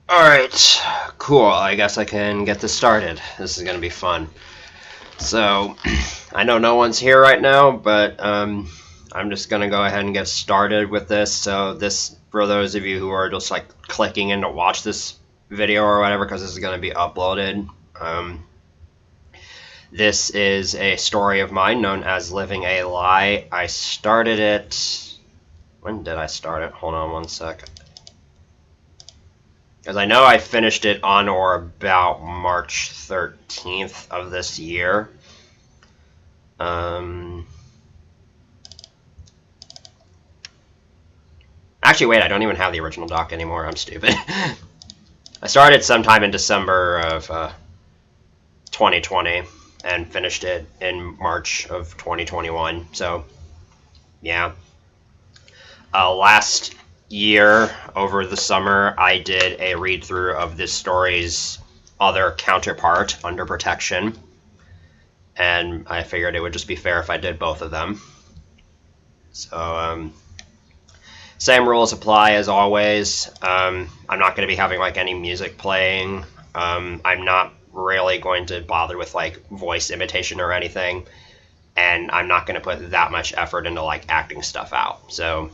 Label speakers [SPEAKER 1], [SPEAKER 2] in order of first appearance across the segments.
[SPEAKER 1] Alright, cool. I guess I can get this started. This is going to be fun. So, I know no one's here right now, but I'm just going to go ahead and get started with this. So, this, for those of you who are just like clicking in to watch this video or whatever, because this is going to be uploaded, this is a story of mine known as Living a Lie. I started it. When did I start it? Hold on one sec. Because I know I finished it on or about March 13th of this year. Actually, wait, I don't even have the original doc anymore. I'm stupid. I started sometime in December of 2020 and finished it in March of 2021. So, yeah. Last year, over the summer, I did a read-through of this story's other counterpart, Under Protection, and I figured it would just be fair if I did both of them. So, same rules apply as always. I'm not going to be having like any music playing. I'm not really going to bother with like voice imitation or anything, and I'm not going to put that much effort into like acting stuff out. So,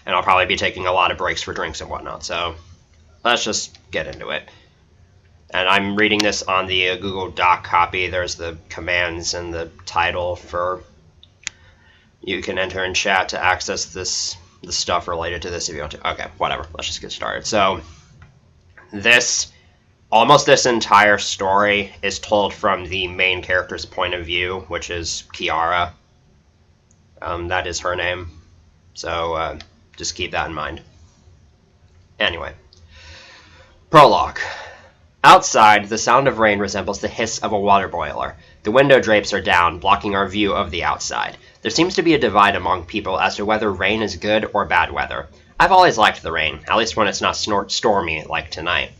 [SPEAKER 1] and I'll probably be taking a lot of breaks for drinks and whatnot. So let's just get into it. And I'm reading this on the Google Doc copy. There's the commands and the title for you can enter in chat to access the stuff related to this if you want to. Okay, whatever. Let's just get started. So almost this entire story is told from the main character's point of view, which is Kiara. That is her name. So just keep that in mind. Anyway. Prologue. Outside, the sound of rain resembles the hiss of a water boiler. The window drapes are down, blocking our view of the outside. There seems to be a divide among people as to whether rain is good or bad weather. I've always liked the rain, at least when it's not stormy like tonight.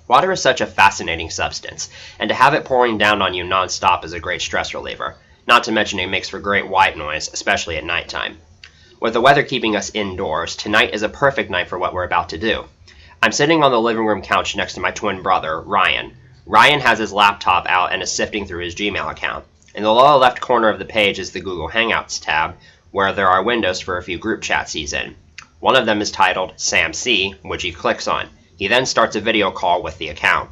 [SPEAKER 1] Water is such a fascinating substance, and to have it pouring down on you non-stop is a great stress reliever. Not to mention it makes for great white noise, especially at nighttime. With the weather keeping us indoors, tonight is a perfect night for what we're about to do. I'm sitting on the living room couch next to my twin brother, Ryan. Ryan has his laptop out and is sifting through his Gmail account. In the lower left corner of the page is the Google Hangouts tab, where there are windows for a few group chats he's in. One of them is titled Sam C, which he clicks on. He then starts a video call with the account.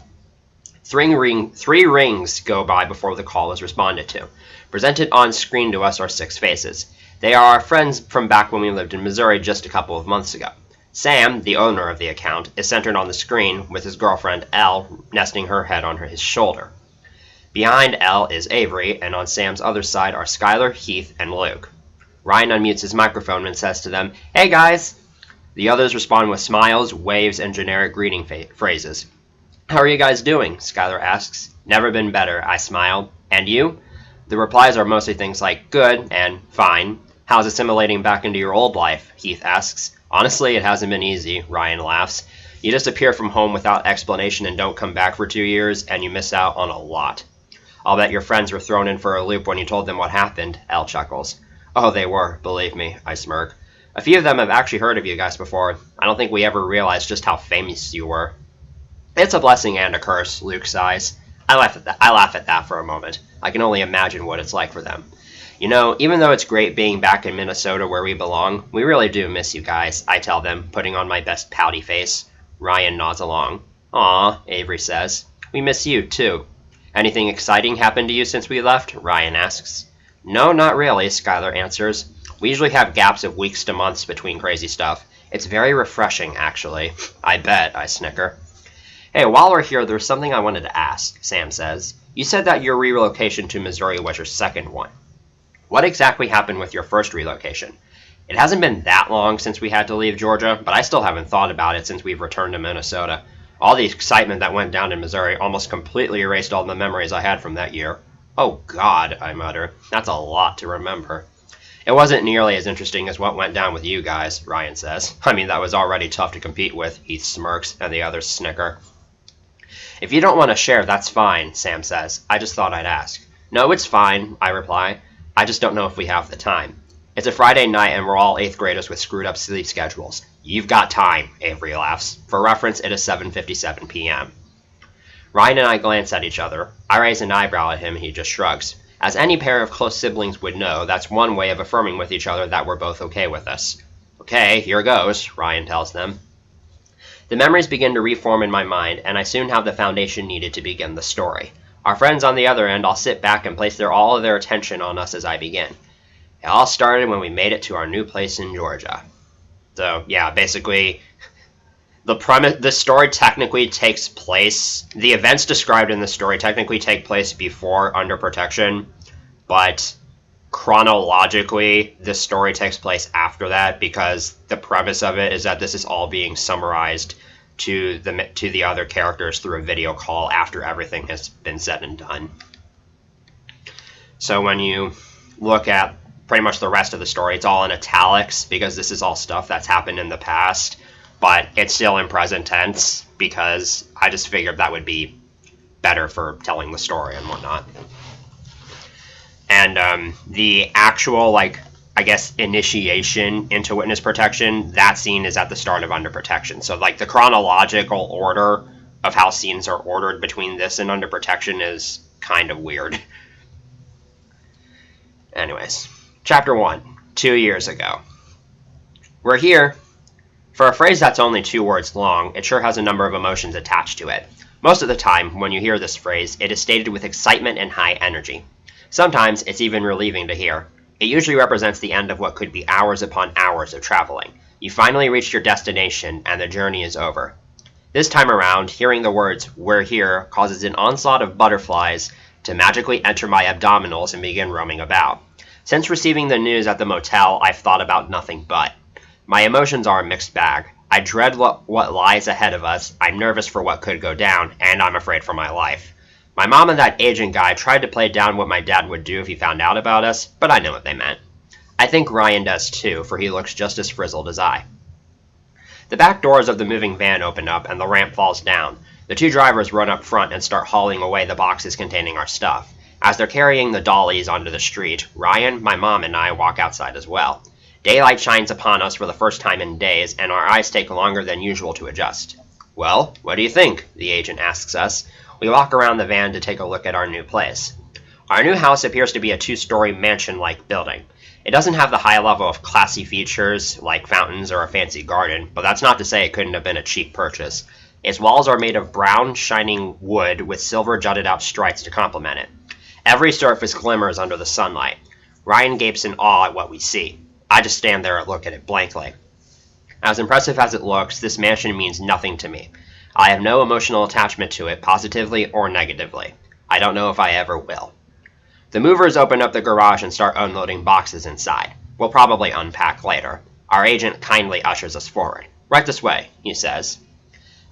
[SPEAKER 1] Three rings go by before the call is responded to. Presented on screen to us are 6 faces. They are our friends from back when we lived in Missouri just a couple of months ago. Sam, the owner of the account, is centered on the screen with his girlfriend, Elle, nesting her head on his shoulder. Behind Elle is Avery, and on Sam's other side are Skylar, Heath, and Luke. Ryan unmutes his microphone and says to them, "Hey guys!" The others respond with smiles, waves, and generic greeting phrases. "How are you guys doing?" Skylar asks. "Never been better," I smile. "And you?" The replies are mostly things like good and fine. "How's assimilating back into your old life?" Heath asks. "Honestly, it hasn't been easy," Ryan laughs. "You just appear from home without explanation and don't come back for 2 years, and you miss out on a lot." "I'll bet your friends were thrown in for a loop when you told them what happened," Elle chuckles. "Oh, they were, believe me," I smirk. "A few of them have actually heard of you guys before. I don't think we ever realized just how famous you were." "It's a blessing and a curse," Luke sighs. I laugh at that for a moment. I can only imagine what it's like for them. "You know, even though it's great being back in Minnesota where we belong, we really do miss you guys," I tell them, putting on my best pouty face. Ryan nods along. "Aw," Avery says. "We miss you, too." "Anything exciting happened to you since we left?" Ryan asks. "No, not really," Skylar answers. "We usually have gaps of weeks to months between crazy stuff. It's very refreshing, actually." "I bet," I snicker. "Hey, while we're here, there's something I wanted to ask," Sam says. "You said that your relocation to Missouri was your second one. What exactly happened with your first relocation? It hasn't been that long since we had to leave Georgia, but I still haven't thought about it since we've returned to Minnesota. All the excitement that went down in Missouri almost completely erased all the memories I had from that year." "Oh God," I mutter. "That's a lot to remember." "It wasn't nearly as interesting as what went down with you guys," Ryan says. "I mean, that was already tough to compete with," Heath smirks, and the others snicker. "If you don't want to share, that's fine," Sam says. "I just thought I'd ask." "No, it's fine," I reply. "I just don't know if we have the time. It's a Friday night and we're all 8th graders with screwed up sleep schedules. You've got time, Avery laughs. For reference, it is 7:57 p.m. Ryan and I glance at each other. I raise an eyebrow at him and he just shrugs. As any pair of close siblings would know, that's one way of affirming with each other that we're both okay with us. Okay, here goes, Ryan tells them. The memories begin to reform in my mind, and I soon have the foundation needed to begin the story. Our friends on the other end all sit back and place all of their attention on us as I begin. It all started when we made it to our new place in Georgia. So, yeah, basically, the story technically takes place, the events described in the story technically take place before Under Protection, but chronologically, the story takes place after that because the premise of it is that this is all being summarized to the other characters through a video call after everything has been said and done. So when you look at pretty much the rest of the story, it's all in italics because this is all stuff that's happened in the past, but it's still in present tense because I just figured that would be better for telling the story and whatnot. And the actual, initiation into witness protection, that scene is at the start of Under Protection. So, the chronological order of how scenes are ordered between this and Under Protection is kind of weird. Anyways, Chapter 1, 2 years ago. We're here. For a phrase that's only 2 words long, it sure has a number of emotions attached to it. Most of the time, when you hear this phrase, it is stated with excitement and high energy. Sometimes it's even relieving to hear. It usually represents the end of what could be hours upon hours of traveling. You finally reached your destination, and the journey is over. This time around, hearing the words, "we're here," causes an onslaught of butterflies to magically enter my abdominals and begin roaming about. Since receiving the news at the motel, I've thought about nothing but. My emotions are a mixed bag. I dread what lies ahead of us, I'm nervous for what could go down, and I'm afraid for my life. My mom and that agent guy tried to play down what my dad would do if he found out about us, but I know what they meant. I think Ryan does too, for he looks just as frizzled as I. The back doors of the moving van open up and the ramp falls down. The 2 drivers run up front and start hauling away the boxes containing our stuff. As they're carrying the dollies onto the street, Ryan, my mom, and I walk outside as well. Daylight shines upon us for the first time in days, and our eyes take longer than usual to adjust. "Well, what do you think?" the agent asks us. We walk around the van to take a look at our new place. Our new house appears to be a 2-story mansion-like building. It doesn't have the high level of classy features like fountains or a fancy garden, but that's not to say it couldn't have been a cheap purchase. Its walls are made of brown, shining wood with silver jutted-out stripes to complement it. Every surface glimmers under the sunlight. Ryan gapes in awe at what we see. I just stand there and look at it blankly. As impressive as it looks, this mansion means nothing to me. I have no emotional attachment to it, positively or negatively. I don't know if I ever will. The movers open up the garage and start unloading boxes inside. We'll probably unpack later. Our agent kindly ushers us forward. "Right this way," he says.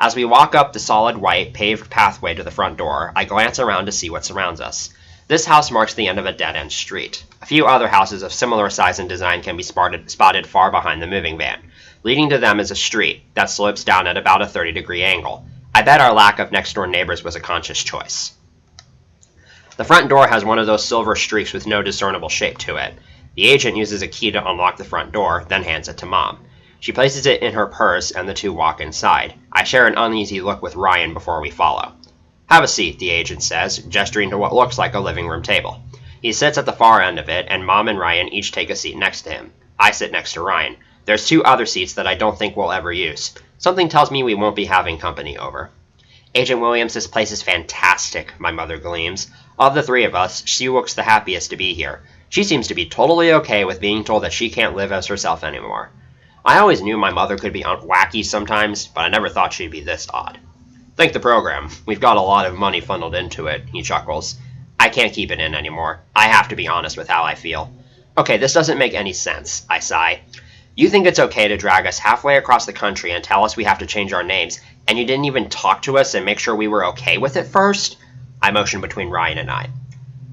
[SPEAKER 1] As we walk up the solid white, paved pathway to the front door, I glance around to see what surrounds us. This house marks the end of a dead-end street. A few other houses of similar size and design can be spotted far behind the moving van. Leading to them is a street that slopes down at about a 30-degree angle. I bet our lack of next-door neighbors was a conscious choice. The front door has one of those silver streaks with no discernible shape to it. The agent uses a key to unlock the front door, then hands it to Mom. She places it in her purse, and the 2 walk inside. I share an uneasy look with Ryan before we follow. "Have a seat," the agent says, gesturing to what looks like a living room table. He sits at the far end of it, and Mom and Ryan each take a seat next to him. I sit next to Ryan. There's 2 other seats that I don't think we'll ever use. Something tells me we won't be having company over. "Agent Williams, this place is fantastic," my mother gleams. "Of the 3 of us, she looks the happiest to be here. She seems to be totally okay with being told that she can't live as herself anymore." I always knew my mother could be wacky sometimes, but I never thought she'd be this odd. "Thank the program. We've got a lot of money funneled into it," he chuckles. "I can't keep it in anymore. I have to be honest with how I feel." "Okay, this doesn't make any sense," I sigh. "You think it's okay to drag us halfway across the country and tell us we have to change our names, and you didn't even talk to us and make sure we were okay with it first?" I motion between Ryan and I.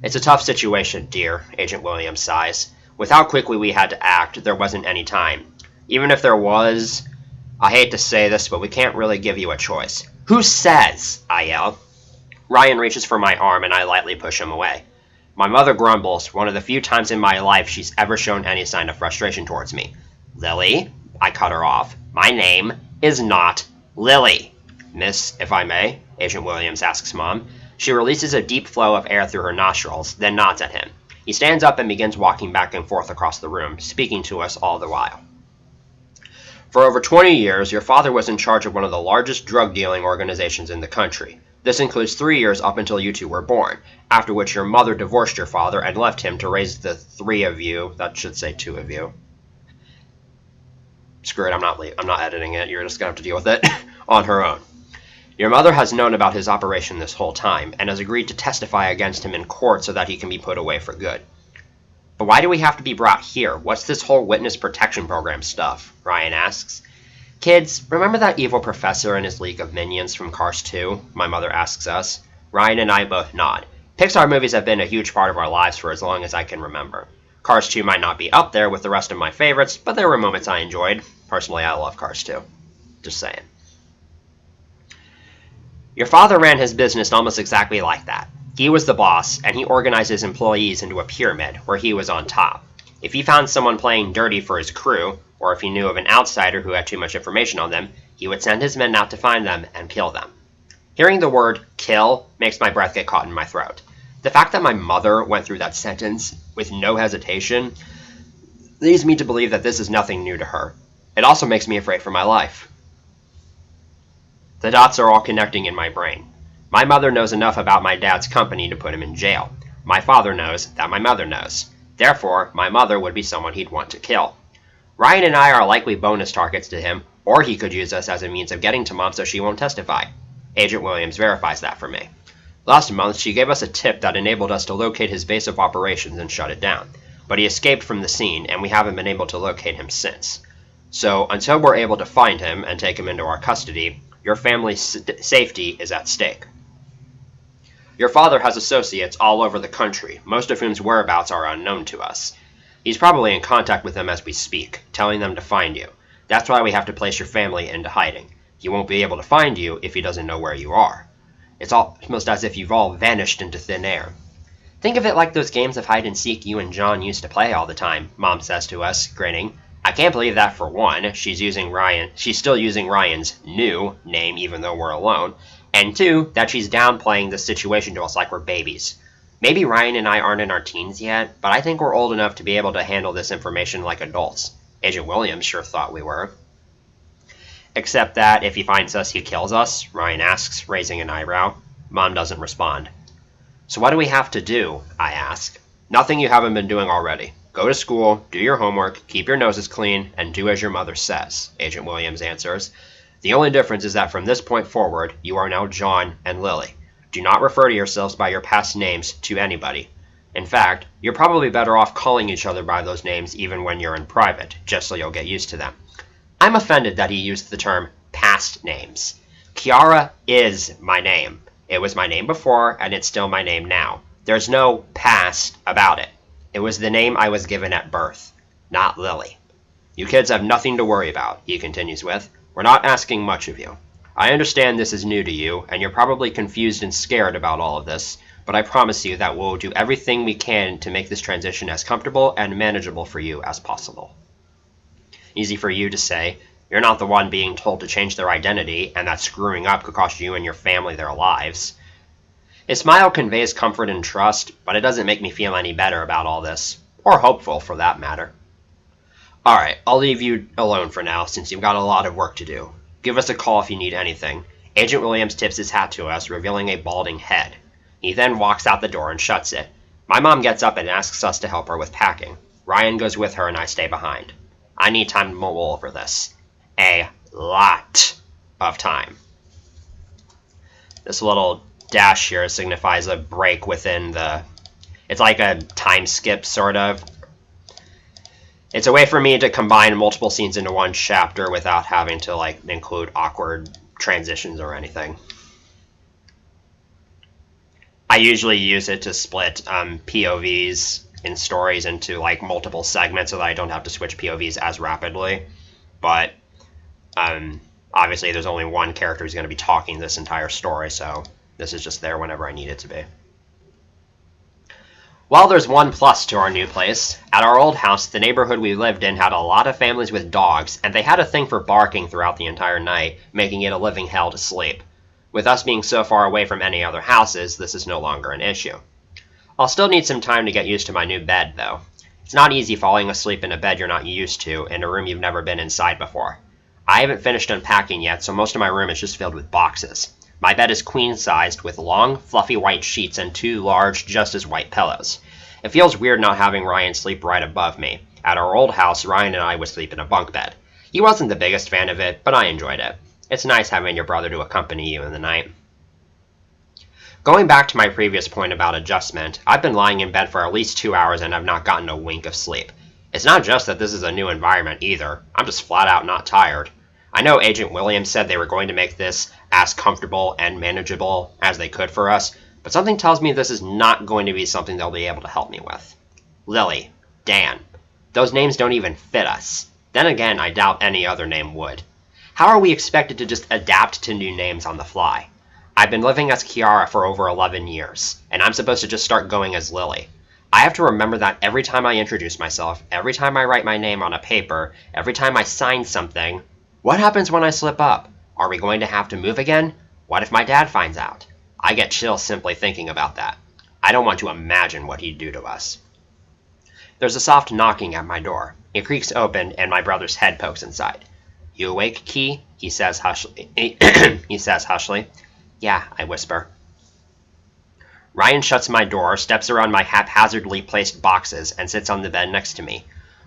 [SPEAKER 1] "It's a tough situation, dear," Agent Williams sighs. "With how quickly we had to act, there wasn't any time. Even if there was, I hate to say this, but we can't really give you a choice." "Who says?" I yell. Ryan reaches for my arm and I lightly push him away. My mother grumbles, one of the few times in my life she's ever shown any sign of frustration towards me. "Lily?" I cut her off. My name is not Lily. Miss, if I may, Agent Williams asks Mom. She releases a deep flow of air through her nostrils, then nods at him. He stands up and begins walking back and forth across the room, speaking to us all the while. For over 20 years, your father was in charge of one of the largest drug-dealing organizations in the country. This includes 3 years up until you two were born, after which your mother divorced your father and left him to raise the 3 of you, that should say 2 of you. Screw it, I'm not editing it, you're just going to have to deal with it, on her own. Your mother has known about his operation this whole time, and has agreed to testify against him in court so that he can be put away for good. But why do we have to be brought here? What's this whole witness protection program stuff? Ryan asks. Kids, remember that evil professor and his league of minions from Cars 2? My mother asks us. Ryan and I both nod. Pixar movies have been a huge part of our lives for as long as I can remember. Cars 2 might not be up there with the rest of my favorites, but there were moments I enjoyed. Personally, I love Cars 2. Just saying. Your father ran his business almost exactly like that. He was the boss, and he organized his employees into a pyramid, where he was on top. If he found someone playing dirty for his crew, or if he knew of an outsider who had too much information on them, he would send his men out to find them and kill them. Hearing the word kill makes my breath get caught in my throat. The fact that my mother went through that sentence with no hesitation leads me to believe that this is nothing new to her. It also makes me afraid for my life. The dots are all connecting in my brain. My mother knows enough about my dad's company to put him in jail. My father knows that my mother knows. Therefore, my mother would be someone he'd want to kill. Ryan and I are likely bonus targets to him, or he could use us as a means of getting to Mom so she won't testify. Agent Williams verifies that for me. Last month, she gave us a tip that enabled us to locate his base of operations and shut it down. But he escaped from the scene, and we haven't been able to locate him since. So, until we're able to find him and take him into our custody, your family's safety is at stake. Your father has associates all over the country, most of whose whereabouts are unknown to us. He's probably in contact with them as we speak, telling them to find you. That's why we have to place your family into hiding. He won't be able to find you if he doesn't know where you are. It's almost as if you've all vanished into thin air. Think of it like those games of hide and seek you and John used to play all the time, Mom says to us, grinning. I can't believe that for one, she's still using Ryan's new name even though we're alone, and two, that she's downplaying the situation to us like we're babies. Maybe Ryan and I aren't in our teens yet, but I think we're old enough to be able to handle this information like adults. Agent Williams sure thought we were. Except that if he finds us, he kills us, Ryan asks, raising an eyebrow. Mom doesn't respond. So what do we have to do? I ask. Nothing you haven't been doing already. Go to school, do your homework, keep your noses clean, and do as your mother says, Agent Williams answers. The only difference is that from this point forward, you are now John and Lily. Do not refer to yourselves by your past names to anybody. In fact, you're probably better off calling each other by those names even when you're in private, just so you'll get used to them. I'm offended that he used the term past names. Kiara is my name. It was my name before, and it's still my name now. There's no past about it. It was the name I was given at birth, not Lily. You kids have nothing to worry about, he continues with. We're not asking much of you. I understand this is new to you, and you're probably confused and scared about all of this, but I promise you that we'll do everything we can to make this transition as comfortable and manageable for you as possible. Easy for you to say. You're not the one being told to change their identity, and that screwing up could cost you and your family their lives. His smile conveys comfort and trust, but it doesn't make me feel any better about all this, or hopeful for that matter. Alright, I'll leave you alone for now, since you've got a lot of work to do. Give us a call if you need anything. Agent Williams tips his hat to us, revealing a balding head. He then walks out the door and shuts it. My mom gets up and asks us to help her with packing. Ryan goes with her and I stay behind. I need time to mull over this. A lot of time. This little dash here signifies a break within the... It's like a time skip, sort of. It's a way for me to combine multiple scenes into one chapter without having to, like, include awkward transitions or anything. I usually use it to split POVs in stories into, like, multiple segments so that I don't have to switch POVs as rapidly. But, obviously there's only one character who's going to be talking this entire story, so this is just there whenever I need it to be. Well, there's one plus to our new place. At our old house, the neighborhood we lived in had a lot of families with dogs, and they had a thing for barking throughout the entire night, making it a living hell to sleep. With us being so far away from any other houses, this is no longer an issue. I'll still need some time to get used to my new bed, though. It's not easy falling asleep in a bed you're not used to, in a room you've never been inside before. I haven't finished unpacking yet, so most of my room is just filled with boxes. My bed is queen-sized, with long, fluffy white sheets and 2 large, just as white pillows. It feels weird not having Ryan sleep right above me. At our old house, Ryan and I would sleep in a bunk bed. He wasn't the biggest fan of it, but I enjoyed it. It's nice having your brother to accompany you in the night. Going back to my previous point about adjustment, I've been lying in bed for at least 2 hours and have not gotten a wink of sleep. It's not just that this is a new environment either, I'm just flat out not tired. I know Agent Williams said they were going to make this as comfortable and manageable as they could for us, but something tells me this is not going to be something they'll be able to help me with. Lily, Dan, those names don't even fit us. Then again, I doubt any other name would. How are we expected to just adapt to new names on the fly? I've been living as Kiara for over 11 years, and I'm supposed to just start going as Lily. I have to remember that every time I introduce myself, every time I write my name on a paper, every time I sign something. What happens when I slip up? Are we going to have to move again? What if my dad finds out? I get chills simply thinking about that. I don't want to imagine what he'd do to us. There's a soft knocking at my door. It creaks open, and my brother's head pokes inside. You awake, Key? He says hushly. Yeah, I whisper. Ryan shuts my door, steps around my haphazardly placed boxes, and sits on the bed next to me.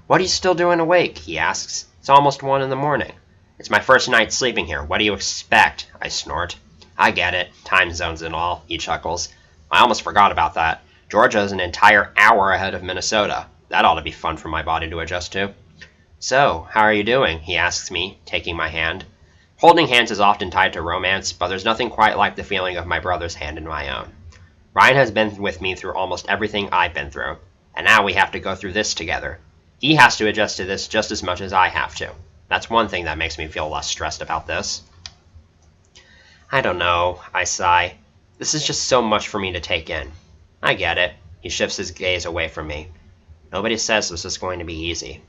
[SPEAKER 1] What are you still doing awake? He asks. It's almost 1 in the morning. It's my first night sleeping here. What do you expect? I snort. I get it. Time zones and all, he chuckles. I almost forgot about that. Georgia is an entire hour ahead of Minnesota. That ought to be fun for my body to adjust to. So, how are you doing? He asks me, taking my hand. Holding hands is often tied to romance, but there's nothing quite like the feeling of my brother's hand in my own. Ryan has been with me through almost everything I've been through, and now we have to go through this together. He has to adjust to this just as much as I have to. That's one thing that makes me feel less stressed about this. I don't know, I sigh. This is just so much for me to take in. I get it. He shifts his gaze away from me. Nobody says this is going to be easy.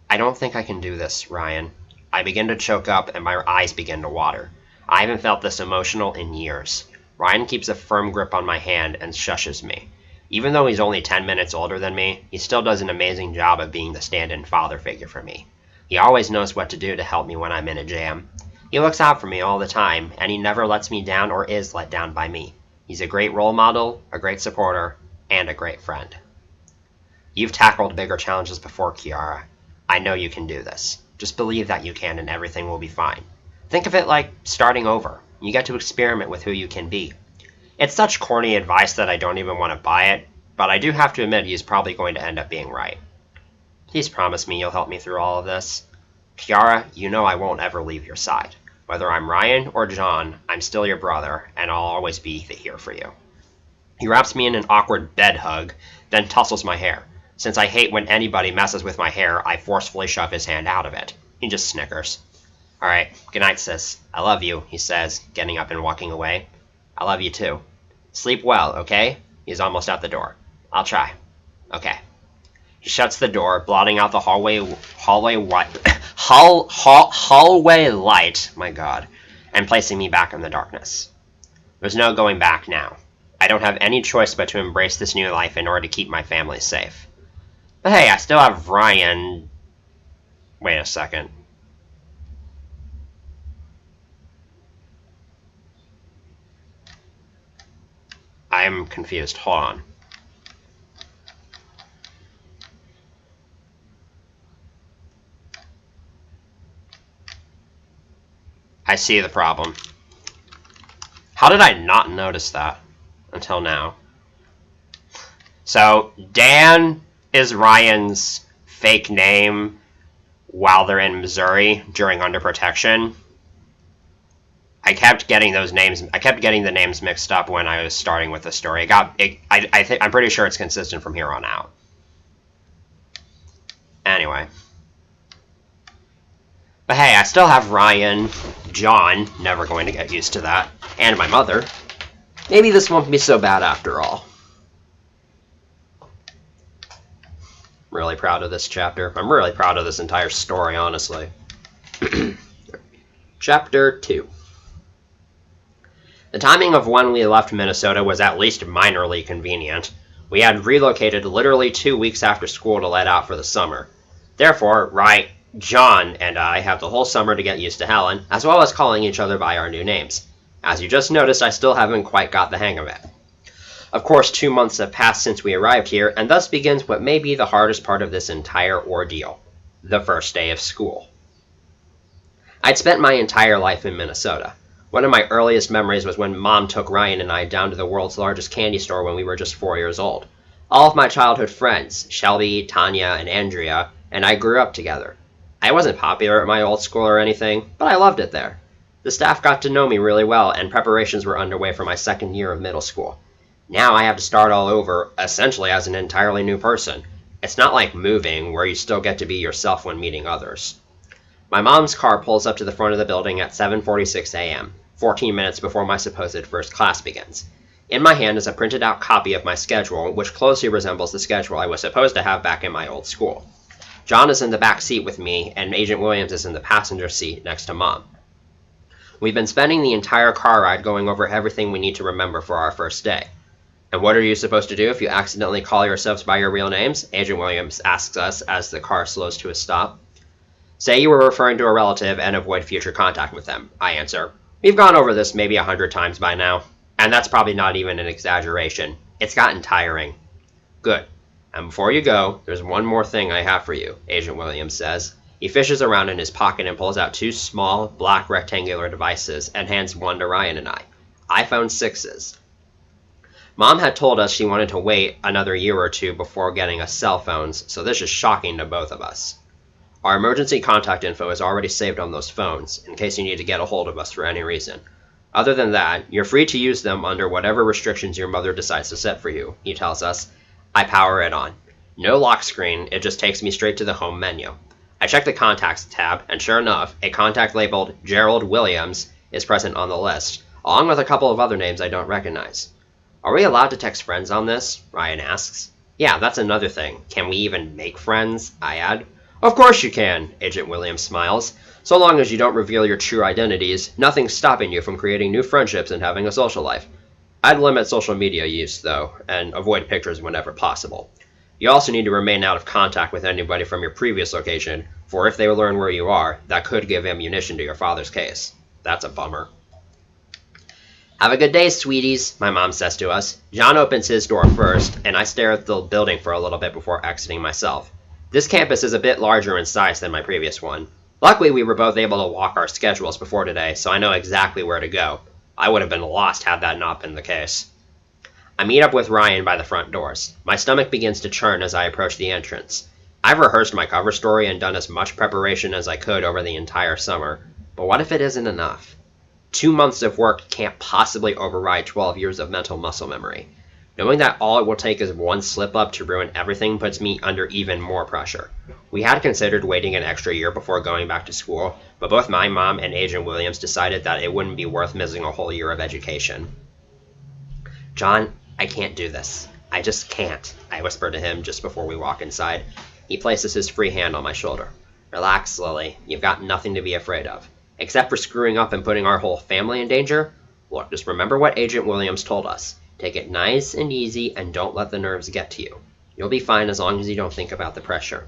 [SPEAKER 1] I don't think I can do this, Ryan. I begin to choke up and my eyes begin to water. I haven't felt this emotional in years. Ryan keeps a firm grip on my hand and shushes me. Even though he's only 10 minutes older than me, he still does an amazing job of being the stand-in father figure for me. He always knows what to do to help me when I'm in a jam. He looks out for me all the time, and he never lets me down or is let down by me. He's a great role model, a great supporter, and a great friend. You've tackled bigger challenges before, Kiara. I know you can do this. Just believe that you can and everything will be fine. Think of it like starting over. You get to experiment with who you can be. It's such corny advice that I don't even want to buy it, but I do have to admit he's probably going to end up being right. Please promise me you'll help me through all of this. Kiara, you know I won't ever leave your side. Whether I'm Ryan or John, I'm still your brother, and I'll always be here for you. He wraps me in an awkward bed hug, then tussles my hair. Since I hate when anybody messes with my hair, I forcefully shove his hand out of it. He just snickers. Alright, good night, sis. I love you, he says, getting up and walking away. I love you too. Sleep well, okay? He's almost at the door. I'll try. Okay. He shuts the door, blotting out the hallway light, my god, and placing me back in the darkness. There's no going back now. I don't have any choice but to embrace this new life in order to keep my family safe. But hey, I still have Ryan. Wait a second. I'm confused. Hold on. I see the problem. How did I not notice that until now? So, Dan is Ryan's fake name while they're in Missouri during Under Protection. I kept getting those names. I kept getting the names mixed up when I was starting with the story. I'm pretty sure it's consistent from here on out. Anyway. But hey, I still have Ryan, John, never going to get used to that, and my mother. Maybe this won't be so bad after all. really proud of this chapter. I'm really proud of this entire story, honestly. Chapter 2. The timing of when we left Minnesota was at least minorly convenient. We had relocated literally 2 weeks after school to let out for the summer. Therefore, John and I have the whole summer to get used to Helen, as well as calling each other by our new names. As you just noticed, I still haven't quite got the hang of it. Of course, 2 months have passed since we arrived here, and thus begins what may be the hardest part of this entire ordeal. The first day of school. I'd spent my entire life in Minnesota. One of my earliest memories was when Mom took Ryan and I down to the world's largest candy store when we were just 4 years old. All of my childhood friends, Shelby, Tanya, and Andrea, and I grew up together. I wasn't popular at my old school or anything, but I loved it there. The staff got to know me really well, and preparations were underway for my second year of middle school. Now I have to start all over, essentially as an entirely new person. It's not like moving, where you still get to be yourself when meeting others. My mom's car pulls up to the front of the building at 7:46 a.m., 14 minutes before my supposed first class begins. In my hand is a printed out copy of my schedule, which closely resembles the schedule I was supposed to have back in my old school. John is in the back seat with me, and Agent Williams is in the passenger seat next to Mom. We've been spending the entire car ride going over everything we need to remember for our first day. And what are you supposed to do if you accidentally call yourselves by your real names? Agent Williams asks us as the car slows to a stop. Say you were referring to a relative and avoid future contact with them, I answer. We've gone over this maybe 100 times by now, and that's probably not even an exaggeration. It's gotten tiring. Good. And before you go, there's one more thing I have for you, Agent Williams says. He fishes around in his pocket and pulls out 2 small, black rectangular devices and hands one to Ryan and I. iPhone 6s. Mom had told us she wanted to wait another year or 2 before getting us cell phones, so this is shocking to both of us. Our emergency contact info is already saved on those phones, in case you need to get a hold of us for any reason. Other than that, you're free to use them under whatever restrictions your mother decides to set for you, he tells us. I power it on. No lock screen, it just takes me straight to the home menu. I check the contacts tab, and sure enough, a contact labeled Gerald Williams is present on the list, along with a couple of other names I don't recognize. Are we allowed to text friends on this? Ryan asks. Yeah, that's another thing. Can we even make friends? I add. Of course you can, Agent Williams smiles. So long as you don't reveal your true identities, nothing's stopping you from creating new friendships and having a social life. I'd limit social media use, though, and avoid pictures whenever possible. You also need to remain out of contact with anybody from your previous location, for if they learn where you are, that could give ammunition to your father's case. That's a bummer. Have a good day, sweeties, my mom says to us. John opens his door first, and I stare at the building for a little bit before exiting myself. This campus is a bit larger in size than my previous one. Luckily, we were both able to walk our schedules before today, so I know exactly where to go. I would have been lost had that not been the case. I meet up with Ryan by the front doors. My stomach begins to churn as I approach the entrance. I've rehearsed my cover story and done as much preparation as I could over the entire summer, but what if it isn't enough? 2 months of work can't possibly override 12 years of mental muscle memory. Knowing that all it will take is one slip-up to ruin everything puts me under even more pressure. We had considered waiting an extra year before going back to school, but both my mom and Agent Williams decided that it wouldn't be worth missing a whole year of education. John, I can't do this. I just can't, I whisper to him just before we walk inside. He places his free hand on my shoulder. Relax, Lily. You've got nothing to be afraid of. Except for screwing up and putting our whole family in danger? Look, just remember what Agent Williams told us. Take it nice and easy and don't let the nerves get to you. You'll be fine as long as you don't think about the pressure.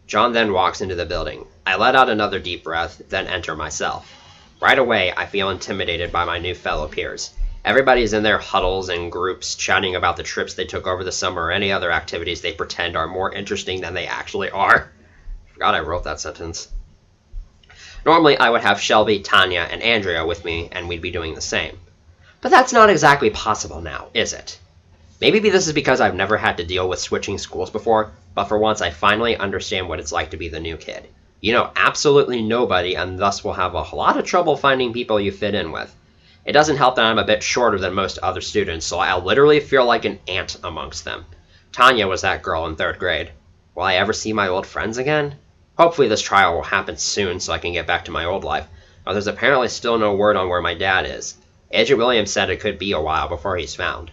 [SPEAKER 1] John then walks into the building. I let out another deep breath, then enter myself. Right away, I feel intimidated by my new fellow peers. Everybody's in their huddles and groups chatting about the trips they took over the summer or any other activities they pretend are more interesting than they actually are. I forgot I wrote that sentence. Normally, I would have Shelby, Tanya, and Andrea with me, and we'd be doing the same. But that's not exactly possible now, is it? Maybe this is because I've never had to deal with switching schools before, but for once I finally understand what it's like to be the new kid. You know absolutely nobody, and thus will have a lot of trouble finding people you fit in with. It doesn't help that I'm a bit shorter than most other students, so I literally feel like an ant amongst them. Tanya was that girl in 3rd grade. Will I ever see my old friends again? Hopefully this trial will happen soon so I can get back to my old life, but there's apparently still no word on where my dad is. Agent Williams said it could be a while before he's found.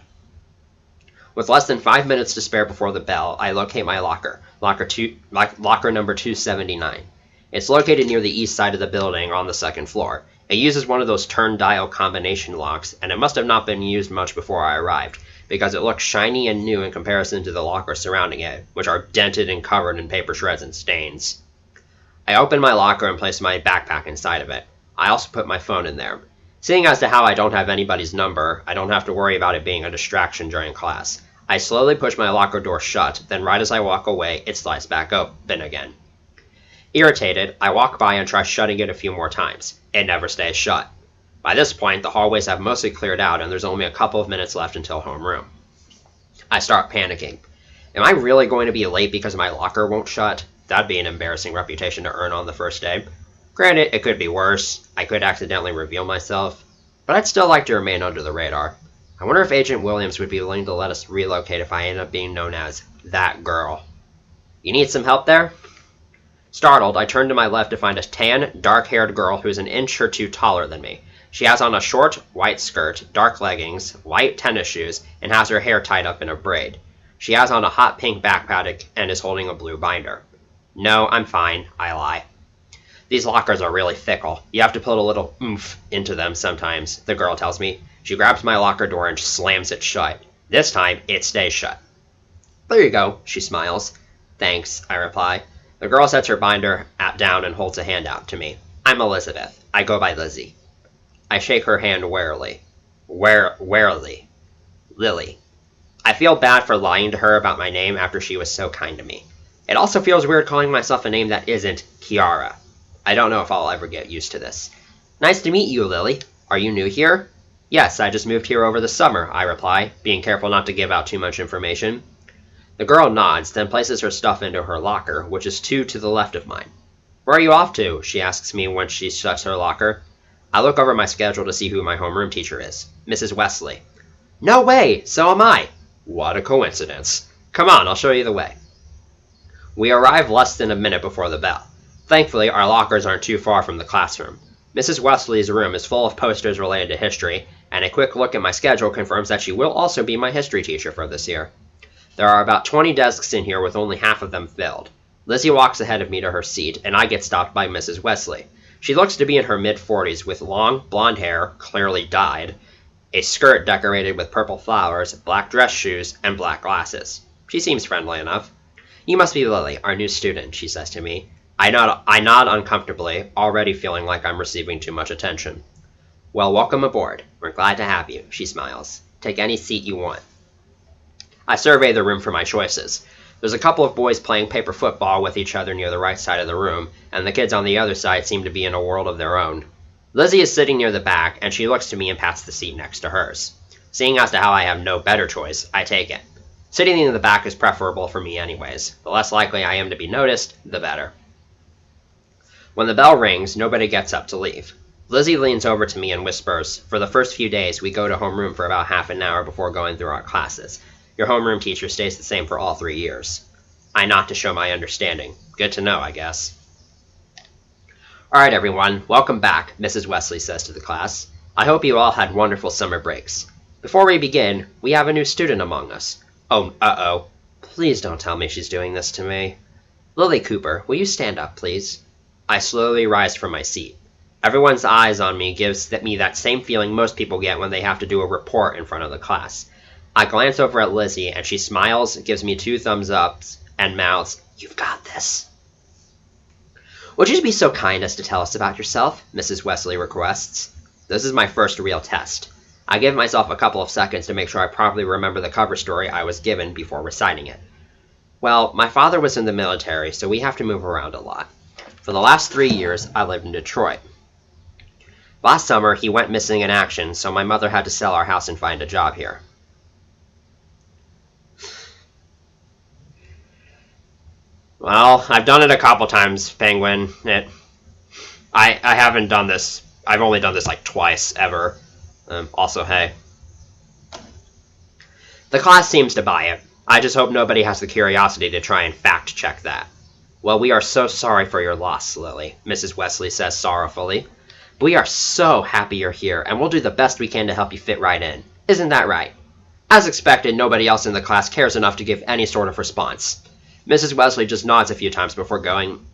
[SPEAKER 1] With less than 5 minutes to spare before the bell, I locate my locker, locker number 279. It's located near the east side of the building on the second floor. It uses one of those turn-dial combination locks, and it must have not been used much before I arrived, because it looks shiny and new in comparison to the lockers surrounding it, which are dented and covered in paper shreds and stains. I open my locker and place my backpack inside of it. I also put my phone in there. Seeing as to how I don't have anybody's number, I don't have to worry about it being a distraction during class. I slowly push my locker door shut, then right as I walk away, it slides back open again. Irritated, I walk by and try shutting it a few more times. It never stays shut. By this point, the hallways have mostly cleared out and there's only a couple of minutes left until homeroom. I start panicking. Am I really going to be late because my locker won't shut? That'd be an embarrassing reputation to earn on the first day. Granted, it could be worse. I could accidentally reveal myself. But I'd still like to remain under the radar. I wonder if Agent Williams would be willing to let us relocate if I end up being known as that girl. You need some help there? Startled, I turn to my left to find a tan, dark-haired girl who's an inch or two taller than me. She has on a short, white skirt, dark leggings, white tennis shoes, and has her hair tied up in a braid. She has on a hot pink backpack and is holding a blue binder. No, I'm fine, I lie. These lockers are really fickle. You have to put a little oomph into them sometimes, the girl tells me. She grabs my locker door and slams it shut. This time, it stays shut. There you go, she smiles. Thanks, I reply. The girl sets her binder down and holds a hand out to me. I'm Elizabeth. I go by Lizzie. I shake her hand warily. Warily. Lily. I feel bad for lying to her about my name after she was so kind to me. It also feels weird calling myself a name that isn't Kiara. I don't know if I'll ever get used to this. Nice to meet you, Lily. Are you new here? Yes, I just moved here over the summer, I reply, being careful not to give out too much information. The girl nods, then places her stuff into her locker, which is 2 to the left of mine. Where are you off to? She asks me when she shuts her locker. I look over my schedule to see who my homeroom teacher is. Mrs. Wesley. No way! So am I! What a coincidence. Come on, I'll show you the way. We arrive less than a minute before the bell. Thankfully, our lockers aren't too far from the classroom. Mrs. Wesley's room is full of posters related to history, and a quick look at my schedule confirms that she will also be my history teacher for this year. There are about 20 desks in here with only half of them filled. Lizzie walks ahead of me to her seat, and I get stopped by Mrs. Wesley. She looks to be in her mid-40s with long, blonde hair, clearly dyed, a skirt decorated with purple flowers, black dress shoes, and black glasses. She seems friendly enough. You must be Lily, our new student, she says to me. I nod uncomfortably, already feeling like I'm receiving too much attention. Well, welcome aboard. We're glad to have you, she smiles. Take any seat you want. I survey the room for my choices. There's a couple of boys playing paper football with each other near the right side of the room, and the kids on the other side seem to be in a world of their own. Lizzie is sitting near the back, and she looks to me and pats the seat next to hers. Seeing as to how I have no better choice, I take it. Sitting in the back is preferable for me anyways. The less likely I am to be noticed, the better. When the bell rings, nobody gets up to leave. Lizzie leans over to me and whispers, for the first few days, we go to homeroom for about half an hour before going through our classes. Your homeroom teacher stays the same for all 3 years. I nod to show my understanding. Good to know, I guess. Alright everyone, welcome back, Mrs. Wesley says to the class. I hope you all had wonderful summer breaks. Before we begin, we have a new student among us. Oh, uh-oh. Please don't tell me she's doing this to me. Lily Cooper, will you stand up, please? I slowly rise from my seat. Everyone's eyes on me gives me that same feeling most people get when they have to do a report in front of the class. I glance over at Lizzie, and she smiles, gives me 2 thumbs ups, and mouths, "You've got this." Would you be so kind as to tell us about yourself? Mrs. Wesley requests. This is my first real test. I give myself a couple of seconds to make sure I properly remember the cover story I was given before reciting it. Well, my father was in the military, so we have to move around a lot. For the last 3 years, I lived in Detroit. Last summer, he went missing in action, so my mother had to sell our house and find a job here. Well, I've done it a couple times, Penguin. I haven't done this. I've only done this like twice, ever. Also, hey. The class seems to buy it. I just hope nobody has the curiosity to try and fact-check that. Well, we are so sorry for your loss, Lily, Mrs. Wesley says sorrowfully. We are so happy you're here, and we'll do the best we can to help you fit right in. Isn't that right? As expected, nobody else in the class cares enough to give any sort of response. Mrs. Wesley just nods a few times before going,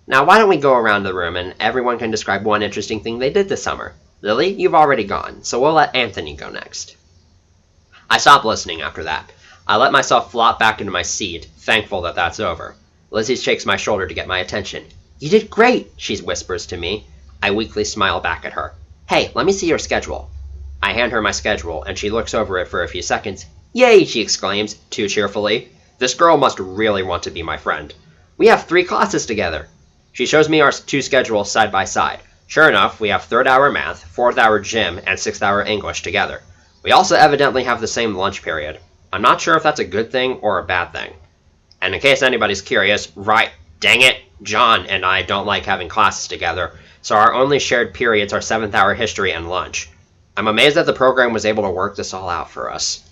[SPEAKER 1] Now why don't we go around the room and everyone can describe one interesting thing they did this summer. Lily, you've already gone, so we'll let Anthony go next. I stopped listening after that. I let myself flop back into my seat, thankful that that's over. Lizzie shakes my shoulder to get my attention. You did great, she whispers to me. I weakly smile back at her. Hey, let me see your schedule. I hand her my schedule, and she looks over it for a few seconds. Yay, she exclaims, too cheerfully. This girl must really want to be my friend. We have 3 classes together. She shows me our 2 schedules side by side. Sure enough, we have 3rd hour math, 4th hour gym, and 6th hour English together. We also evidently have the same lunch period. I'm not sure if that's a good thing or a bad thing. And in case anybody's curious, right, dang it, John and I don't like having classes together, so our only shared periods are 7th hour history and lunch. I'm amazed that the program was able to work this all out for us.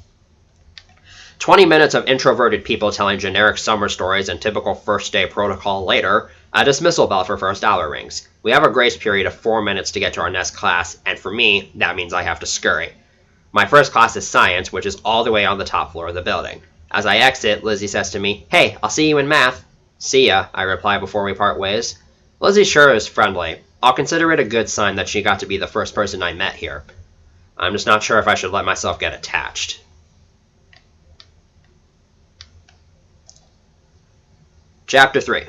[SPEAKER 1] 20 minutes of introverted people telling generic summer stories and typical first day protocol later, a dismissal bell for 1st hour rings. We have a grace period of 4 minutes to get to our next class, and for me, that means I have to scurry. My first class is science, which is all the way on the top floor of the building. As I exit, Lizzie says to me, Hey, I'll see you in math. See ya, I reply before we part ways. Lizzie sure is friendly. I'll consider it a good sign that she got to be the first person I met here. I'm just not sure if I should let myself get attached. Chapter 3.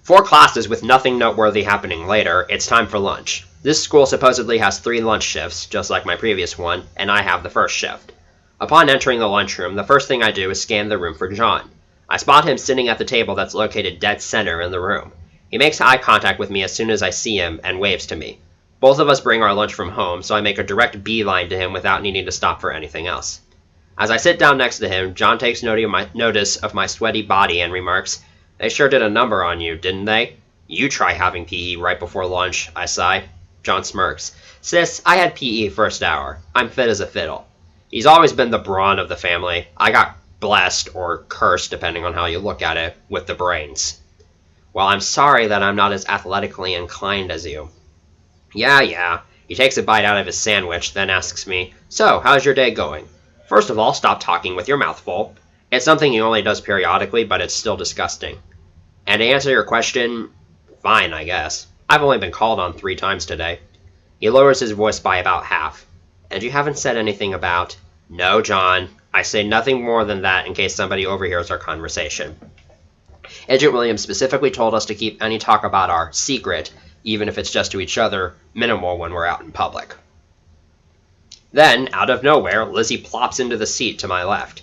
[SPEAKER 1] 4 classes with nothing noteworthy happening later, it's time for lunch. This school supposedly has 3 lunch shifts, just like my previous one, and I have the first shift. Upon entering the lunchroom, the first thing I do is scan the room for John. I spot him sitting at the table that's located dead center in the room. He makes eye contact with me as soon as I see him and waves to me. Both of us bring our lunch from home, so I make a direct beeline to him without needing to stop for anything else. As I sit down next to him, John takes notice of my sweaty body and remarks, They sure did a number on you, didn't they? You try having PE right before lunch, I sigh. John smirks. Sis, I had PE 1st hour. I'm fit as a fiddle. He's always been the brawn of the family. I got blessed, or cursed, depending on how you look at it, with the brains. Well, I'm sorry that I'm not as athletically inclined as you. Yeah. He takes a bite out of his sandwich, then asks me, So, how's your day going? First of all, stop talking with your mouth full. It's something he only does periodically, but it's still disgusting. And to answer your question, fine, I guess. I've only been called on 3 times today. He lowers his voice by about half. And you haven't said anything about... No, John. I say nothing more than that in case somebody overhears our conversation. Agent Williams specifically told us to keep any talk about our secret, even if it's just to each other, minimal when we're out in public. Then, out of nowhere, Lizzie plops into the seat to my left.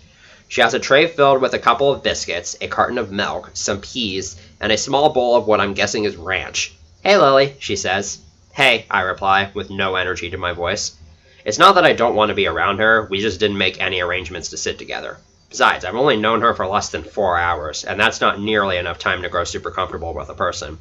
[SPEAKER 1] She has a tray filled with a couple of biscuits, a carton of milk, some peas, and a small bowl of what I'm guessing is ranch. Hey, Lily, she says. Hey, I reply, with no energy to my voice. It's not that I don't want to be around her, we just didn't make any arrangements to sit together. Besides, I've only known her for less than 4 hours, and that's not nearly enough time to grow super comfortable with a person.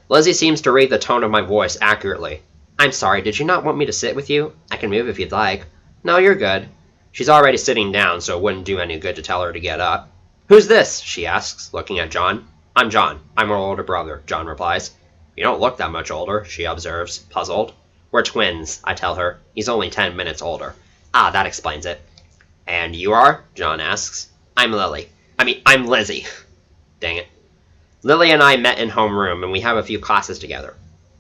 [SPEAKER 1] Lizzie seems to read the tone of my voice accurately. I'm sorry, did you not want me to sit with you? I can move if you'd like. No, you're good. She's already sitting down, so it wouldn't do any good to tell her to get up. Who's this? She asks, looking at John. I'm John. I'm her older brother, John replies. You don't look that much older, she observes, puzzled. We're twins, I tell her. He's only 10 minutes older. Ah, that explains it. And you are? John asks. I'm Lizzie. Dang it. Lily and I met in homeroom, and we have a few classes together.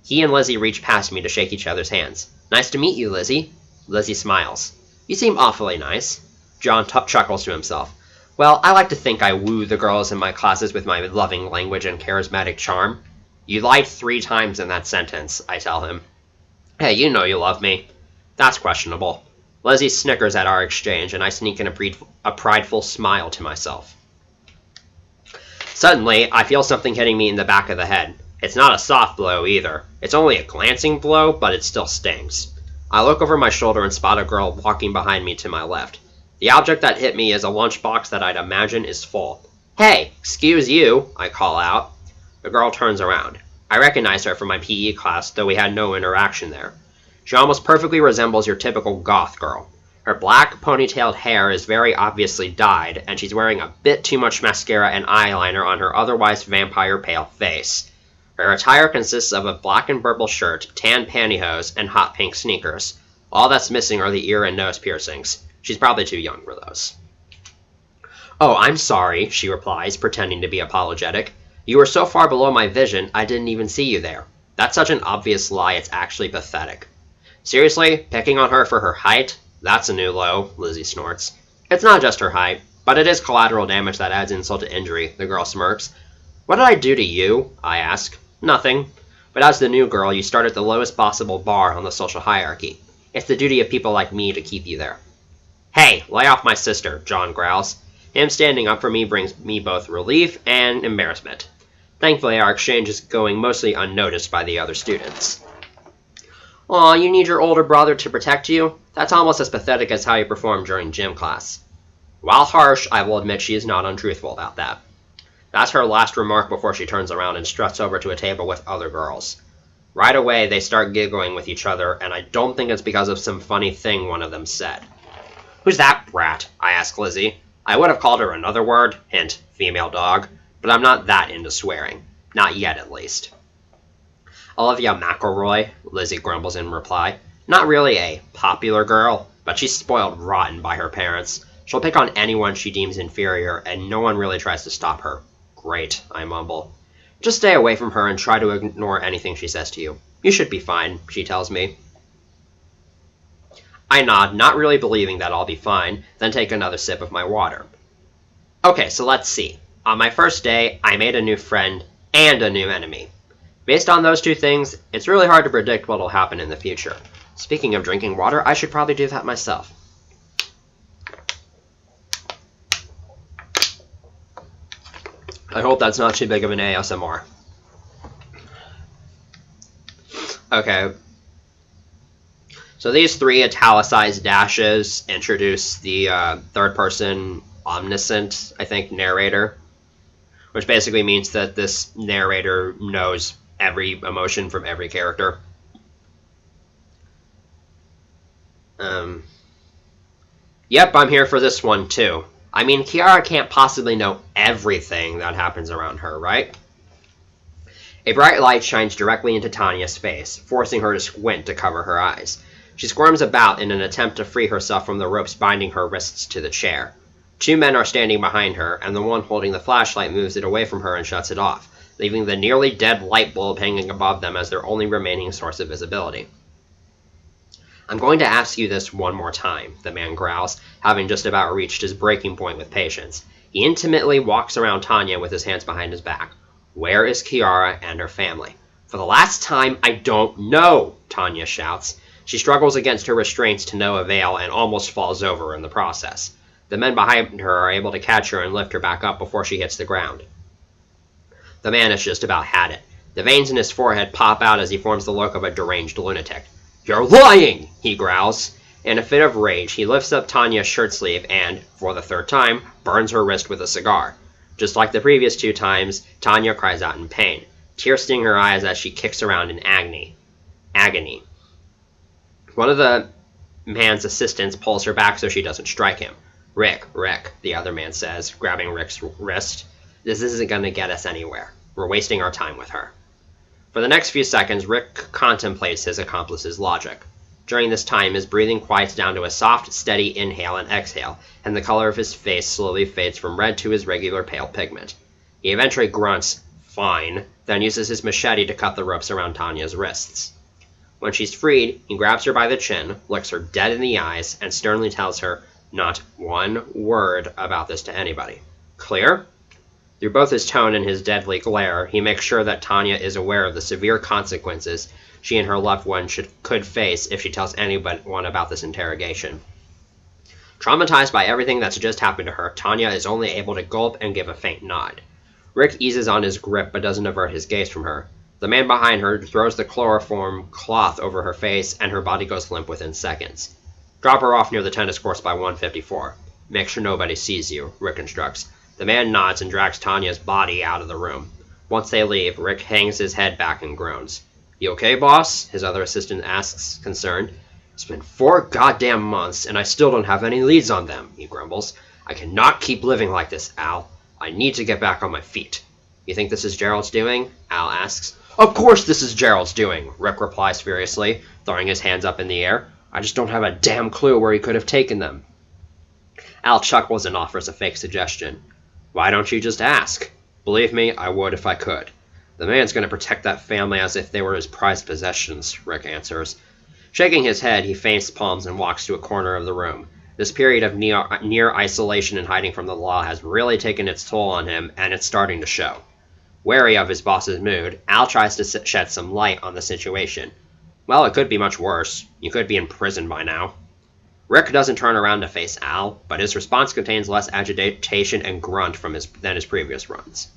[SPEAKER 1] He and Lizzie reach past me to shake each other's hands. Nice to meet you, Lizzie. Lizzie smiles. You seem awfully nice. John chuckles to himself. Well, I like to think I woo the girls in my classes with my loving language and charismatic charm. You lied 3 times in that sentence, I tell him. Hey, you know you love me. That's questionable. Lizzie snickers at our exchange, and I sneak in a prideful smile to myself. Suddenly, I feel something hitting me in the back of the head. It's not a soft blow either. It's only a glancing blow, but it still stings. I look over my shoulder and spot a girl walking behind me to my left. The object that hit me is a lunchbox that I'd imagine is full. Hey, excuse you, I call out. The girl turns around. I recognize her from my PE class, though we had no interaction there. She almost perfectly resembles your typical goth girl. Her black, ponytailed hair is very obviously dyed, and she's wearing a bit too much mascara and eyeliner on her otherwise vampire-pale face. Her attire consists of a black and purple shirt, tan pantyhose, and hot pink sneakers. All that's missing are the ear and nose piercings. She's probably too young for those. Oh, I'm sorry, she replies, pretending to be apologetic. You were so far below my vision, I didn't even see you there. That's such an obvious lie, it's actually pathetic. Seriously? Picking on her for her height? That's a new low, Lizzie snorts. It's not just her height, but it is collateral damage that adds insult to injury, the girl smirks. What did I do to you? I ask. Nothing. But as the new girl, you start at the lowest possible bar on the social hierarchy. It's the duty of people like me to keep you there. Hey, lay off my sister, John growls. Him standing up for me brings me both relief and embarrassment. Thankfully, our exchange is going mostly unnoticed by the other students. Aw, you need your older brother to protect you? That's almost as pathetic as how you performed during gym class. While harsh, I will admit she is not untruthful about that. That's her last remark before she turns around and struts over to a table with other girls. Right away, they start giggling with each other, and I don't think it's because of some funny thing one of them said. Who's that brat? I ask Lizzie. I would have called her another word, hint, female dog, but I'm not that into swearing. Not yet, at least. Olivia McElroy, Lizzie grumbles in reply. Not really a popular girl, but she's spoiled rotten by her parents. She'll pick on anyone she deems inferior, and no one really tries to stop her. Great, I mumble. Just stay away from her and try to ignore anything she says to you. You should be fine, she tells me. I nod, not really believing that I'll be fine, then take another sip of my water. Okay, so let's see. On my first day, I made a new friend and a new enemy. Based on those two things, it's really hard to predict what will happen in the future. Speaking of drinking water, I should probably do that myself. I hope that's not too big of an ASMR. Okay. So these three italicized dashes introduce the third-person omniscient, I think, narrator, which basically means that this narrator knows every emotion from every character. Yep, I'm here for this one, too. I mean, Kiara can't possibly know everything that happens around her, right? A bright light shines directly into Tanya's face, forcing her to squint to cover her eyes. She squirms about in an attempt to free herself from the ropes binding her wrists to the chair. Two men are standing behind her, and the one holding the flashlight moves it away from her and shuts it off, leaving the nearly dead light bulb hanging above them as their only remaining source of visibility. I'm going to ask you this one more time, the man growls, having just about reached his breaking point with patience. He intimately walks around Tanya with his hands behind his back. Where is Kiara and her family? For the last time, I don't know, Tanya shouts. She struggles against her restraints to no avail and almost falls over in the process. The men behind her are able to catch her and lift her back up before she hits the ground. The man has just about had it. The veins in his forehead pop out as he forms the look of a deranged lunatic. You're lying, he growls. In a fit of rage, he lifts up Tanya's shirt sleeve and, for the third time, burns her wrist with a cigar. Just like the previous two times, Tanya cries out in pain. Tears sting her eyes as she kicks around in agony. One of the man's assistants pulls her back so she doesn't strike him. Rick, the other man says, grabbing Rick's wrist. This isn't going to get us anywhere. We're wasting our time with her. For the next few seconds, Rick contemplates his accomplice's logic. During this time, his breathing quiets down to a soft, steady inhale and exhale, and the color of his face slowly fades from red to his regular pale pigment. He eventually grunts, fine, then uses his machete to cut the ropes around Tanya's wrists. When she's freed, he grabs her by the chin, looks her dead in the eyes, and sternly tells her not one word about this to anybody. Clear? Through both his tone and his deadly glare, he makes sure that Tanya is aware of the severe consequences she and her loved one could face if she tells anyone about this interrogation. Traumatized by everything that's just happened to her, Tanya is only able to gulp and give a faint nod. Rick eases on his grip but doesn't avert his gaze from her. The man behind her throws the chloroform cloth over her face and her body goes limp within seconds. Drop her off near the tennis courts by 154. Make sure nobody sees you, Rick instructs. The man nods and drags Tanya's body out of the room. Once they leave, Rick hangs his head back and groans. You okay, boss? His other assistant asks, concerned. It's been 4 goddamn months, and I still don't have any leads on them, he grumbles. I cannot keep living like this, Al. I need to get back on my feet. You think this is Gerald's doing? Al asks. Of course this is Gerald's doing, Rick replies furiously, throwing his hands up in the air. I just don't have a damn clue where he could have taken them. Al chuckles and offers a fake suggestion. Why don't you just ask? Believe me, I would if I could. The man's going to protect that family as if they were his prized possessions, Rick answers. Shaking his head, he feints palms and walks to a corner of the room. This period of near isolation and hiding from the law has really taken its toll on him, and it's starting to show. Wary of his boss's mood, Al tries to shed some light on the situation. Well, it could be much worse. You could be in prison by now. Rick doesn't turn around to face Al, but his response contains less agitation and grunt than his previous runs.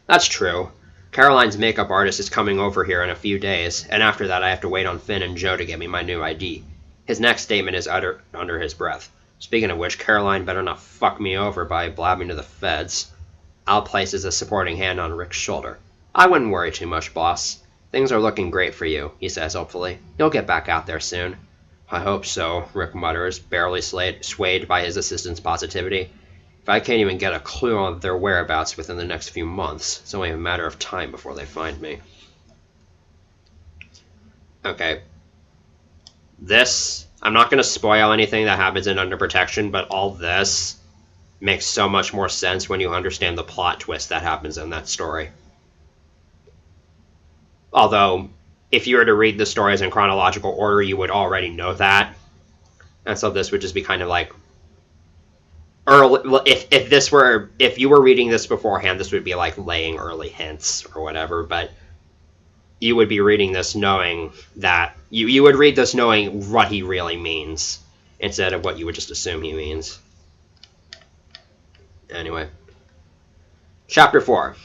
[SPEAKER 1] That's true. Caroline's makeup artist is coming over here in a few days, and after that I have to wait on Finn and Joe to get me my new ID. His next statement is uttered under his breath. Speaking of which, Caroline better not fuck me over by blabbing to the feds. Al places a supporting hand on Rick's shoulder. I wouldn't worry too much, boss. Things are looking great for you, he says hopefully. You'll get back out there soon. I hope so, Rick mutters, barely swayed by his assistant's positivity. If I can't even get a clue on their whereabouts within the next few months, it's only a matter of time before they find me. Okay. I'm not going to spoil anything that happens in Under Protection, but all this makes so much more sense when you understand the plot twist that happens in that story. Although, if you were to read the stories in chronological order, you would already know that. And so this would just be kind of like early. If you were reading this beforehand, this would be like laying early hints or whatever, but you would be reading this knowing that you would read this knowing what he really means instead of what you would just assume he means. Anyway. Chapter 4.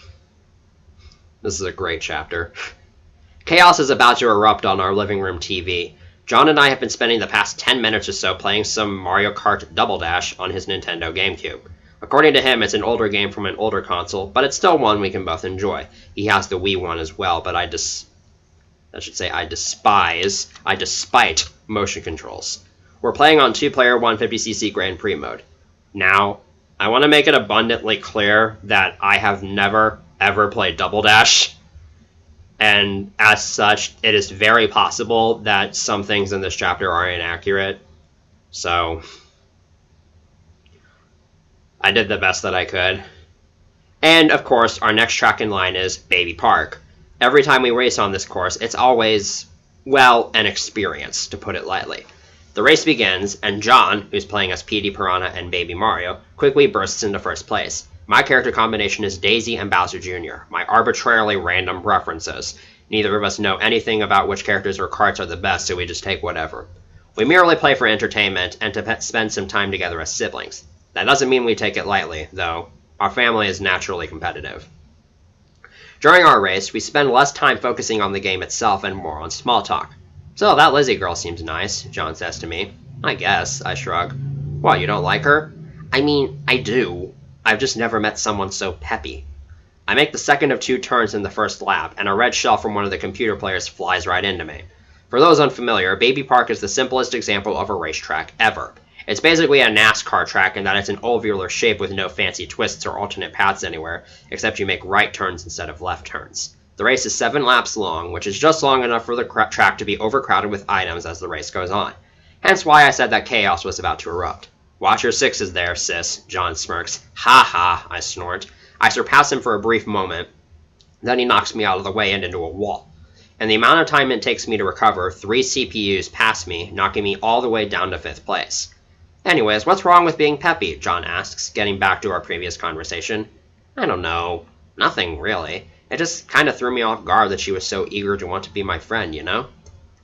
[SPEAKER 1] This is a great chapter. Chaos is about to erupt on our living room TV. John and I have been spending the past 10 minutes or so playing some Mario Kart Double Dash on his Nintendo GameCube. According to him, it's an older game from an older console, but it's still one we can both enjoy. He has the Wii one as well, but I despite motion controls. We're playing on 2-player 150cc Grand Prix mode. Now, I want to make it abundantly clear that I have never, ever played Double Dash. And as such, it is very possible that some things in this chapter are inaccurate. So, I did the best that I could. And, of course, our next track in line is Baby Park. Every time we race on this course, it's always, well, an experience, to put it lightly. The race begins, and John, who's playing as Petey Piranha and Baby Mario, quickly bursts into first place. My character combination is Daisy and Bowser Jr., my arbitrarily random preferences. Neither of us know anything about which characters or carts are the best, so we just take whatever. We merely play for entertainment and to spend some time together as siblings. That doesn't mean we take it lightly, though. Our family is naturally competitive. During our race, we spend less time focusing on the game itself and more on small talk. So that Lizzie girl seems nice, John says to me. I guess, I shrug. What, you don't like her? I mean, I do. I've just never met someone so peppy. I make the second of 2 turns in the first lap, and a red shell from one of the computer players flies right into me. For those unfamiliar, Baby Park is the simplest example of a racetrack ever. It's basically a NASCAR track in that it's an ovular shape with no fancy twists or alternate paths anywhere, except you make right turns instead of left turns. The race is 7 laps long, which is just long enough for the track to be overcrowded with items as the race goes on. Hence why I said that chaos was about to erupt. Watch your 6s there, sis, John smirks. Ha ha, I snort. I surpass him for a brief moment, then he knocks me out of the way and into a wall. In the amount of time it takes me to recover, 3 CPUs pass me, knocking me all the way down to 5th place. Anyways, what's wrong with being peppy? John asks, getting back to our previous conversation. I don't know. Nothing, really. It just kind of threw me off guard that she was so eager to want to be my friend, you know?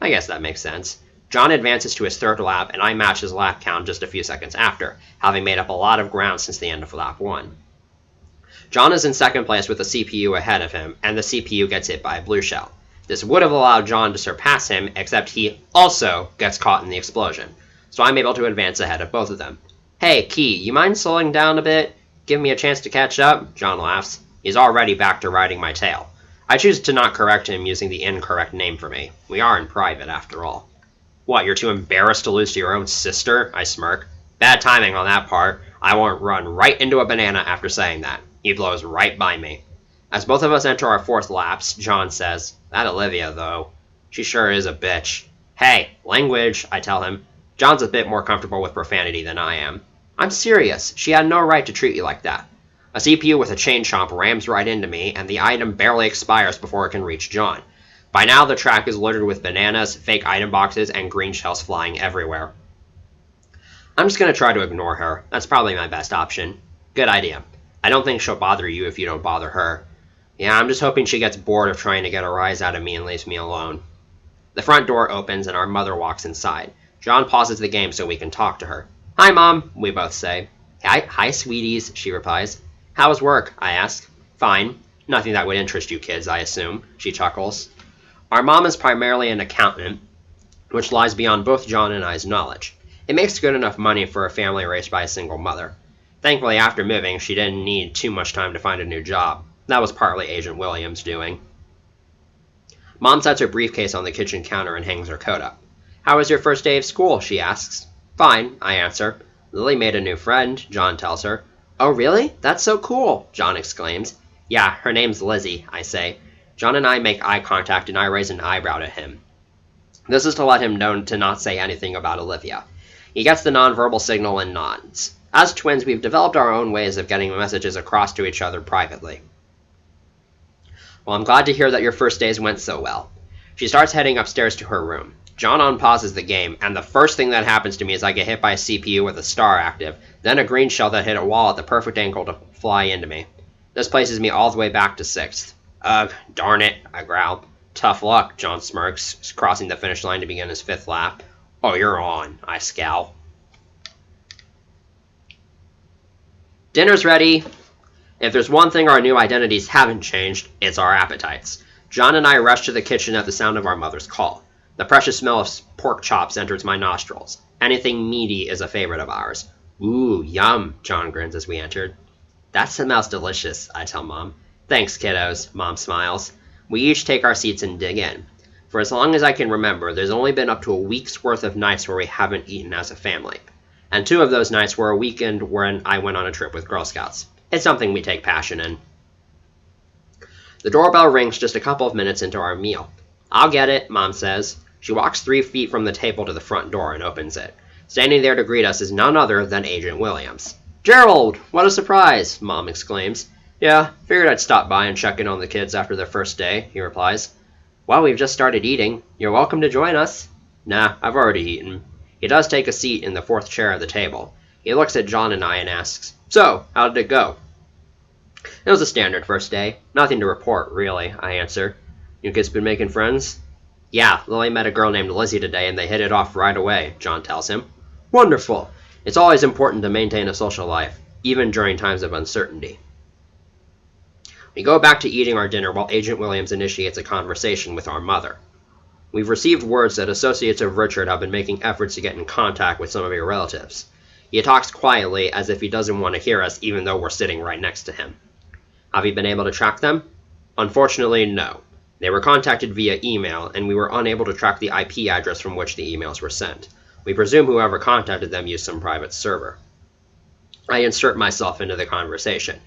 [SPEAKER 1] I guess that makes sense. John advances to his 3rd lap, and I match his lap count just a few seconds after, having made up a lot of ground since the end of lap 1. John is in 2nd place with a CPU ahead of him, and the CPU gets hit by a blue shell. This would have allowed John to surpass him, except he also gets caught in the explosion, so I'm able to advance ahead of both of them. Hey, Key, you mind slowing down a bit? Give me a chance to catch up? John laughs. He's already back to riding my tail. I choose to not correct him using the incorrect name for me. We are in private, after all. What, you're too embarrassed to lose to your own sister? I smirk. Bad timing on that part. I won't run right into a banana after saying that. He blows right by me. As both of us enter our 4th laps, John says, That Olivia, though. She sure is a bitch. Hey, language, I tell him. John's a bit more comfortable with profanity than I am. I'm serious. She had no right to treat you like that. A CPU with a chain chomp rams right into me, and the item barely expires before it can reach John. By now, the track is littered with bananas, fake item boxes, and green shells flying everywhere. I'm just gonna try to ignore her. That's probably my best option. Good idea. I don't think she'll bother you if you don't bother her. Yeah, I'm just hoping she gets bored of trying to get a rise out of me and leaves me alone. The front door opens and our mother walks inside. John pauses the game so we can talk to her. Hi, Mom, we both say. Hi, sweeties, she replies. How's work? I ask. Fine. Nothing that would interest you kids, I assume, she chuckles. Our mom is primarily an accountant, which lies beyond both John and I's knowledge. It makes good enough money for a family raised by a single mother. Thankfully, after moving, she didn't need too much time to find a new job. That was partly Agent Williams' doing. Mom sets her briefcase on the kitchen counter and hangs her coat up. How was your first day of school? She asks. Fine, I answer. Lily made a new friend, John tells her. Oh, really? That's so cool, John exclaims. Yeah, her name's Lizzie, I say. John and I make eye contact and I raise an eyebrow to him. This is to let him know to not say anything about Olivia. He gets the nonverbal signal and nods. As twins, we've developed our own ways of getting messages across to each other privately. Well, I'm glad to hear that your first days went so well. She starts heading upstairs to her room. John unpauses the game, and the first thing that happens to me is I get hit by a CPU with a star active, then a green shell that hit a wall at the perfect angle to fly into me. This places me all the way back to 6th. Ugh, darn it, I growl. Tough luck, John smirks, crossing the finish line to begin his 5th lap. Oh, you're on, I scowl. Dinner's ready. If there's one thing our new identities haven't changed, it's our appetites. John and I rush to the kitchen at the sound of our mother's call. The precious smell of pork chops enters my nostrils. Anything meaty is a favorite of ours. Ooh, yum, John grins as we enter. That smells delicious, I tell Mom. Thanks, kiddos, Mom smiles. We each take our seats and dig in. For as long as I can remember, there's only been up to a week's worth of nights where we haven't eaten as a family. And 2 of those nights were a weekend when I went on a trip with Girl Scouts. It's something we take passion in. The doorbell rings just a couple of minutes into our meal. I'll get it, Mom says. She walks 3 feet from the table to the front door and opens it. Standing there to greet us is none other than Agent Williams. Gerald, what a surprise, Mom exclaims. Yeah, figured I'd stop by and check in on the kids after their first day, he replies. Well, we've just started eating. You're welcome to join us. Nah, I've already eaten. He does take a seat in the 4th chair at the table. He looks at John and I and asks, So, how did it go? It was a standard first day. Nothing to report, really, I answer. You kids been making friends? Yeah, Lily met a girl named Lizzie today and they hit it off right away, John tells him. Wonderful. It's always important to maintain a social life, even during times of uncertainty. We go back to eating our dinner while Agent Williams initiates a conversation with our mother. We've received words that associates of Richard have been making efforts to get in contact with some of your relatives. He talks quietly as if he doesn't want to hear us even though we're sitting right next to him. Have you been able to track them? Unfortunately, no. They were contacted via email, and we were unable to track the IP address from which the emails were sent. We presume whoever contacted them used some private server. I insert myself into the conversation.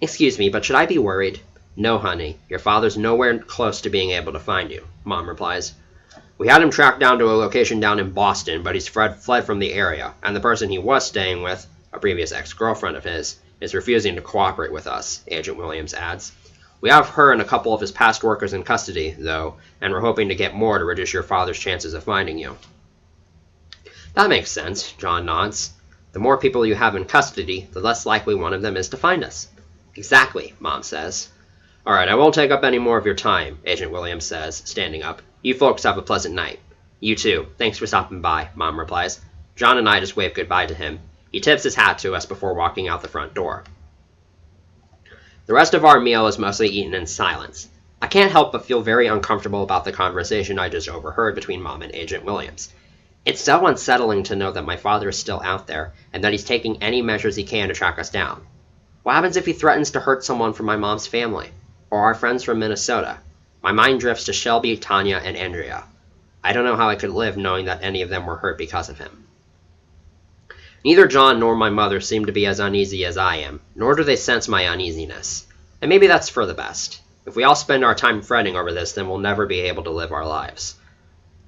[SPEAKER 1] Excuse me, but should I be worried? No, honey. Your father's nowhere close to being able to find you, Mom replies. We had him tracked down to a location down in Boston, but he's fled from the area, and the person he was staying with, a previous ex-girlfriend of his, is refusing to cooperate with us, Agent Williams adds. We have her and a couple of his past workers in custody, though, and we're hoping to get more to reduce your father's chances of finding you. That makes sense, John nods. The more people you have in custody, the less likely one of them is to find us. Exactly, Mom says. All right, I won't take up any more of your time, Agent Williams says, standing up. You folks have a pleasant night. You too. Thanks for stopping by, Mom replies. John and I just wave goodbye to him. He tips his hat to us before walking out the front door. The rest of our meal is mostly eaten in silence. I can't help but feel very uncomfortable about the conversation I just overheard between Mom and Agent Williams. It's so unsettling to know that my father is still out there, and that he's taking any measures he can to track us down. What happens if he threatens to hurt someone from my mom's family, or our friends from Minnesota? My mind drifts to Shelby, Tanya, and Andrea. I don't know how I could live knowing that any of them were hurt because of him. Neither John nor my mother seem to be as uneasy as I am, nor do they sense my uneasiness. And maybe that's for the best. If we all spend our time fretting over this, then we'll never be able to live our lives.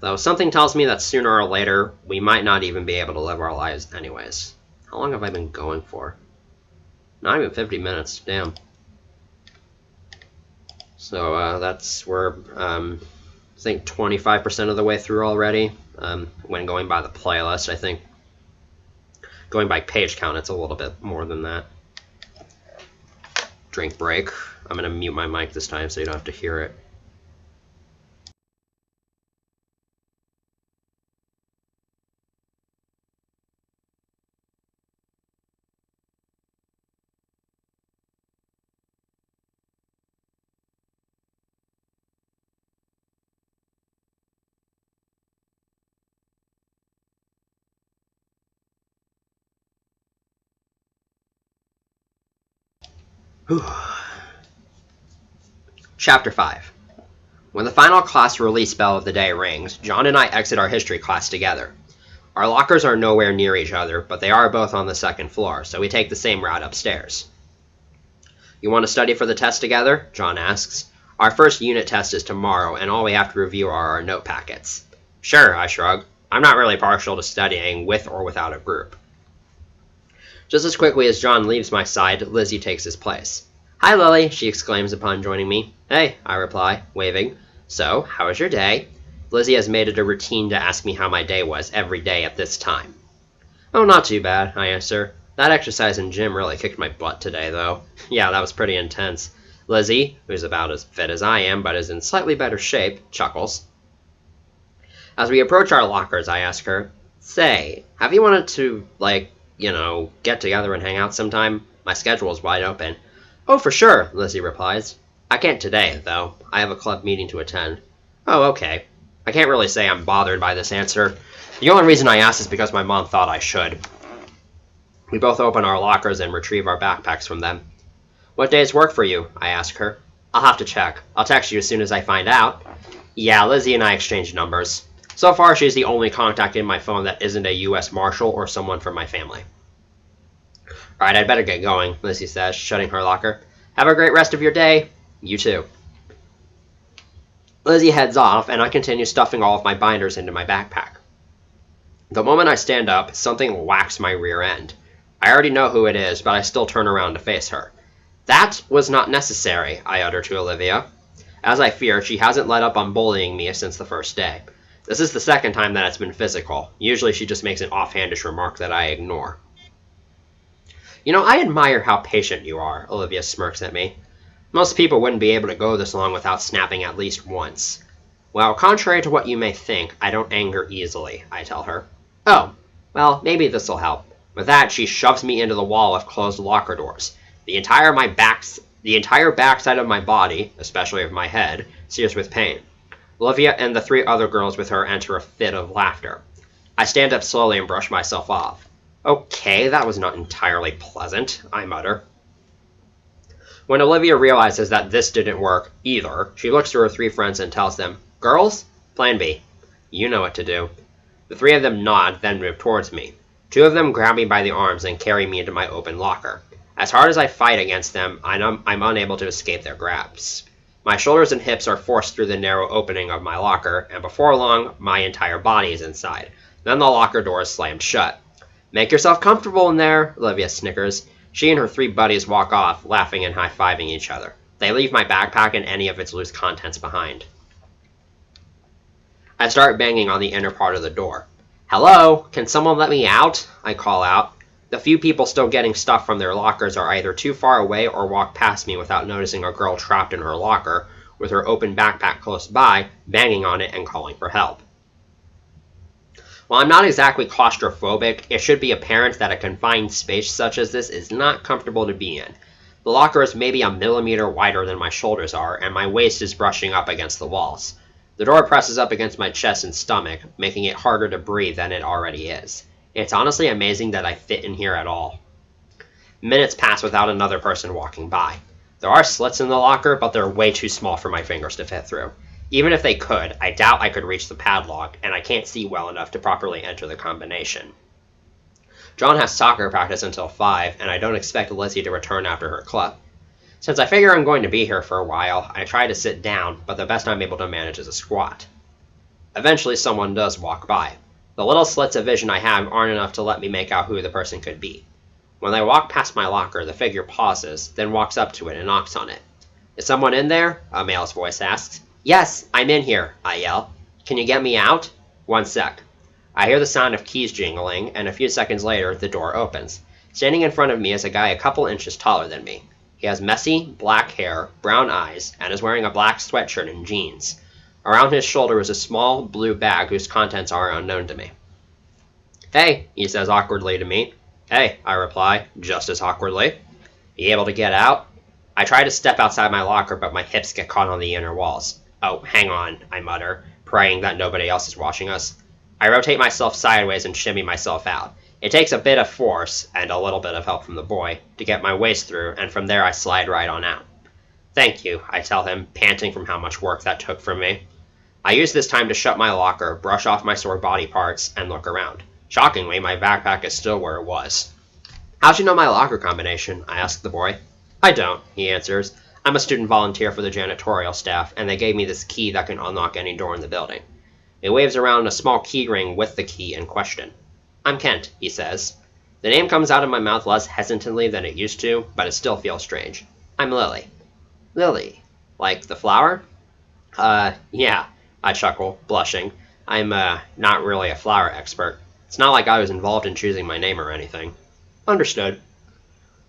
[SPEAKER 1] Though something tells me that sooner or later, we might not even be able to live our lives anyways. How long have I been going for? Not even 50 minutes, damn. So we're, I think 25% of the way through already. When going by the playlist, I think going by page count, it's a little bit more than that. Drink break. I'm going to mute my mic this time so you don't have to hear it. Whew. Chapter 5. When the final class release bell of the day rings, John and I exit our history class together. Our lockers are nowhere near each other, but they are both on the second floor, so we take the same route upstairs. You want to study for the test together? John asks. Our first unit test is tomorrow, and all we have to review are our note packets. Sure, I shrug. I'm not really partial to studying with or without a group. Just as quickly as John leaves my side, Lizzie takes his place. Hi, Lily, she exclaims upon joining me. Hey, I reply, waving. So, how was your day? Lizzie has made it a routine to ask me how my day was every day at this time. Oh, not too bad, I answer. That exercise in gym really kicked my butt today, though. Yeah, that was pretty intense. Lizzie, who's about as fit as I am but is in slightly better shape, chuckles. As we approach our lockers, I ask her, Say, have you wanted to, get together and hang out sometime? My schedule's wide open. Oh, for sure, Lizzie replies. I can't today, though. I have a club meeting to attend. Oh, okay. I can't really say I'm bothered by this answer. The only reason I asked is because my mom thought I should. We both open our lockers and retrieve our backpacks from them. What days work for you? I ask her. I'll have to check. I'll text you as soon as I find out. Yeah, Lizzie and I exchange numbers. So far, she's the only contact in my phone that isn't a U.S. Marshal or someone from my family. Alright, I'd better get going, Lizzie says, shutting her locker. Have a great rest of your day. You too. Lizzie heads off, and I continue stuffing all of my binders into my backpack. The moment I stand up, something whacks my rear end. I already know who it is, but I still turn around to face her. That was not necessary, I utter to Olivia. As I fear, she hasn't let up on bullying me since the first day. This is the second time that it's been physical. Usually she just makes an offhandish remark that I ignore. You know, I admire how patient you are, Olivia smirks at me. Most people wouldn't be able to go this long without snapping at least once. Well, contrary to what you may think, I don't anger easily, I tell her. Oh, well, maybe this'll help. With that, she shoves me into the wall of closed locker doors. The entire backside of my body, especially of my head, sears with pain. Olivia and the three other girls with her enter a fit of laughter. I stand up slowly and brush myself off. Okay, that was not entirely pleasant, I mutter. When Olivia realizes that this didn't work either, she looks to her three friends and tells them, Girls, plan B. You know what to do. The three of them nod, then move towards me. Two of them grab me by the arms and carry me into my open locker. As hard as I fight against them, I'm unable to escape their grasp. My shoulders and hips are forced through the narrow opening of my locker, and before long, my entire body is inside. Then the locker door is slammed shut. Make yourself comfortable in there, Olivia snickers. She and her three buddies walk off, laughing and high-fiving each other. They leave my backpack and any of its loose contents behind. I start banging on the inner part of the door. Hello? Can someone let me out? I call out. The few people still getting stuff from their lockers are either too far away or walk past me without noticing a girl trapped in her locker, with her open backpack close by, banging on it and calling for help. While I'm not exactly claustrophobic, it should be apparent that a confined space such as this is not comfortable to be in. The locker is maybe a millimeter wider than my shoulders are, and my waist is brushing up against the walls. The door presses up against my chest and stomach, making it harder to breathe than it already is. It's honestly amazing that I fit in here at all. Minutes pass without another person walking by. There are slits in the locker, but they're way too small for my fingers to fit through. Even if they could, I doubt I could reach the padlock, and I can't see well enough to properly enter the combination. John has soccer practice until 5, and I don't expect Lizzie to return after her club. Since I figure I'm going to be here for a while, I try to sit down, but the best I'm able to manage is a squat. Eventually someone does walk by. The little slits of vision I have aren't enough to let me make out who the person could be. When they walk past my locker, the figure pauses, then walks up to it and knocks on it. Is someone in there? A male's voice asks. Yes, I'm in here, I yell. Can you get me out? 1 sec. I hear the sound of keys jingling, and a few seconds later, the door opens. Standing in front of me is a guy a couple inches taller than me. He has messy, black hair, brown eyes, and is wearing a black sweatshirt and jeans. Around his shoulder is a small blue bag whose contents are unknown to me. Hey, he says awkwardly to me. Hey, I reply, just as awkwardly. You able to get out? I try to step outside my locker, but my hips get caught on the inner walls. Oh, hang on, I mutter, praying that nobody else is watching us. I rotate myself sideways and shimmy myself out. It takes a bit of force, and a little bit of help from the boy, to get my waist through, and from there I slide right on out. Thank you, I tell him, panting from how much work that took from me. I use this time to shut my locker, brush off my sore body parts, and look around. Shockingly, my backpack is still where it was. How'd you know my locker combination? I ask the boy. I don't, he answers. I'm a student volunteer for the janitorial staff, and they gave me this key that can unlock any door in the building. He waves around a small key ring with the key in question. I'm Kent, he says. The name comes out of my mouth less hesitantly than it used to, but it still feels strange. I'm Lily. Lily? Like the flower? Yeah, I chuckle, blushing. I'm, not really a flower expert. It's not like I was involved in choosing my name or anything. Understood.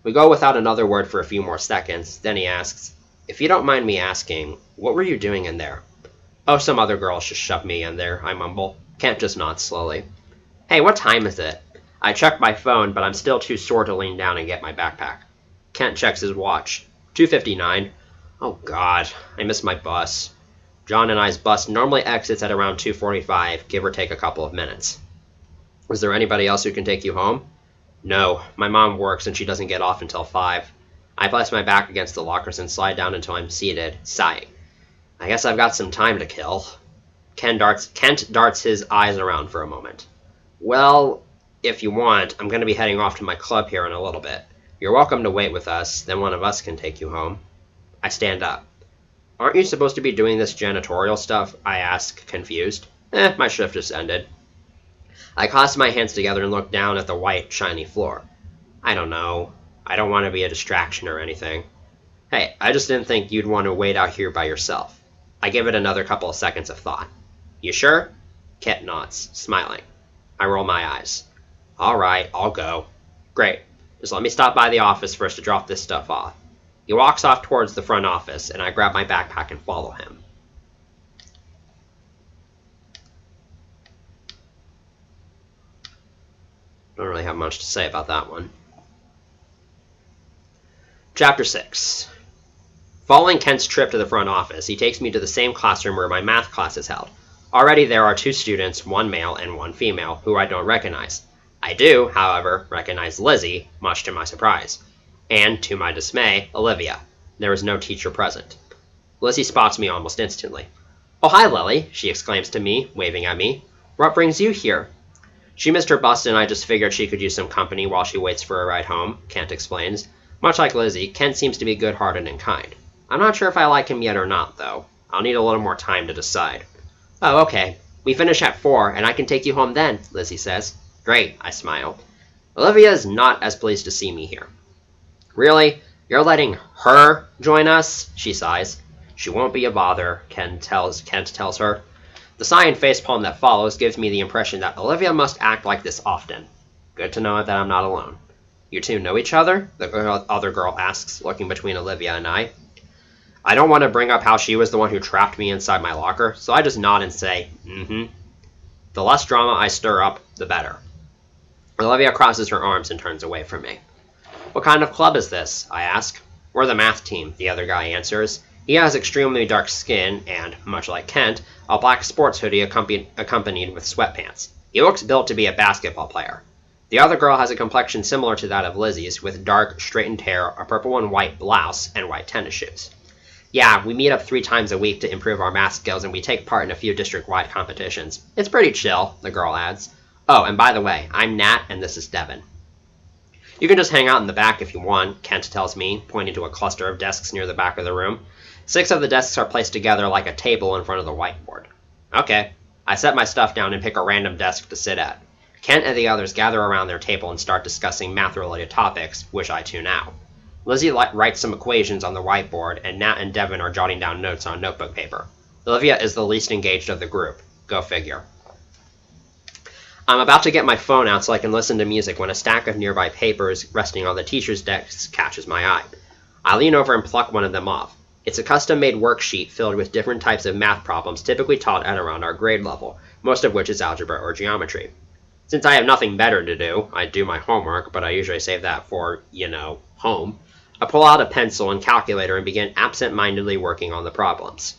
[SPEAKER 1] We go without another word for a few more seconds, then he asks, If you don't mind me asking, what were you doing in there? Oh, some other girls just shoved me in there, I mumble. Kent just nods slowly. Hey, what time is it? I check my phone, but I'm still too sore to lean down and get my backpack. Kent checks his watch. 2:59. Oh God, I missed my bus. John and I's bus normally exits at around 2:45, give or take a couple of minutes. Is there anybody else who can take you home? No, my mom works and she doesn't get off until 5. I place my back against the lockers and slide down until I'm seated, sighing. I guess I've got some time to kill. Kent darts his eyes around for a moment. Well, if you want, I'm going to be heading off to my club here in a little bit. You're welcome to wait with us, then one of us can take you home. I stand up. Aren't you supposed to be doing this janitorial stuff? I ask, confused. My shift just ended. I clasp my hands together and look down at the white, shiny floor. I don't know. I don't want to be a distraction or anything. Hey, I just didn't think you'd want to wait out here by yourself. I give it another couple of seconds of thought. You sure? Kent nods, smiling. I roll my eyes. All right, I'll go. Great. Just let me stop by the office first to drop this stuff off. He walks off towards the front office, and I grab my backpack and follow him. Don't really have much to say about that one. Chapter 6. Following Kent's trip to the front office, he takes me to the same classroom where my math class is held. Already there are 2 students, 1 male and 1 female, who I don't recognize. I do, however, recognize Lizzie, much to my surprise. And, to my dismay, Olivia. There is no teacher present. Lizzie spots me almost instantly. Oh, hi, Lily, she exclaims to me, waving at me. What brings you here? She missed her bus and I just figured she could use some company while she waits for a ride home, Kent explains. Much like Lizzie, Kent seems to be good-hearted and kind. I'm not sure if I like him yet or not, though. I'll need a little more time to decide. Oh, okay. We finish at 4, and I can take you home then, Lizzie says. Great, I smile. Olivia is not as pleased to see me here. Really? You're letting her join us? She sighs. She won't be a bother, Kent tells her. The sigh and facepalm that follows gives me the impression that Olivia must act like this often. Good to know that I'm not alone. You two know each other? The other girl asks, looking between Olivia and I. I don't want to bring up how she was the one who trapped me inside my locker, so I just nod and say, mm-hmm. The less drama I stir up, the better. Olivia crosses her arms and turns away from me. What kind of club is this? I ask. We're the math team, the other guy answers. He has extremely dark skin and, much like Kent, a black sports hoodie accompanied with sweatpants. He looks built to be a basketball player. The other girl has a complexion similar to that of Lizzie's, with dark, straightened hair, a purple and white blouse, and white tennis shoes. Yeah, we meet up 3 times a week to improve our math skills, and we take part in a few district-wide competitions. It's pretty chill, the girl adds. Oh, and by the way, I'm Nat, and this is Devin. You can just hang out in the back if you want, Kent tells me, pointing to a cluster of desks near the back of the room. 6 of the desks are placed together like a table in front of the whiteboard. Okay. I set my stuff down and pick a random desk to sit at. Kent and the others gather around their table and start discussing math-related topics, which I tune out. Lizzie writes some equations on the whiteboard, and Nat and Devin are jotting down notes on notebook paper. Olivia is the least engaged of the group. Go figure. I'm about to get my phone out so I can listen to music when a stack of nearby papers resting on the teacher's desk catches my eye. I lean over and pluck one of them off. It's a custom-made worksheet filled with different types of math problems typically taught at around our grade level, most of which is algebra or geometry. Since I have nothing better to do, I do my homework, but I usually save that for, home. I pull out a pencil and calculator and begin absent-mindedly working on the problems.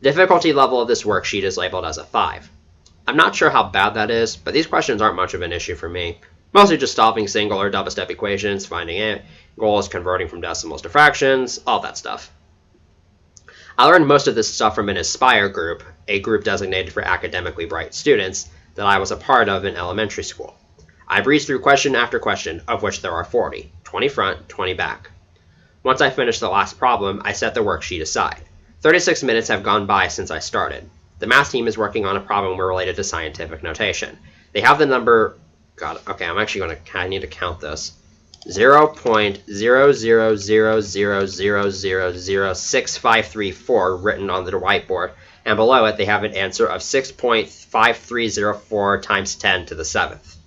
[SPEAKER 1] The difficulty level of this worksheet is labeled as a 5. I'm not sure how bad that is, but these questions aren't much of an issue for me. Mostly just solving single or double-step equations, finding goals, converting from decimals to fractions, all that stuff. I learned most of this stuff from an Aspire group, a group designated for academically bright students, that I was a part of in elementary school. I breezed through question after question, of which there are 40, 20 front, 20 back. Once I finished the last problem, I set the worksheet aside. 36 minutes have gone by since I started. The math team is working on a problem related to scientific notation. They have the number... I need to count this. 0.0000006534 written on the whiteboard, and below it they have an answer of 6.5304 times 10 to the 7th.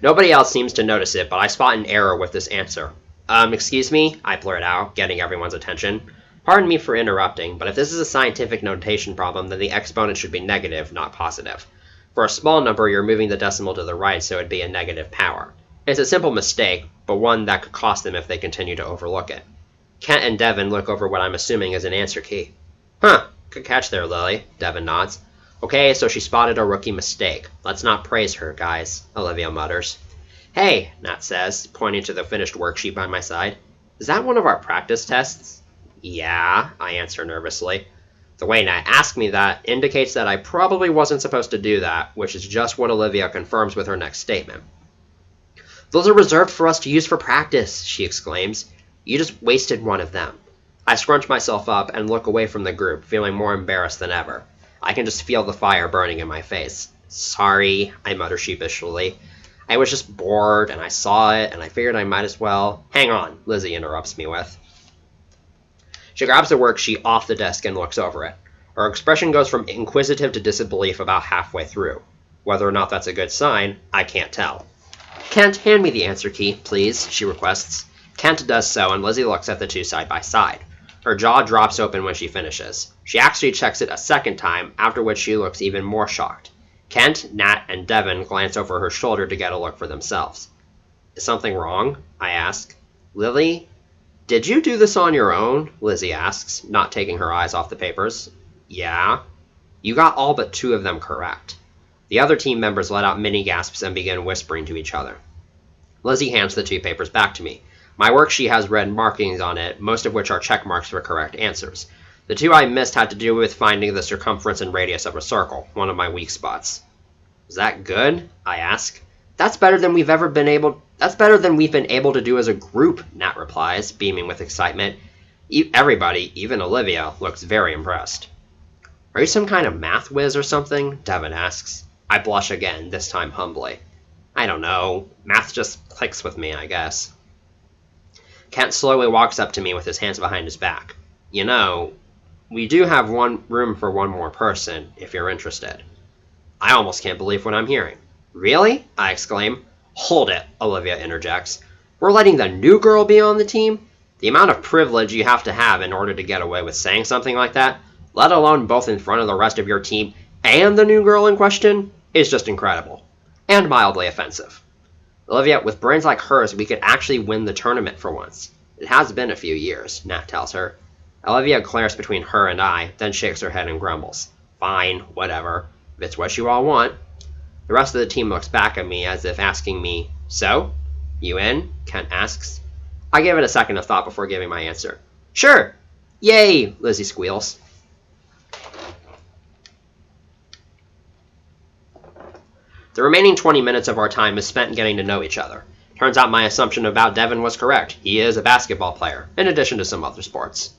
[SPEAKER 1] Nobody else seems to notice it, but I spot an error with this answer. Excuse me, I blurt out, getting everyone's attention. Pardon me for interrupting, but if this is a scientific notation problem, then the exponent should be negative, not positive. For a small number, you're moving the decimal to the right, so it'd be a negative power. It's a simple mistake, but one that could cost them if they continue to overlook it. Kent and Devin look over what I'm assuming is an answer key. Huh, good catch there, Lily, Devin nods. Okay, so she spotted a rookie mistake. Let's not praise her, guys, Olivia mutters. Hey, Nat says, pointing to the finished worksheet by my side. Is that one of our practice tests? Yeah, I answer nervously. The way Nat asked me that indicates that I probably wasn't supposed to do that, which is just what Olivia confirms with her next statement. Those are reserved for us to use for practice, she exclaims. You just wasted one of them. I scrunch myself up and look away from the group, feeling more embarrassed than ever. I can just feel the fire burning in my face. Sorry, I mutter sheepishly. I was just bored, and I saw it, and I figured I might as well... Hang on, Lizzie interrupts me with. She grabs the worksheet off the desk and looks over it. Her expression goes from inquisitive to disbelief about halfway through. Whether or not that's a good sign, I can't tell. Kent, hand me the answer key, please, she requests. Kent does so, and Lizzie looks at the two side by side. Her jaw drops open when she finishes. She actually checks it a second time, after which she looks even more shocked. Kent, Nat, and Devin glance over her shoulder to get a look for themselves. Is something wrong? I ask. Lily? Did you do this on your own? Lizzie asks, not taking her eyes off the papers. Yeah. You got all but 2 of them correct. The other team members let out mini gasps and begin whispering to each other. Lizzie hands the 2 papers back to me. My worksheet has red markings on it, most of which are check marks for correct answers. The 2 I missed had to do with finding the circumference and radius of a circle, one of my weak spots. Is that good? I ask. That's better than we've been able to do as a group, Nat replies, beaming with excitement. Everybody, even Olivia, looks very impressed. Are you some kind of math whiz or something? Devin asks. I blush again, this time humbly. I don't know. Math just clicks with me, I guess. Kent slowly walks up to me with his hands behind his back. You know, we do have room for one more person, if you're interested. I almost can't believe what I'm hearing. Really? I exclaim. Hold it, Olivia interjects. We're letting the new girl be on the team? The amount of privilege you have to have in order to get away with saying something like that, let alone both in front of the rest of your team and the new girl in question, is just incredible. And mildly offensive. Olivia, with brains like hers, we could actually win the tournament for once. It has been a few years, Nat tells her. Olivia glares between her and I, then shakes her head and grumbles. Fine, whatever. If it's what you all want. The rest of the team looks back at me as if asking me, So? You in? Kent asks. I give it a second of thought before giving my answer. Sure! Yay! Lizzie squeals. The remaining 20 minutes of our time is spent getting to know each other. Turns out my assumption about Devin was correct. He is a basketball player, in addition to some other sports.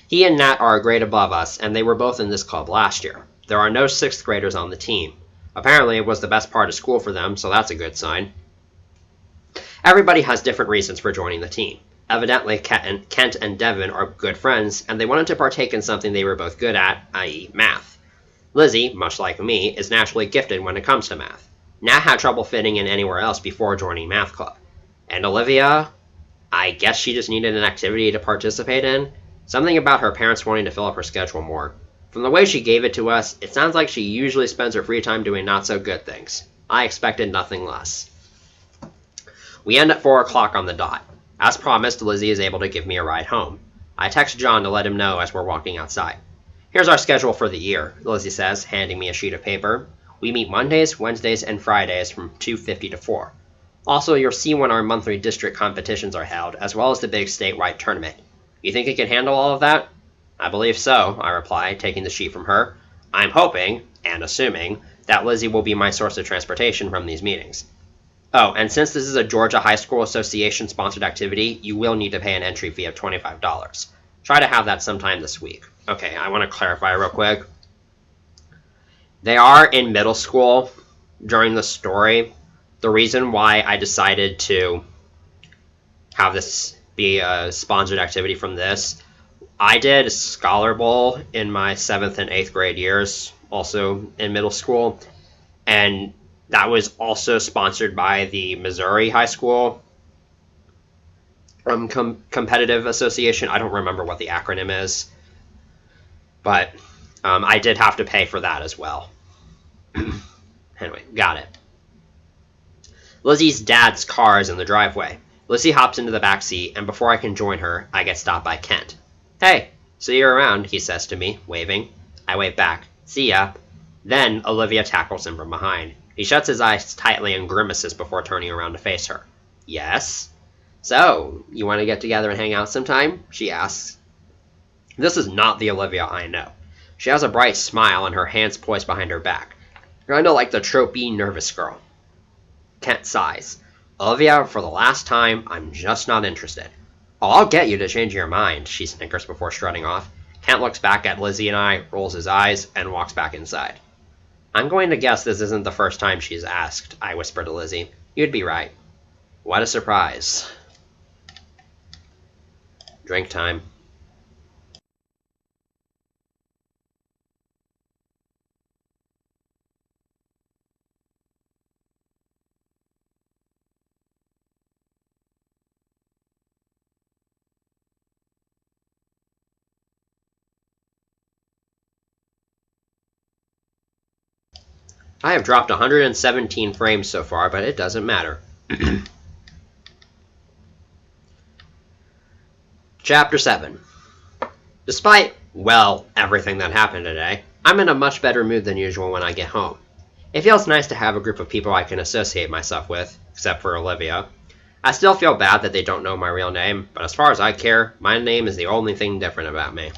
[SPEAKER 1] He and Nat are a grade above us, and they were both in this club last year. There are no 6th graders on the team. Apparently, it was the best part of school for them, so that's a good sign. Everybody has different reasons for joining the team. Evidently, Kent and Devin are good friends, and they wanted to partake in something they were both good at, i.e. math. Lizzie, much like me, is naturally gifted when it comes to math. Nat had trouble fitting in anywhere else before joining math club. And Olivia, I guess she just needed an activity to participate in. Something about her parents wanting to fill up her schedule more. From the way she gave it to us, it sounds like she usually spends her free time doing not-so-good things. I expected nothing less. We end at 4 o'clock on the dot. As promised, Lizzie is able to give me a ride home. I text John to let him know as we're walking outside. Here's our schedule for the year, Lizzie says, handing me a sheet of paper. We meet Mondays, Wednesdays, and Fridays from 2:50 to 4. Also, you'll see when our monthly district competitions are held, as well as the big statewide tournament. You think you can handle all of that? I believe so, I reply, taking the sheet from her. I'm hoping, and assuming, that Lizzie will be my source of transportation from these meetings. Oh, and since this is a Georgia High School Association sponsored activity, you will need to pay an entry fee of $25. Try to have that sometime this week. Okay, I want to clarify real quick. They are in middle school during the story. The reason why I decided to have this be a sponsored activity from this, I did Scholar Bowl in my 7th and 8th grade years, also in middle school, and that was also sponsored by the Missouri High School Competitive Association. I don't remember what the acronym is, but I did have to pay for that as well. Anyway, got it. Lizzie's dad's car is in the driveway. Lizzie hops into the back seat, and before I can join her, I get stopped by Kent. Hey, see you around, he says to me, waving. I wave back. See ya. Then Olivia tackles him from behind. He shuts his eyes tightly and grimaces before turning around to face her. Yes? So, you want to get together and hang out sometime? She asks. This is not the Olivia I know. She has a bright smile and her hands poised behind her back. Kind of like the tropey nervous girl. Kent sighs. Olivia, for the last time, I'm just not interested. Oh, I'll get you to change your mind, she snickers before strutting off. Kent looks back at Lizzie and I, rolls his eyes, and walks back inside. I'm going to guess this isn't the first time she's asked, I whisper to Lizzie. You'd be right. What a surprise. Drink time. I have dropped 117 frames so far, but it doesn't matter. Chapter 7. Despite, well, everything that happened today, I'm in a much better mood than usual when I get home. It feels nice to have a group of people I can associate myself with, except for Olivia. I still feel bad that they don't know my real name, but as far as I care, my name is the only thing different about me.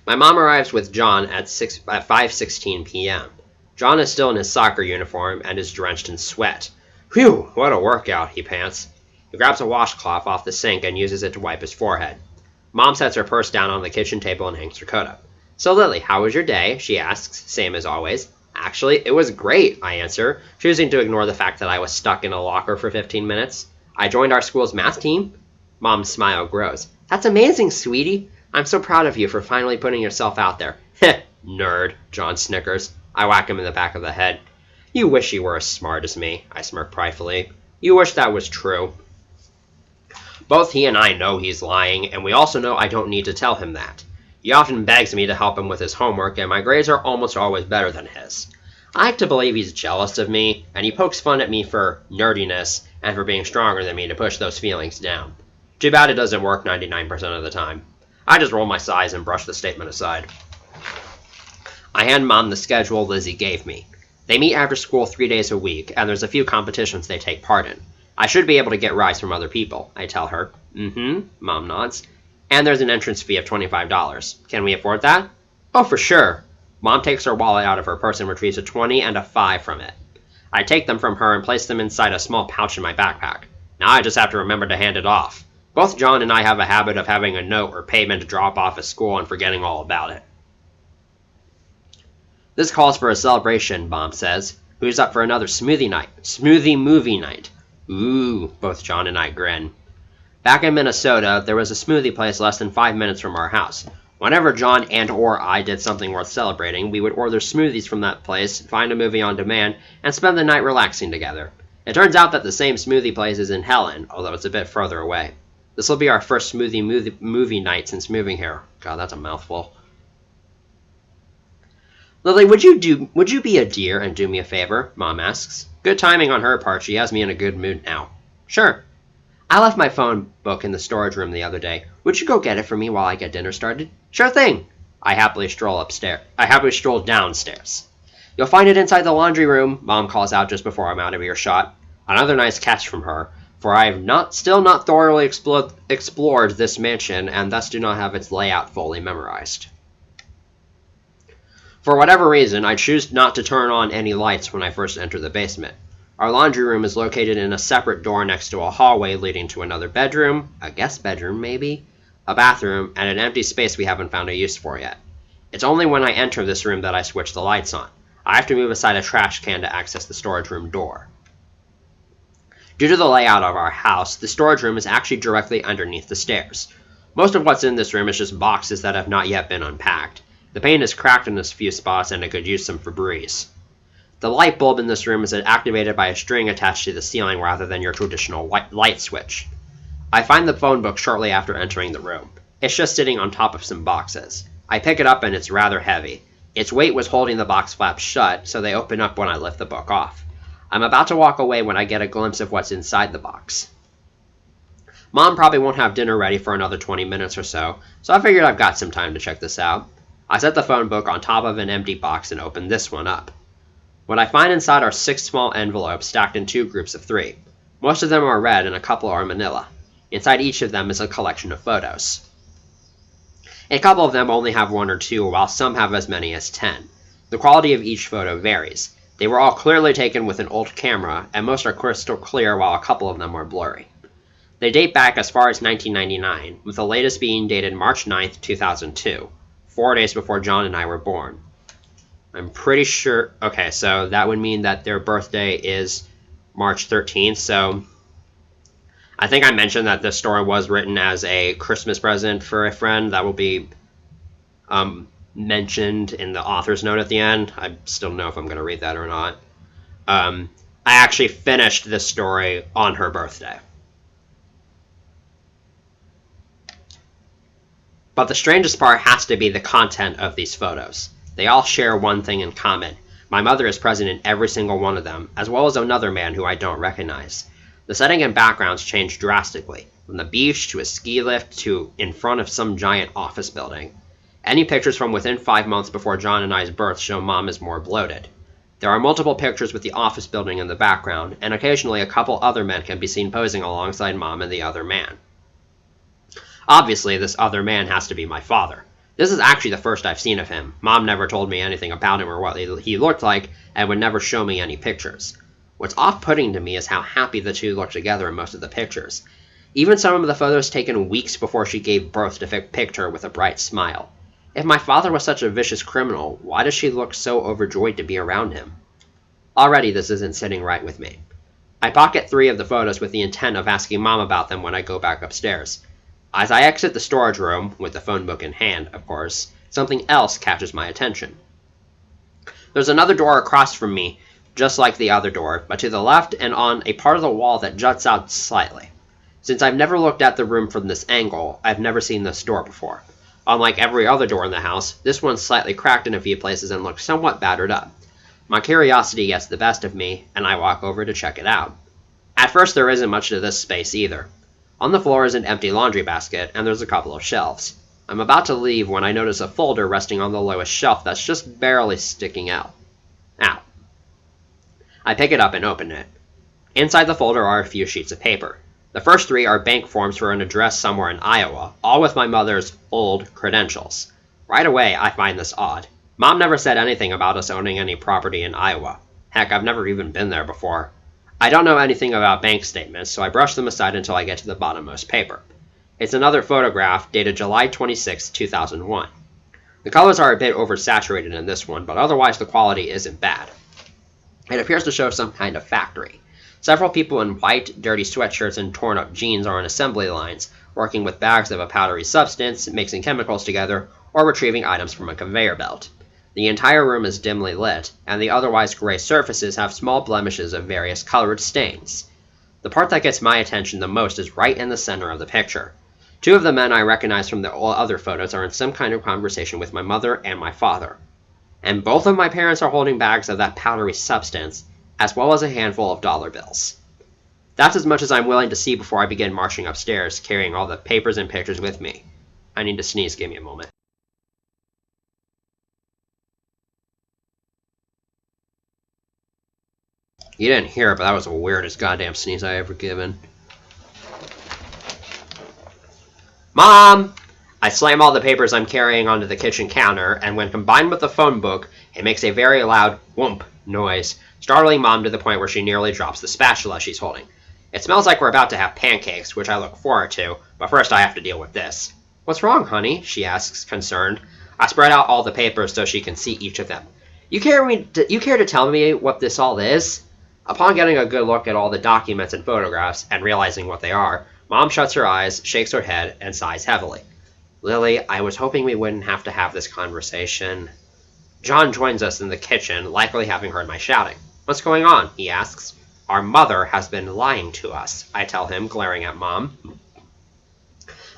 [SPEAKER 1] My mom arrives with John at 5:16 p.m. John is still in his soccer uniform and is drenched in sweat. Whew, what a workout, he pants. He grabs a washcloth off the sink and uses it to wipe his forehead. Mom sets her purse down on the kitchen table and hangs her coat up. So Lily, how was your day? She asks, same as always. Actually, it was great, I answer, choosing to ignore the fact that I was stuck in a locker for 15 minutes. I joined our school's math team. Mom's smile grows. That's amazing, sweetie. I'm so proud of you for finally putting yourself out there. Heh, nerd, John snickers. I whack him in the back of the head. You wish you were as smart as me, I smirk pridefully. You wish that was true. Both he and I know he's lying, and we also know I don't need to tell him that. He often begs me to help him with his homework, and my grades are almost always better than his. I like to believe he's jealous of me, and he pokes fun at me for nerdiness and for being stronger than me to push those feelings down. Too bad it doesn't work 99% of the time. I just roll my eyes and brush the statement aside. I hand Mom the schedule Lizzie gave me. They meet after school 3 days a week, and there's a few competitions they take part in. I should be able to get rides from other people, I tell her. Mom nods. And there's an entrance fee of $25. Can we afford that? Oh, for sure. Mom takes her wallet out of her purse and retrieves a 20 and a 5 from it. I take them from her and place them inside a small pouch in my backpack. Now I just have to remember to hand it off. Both John and I have a habit of having a note or payment to drop off at school and forgetting all about it. This calls for a celebration, Mom says. Who's up for another smoothie night? Smoothie movie night. Ooh, both John and I grin. Back in Minnesota, there was a smoothie place less than 5 minutes from our house. Whenever John and or I did something worth celebrating, we would order smoothies from that place, find a movie on demand, and spend the night relaxing together. It turns out that the same smoothie place is in Helen, although it's a bit further away. This will be our first smoothie movie night since moving here. God, that's a mouthful. Lily, would you be a dear and do me a favor? Mom asks. Good timing on her part. She has me in a good mood now. Sure. I left my phone book in the storage room the other day. Would you go get it for me while I get dinner started? Sure thing. I happily stroll downstairs. You'll find it inside the laundry room, Mom calls out just before I'm out of earshot. Another nice catch from her, for I have still not thoroughly explored this mansion, and thus do not have its layout fully memorized. For whatever reason, I choose not to turn on any lights when I first enter the basement. Our laundry room is located in a separate door next to a hallway leading to another bedroom, a guest bedroom maybe, a bathroom, and an empty space we haven't found a use for yet. It's only when I enter this room that I switch the lights on. I have to move aside a trash can to access the storage room door. Due to the layout of our house, the storage room is actually directly underneath the stairs. Most of what's in this room is just boxes that have not yet been unpacked. The paint is cracked in a few spots and it could use some Febreze. The light bulb in this room is activated by a string attached to the ceiling rather than your traditional light switch. I find the phone book shortly after entering the room. It's just sitting on top of some boxes. I pick it up and it's rather heavy. Its weight was holding the box flaps shut, so they open up when I lift the book off. I'm about to walk away when I get a glimpse of what's inside the box. Mom probably won't have dinner ready for another 20 minutes or so I figured I've got some time to check this out. I set the phone book on top of an empty box and open this one up. What I find inside are 6 small envelopes stacked in 2 groups of 3. Most of them are red and a couple are manila. Inside each of them is a collection of photos. A couple of them only have 1 or 2, while some have as many as 10. The quality of each photo varies. They were all clearly taken with an old camera, and most are crystal clear while a couple of them are blurry. They date back as far as 1999, with the latest being dated March 9th, 2002, 4 days before John and I were born. I'm pretty sure... Okay, so that would mean that their birthday is March 13th, so... I think I mentioned that this story was written as a Christmas present for a friend. That will be mentioned in the author's note at the end. I still don't know if I'm going to read that or not. I actually finished this story on her birthday. But the strangest part has to be the content of these photos. They all share one thing in common. My mother is present in every single one of them, as well as another man who I don't recognize. The setting and backgrounds change drastically, from the beach to a ski lift to in front of some giant office building. Any pictures from within 5 months before John and I's birth show Mom is more bloated. There are multiple pictures with the office building in the background, and occasionally a couple other men can be seen posing alongside Mom and the other man. Obviously, this other man has to be my father. This is actually the first I've seen of him. Mom never told me anything about him or what he looked like, and would never show me any pictures. What's off-putting to me is how happy the two look together in most of the pictures. Even some of the photos taken weeks before she gave birth depict her with a bright smile. If my father was such a vicious criminal, why does she look so overjoyed to be around him? Already this isn't sitting right with me. I pocket 3 of the photos with the intent of asking Mom about them when I go back upstairs. As I exit the storage room, with the phone book in hand, of course, something else catches my attention. There's another door across from me, just like the other door, but to the left and on a part of the wall that juts out slightly. Since I've never looked at the room from this angle, I've never seen this door before. Unlike every other door in the house, this one's slightly cracked in a few places and looks somewhat battered up. My curiosity gets the best of me, and I walk over to check it out. At first there isn't much to this space either. On the floor is an empty laundry basket, and there's a couple of shelves. I'm about to leave when I notice a folder resting on the lowest shelf that's just barely sticking out. I pick it up and open it. Inside the folder are a few sheets of paper. The first 3 are bank forms for an address somewhere in Iowa, all with my mother's old credentials. Right away, I find this odd. Mom never said anything about us owning any property in Iowa. Heck, I've never even been there before. I don't know anything about bank statements, so I brush them aside until I get to the bottommost paper. It's another photograph dated July 26, 2001. The colors are a bit oversaturated in this one, but otherwise the quality isn't bad. It appears to show some kind of factory. Several people in white, dirty sweatshirts and torn-up jeans are on assembly lines, working with bags of a powdery substance, mixing chemicals together, or retrieving items from a conveyor belt. The entire room is dimly lit, and the otherwise gray surfaces have small blemishes of various colored stains. The part that gets my attention the most is right in the center of the picture. Two of the men I recognize from the other photos are in some kind of conversation with my mother and my father. And both of my parents are holding bags of that powdery substance, as well as a handful of dollar bills. That's as much as I'm willing to see before I begin marching upstairs, carrying all the papers and pictures with me. I need to sneeze, give me a moment. You didn't hear it, but that was the weirdest goddamn sneeze I ever given. Mom! I slam all the papers I'm carrying onto the kitchen counter, and when combined with the phone book, it makes a very loud whoomp noise, startling Mom to the point where she nearly drops the spatula she's holding. It smells like we're about to have pancakes, which I look forward to, but first I have to deal with this. What's wrong, honey? She asks, concerned. I spread out all the papers so she can see each of them. You care to tell me what this all is? Upon getting a good look at all the documents and photographs, and realizing what they are, Mom shuts her eyes, shakes her head, and sighs heavily. Lily, I was hoping we wouldn't have to have this conversation. John joins us in the kitchen, likely having heard my shouting. What's going on? He asks. Our mother has been lying to us, I tell him, glaring at Mom.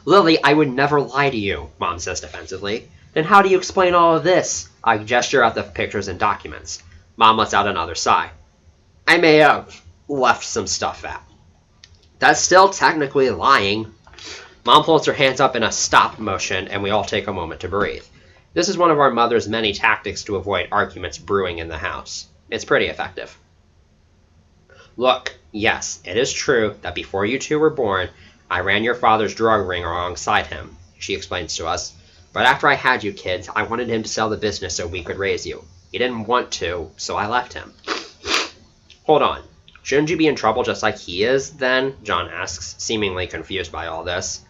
[SPEAKER 1] Lily, I would never lie to you, Mom says defensively. Then how do you explain all of this? I gesture at the pictures and documents. Mom lets out another sigh. I may have left some stuff out. That's still technically lying. Mom holds her hands up in a stop motion, and we all take a moment to breathe. This is one of our mother's many tactics to avoid arguments brewing in the house. It's pretty effective. Look, yes, it is true that before you two were born, I ran your father's drug ring alongside him, she explains to us. But after I had you kids, I wanted him to sell the business so we could raise you. He didn't want to, so I left him. Hold on. Shouldn't you be in trouble just like he is, then? John asks, seemingly confused by all this.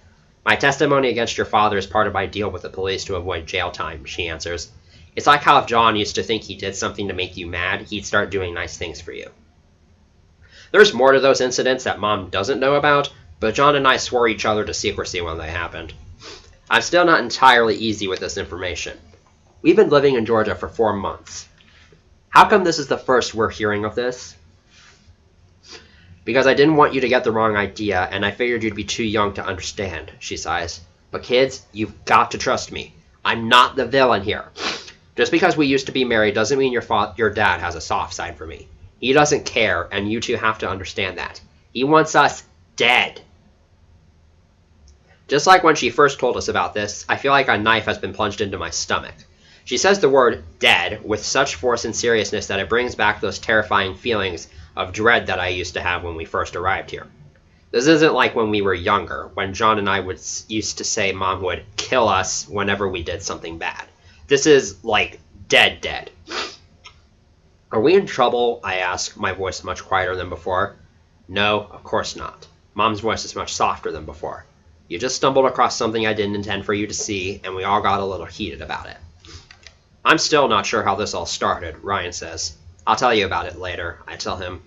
[SPEAKER 1] My testimony against your father is part of my deal with the police to avoid jail time, she answers. It's like how if John used to think he did something to make you mad, he'd start doing nice things for you. There's more to those incidents that Mom doesn't know about, but John and I swore each other to secrecy when they happened. I'm still not entirely easy with this information. We've been living in Georgia for 4 months. How come this is the first we're hearing of this? Because I didn't want you to get the wrong idea, and I figured you'd be too young to understand, she sighs. But kids, you've got to trust me. I'm not the villain here. Just because we used to be married doesn't mean your dad has a soft side for me. He doesn't care, and you two have to understand that. He wants us dead. Just like when she first told us about this, I feel like a knife has been plunged into my stomach. She says the word dead with such force and seriousness that it brings back those terrifying feelings of dread that I used to have when we first arrived here. This isn't like when we were younger, when John and I used to say Mom would kill us whenever we did something bad. This is like dead. Are we in trouble? I ask, my voice much quieter than before. No, of course not. Mom's voice is much softer than before. You just stumbled across something I didn't intend for you to see, and we all got a little heated about it. I'm still not sure how this all started, Ryan says. I'll tell you about it later, I tell him.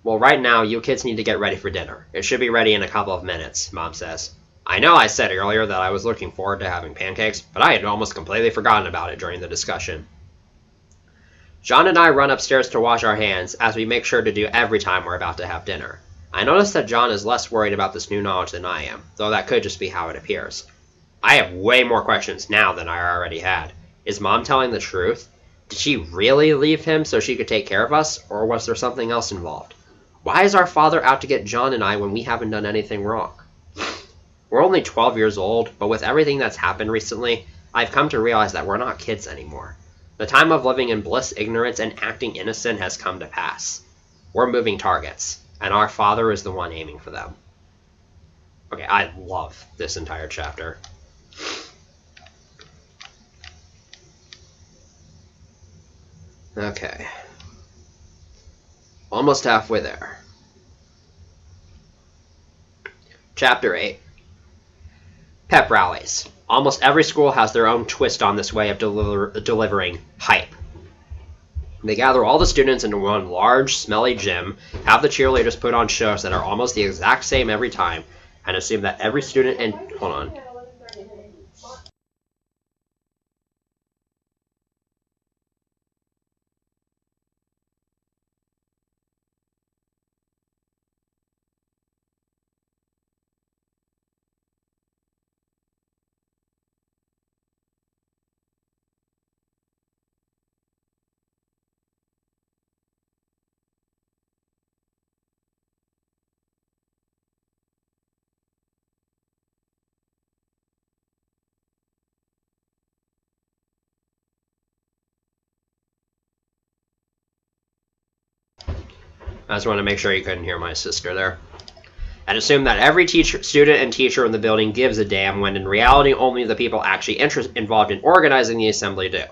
[SPEAKER 1] Well, right now, you kids need to get ready for dinner. It should be ready in a couple of minutes, Mom says. I know I said earlier that I was looking forward to having pancakes, but I had almost completely forgotten about it during the discussion. John and I run upstairs to wash our hands, as we make sure to do every time we're about to have dinner. I notice that John is less worried about this new knowledge than I am, though that could just be how it appears. I have way more questions now than I already had. Is Mom telling the truth? Did she really leave him so she could take care of us, or was there something else involved? Why is our father out to get John and I when we haven't done anything wrong? We're only 12 years old, but with everything that's happened recently, I've come to realize that we're not kids anymore. The time of living in bliss, ignorance, and acting innocent has come to pass. We're moving targets, and our father is the one aiming for them. Okay, I love this entire chapter. Okay. Almost halfway there. Chapter 8. Pep rallies. Almost every school has their own twist on this way of delivering hype. They gather all the students into one large, smelly gym, have the cheerleaders put on shows that are almost the exact same every time, and assume that every student in... Hold on. I just want to make sure you couldn't hear my sister there. And assume that every student and teacher in the building gives a damn, when in reality only the people actually involved in organizing the assembly do.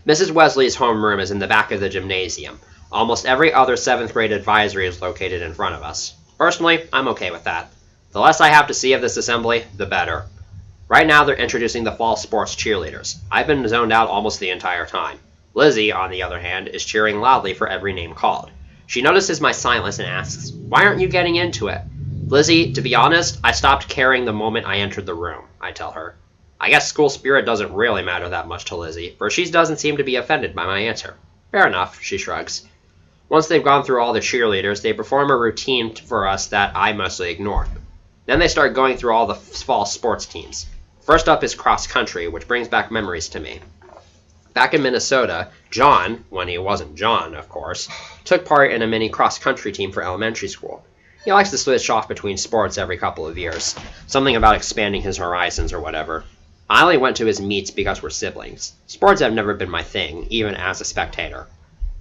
[SPEAKER 1] Mrs. Wesley's homeroom is in the back of the gymnasium. Almost every other 7th grade advisory is located in front of us. Personally, I'm okay with that. The less I have to see of this assembly, the better. Right now they're introducing the fall sports cheerleaders. I've been zoned out almost the entire time. Lizzie, on the other hand, is cheering loudly for every name called. She notices my silence and asks, "Why aren't you getting into it?" "Lizzie, to be honest, I stopped caring the moment I entered the room," I tell her. I guess school spirit doesn't really matter that much to Lizzie, for she doesn't seem to be offended by my answer. Fair enough, she shrugs. Once they've gone through all the cheerleaders, they perform a routine for us that I mostly ignore. Then they start going through all the fall sports teams. First up is cross country, which brings back memories to me. Back in Minnesota, John, when he wasn't John, of course, took part in a mini cross-country team for elementary school. He likes to switch off between sports every couple of years. Something about expanding his horizons or whatever. I only went to his meets because we're siblings. Sports have never been my thing, even as a spectator.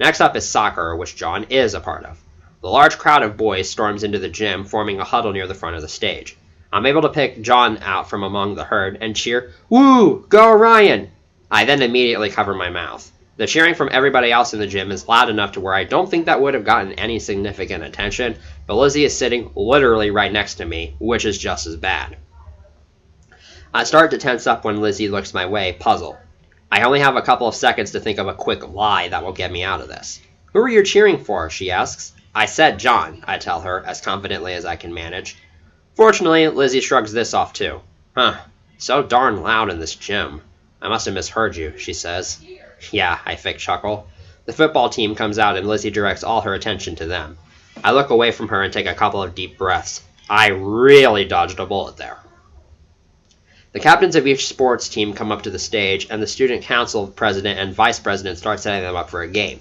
[SPEAKER 1] Next up is soccer, which John is a part of. The large crowd of boys storms into the gym, forming a huddle near the front of the stage. I'm able to pick John out from among the herd and cheer, "Woo! Go Ryan!" I then immediately cover my mouth. The cheering from everybody else in the gym is loud enough to where I don't think that would have gotten any significant attention, but Lizzie is sitting literally right next to me, which is just as bad. I start to tense up when Lizzie looks my way, puzzled. I only have a couple of seconds to think of a quick lie that will get me out of this. "Who are you cheering for?" she asks. "I said John," I tell her, as confidently as I can manage. Fortunately, Lizzie shrugs this off too. "Huh, so darn loud in this gym. I must have misheard you," she says. "Yeah," I fake chuckle. The football team comes out and Lizzie directs all her attention to them. I look away from her and take a couple of deep breaths. I really dodged a bullet there. The captains of each sports team come up to the stage, and the student council president and vice president start setting them up for a game.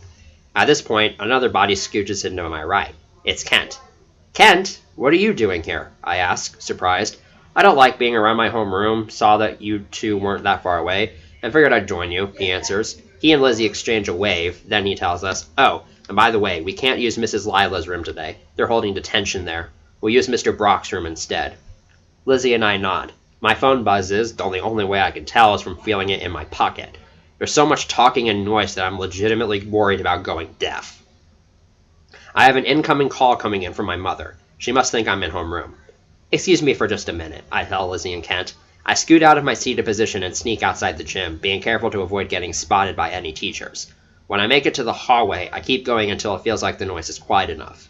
[SPEAKER 1] At this point, another body scooches into my right. It's Kent. "Kent, what are you doing here?" I ask, surprised. "I don't like being around my homeroom, saw that you two weren't that far away, and figured I'd join you," he answers. He and Lizzie exchange a wave, then he tells us, "Oh, and by the way, we can't use Mrs. Lila's room today. They're holding detention there. We'll use Mr. Brock's room instead." Lizzie and I nod. My phone buzzes, the only way I can tell is from feeling it in my pocket. There's so much talking and noise that I'm legitimately worried about going deaf. I have an incoming call coming in from my mother. She must think I'm in homeroom. "Excuse me for just a minute," I tell Lizzie and Kent. I scoot out of my seated position and sneak outside the gym, being careful to avoid getting spotted by any teachers. When I make it to the hallway, I keep going until it feels like the noise is quiet enough.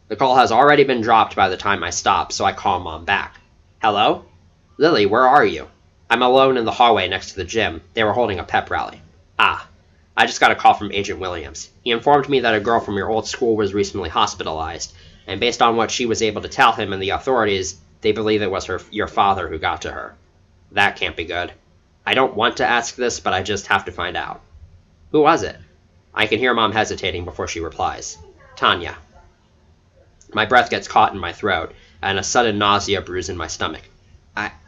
[SPEAKER 1] The call has already been dropped by the time I stop, so I call Mom back. "Hello? Lily, where are you?" "I'm alone in the hallway next to the gym. They were holding a pep rally." "Ah. I just got a call from Agent Williams. He informed me that a girl from your old school was recently hospitalized, and based on what she was able to tell him and the authorities, they believe it was your father who got to her." That can't be good. I don't want to ask this, but I just have to find out. "Who was it?" I can hear Mom hesitating before she replies. "Tanya." My breath gets caught in my throat, and a sudden nausea brews in my stomach.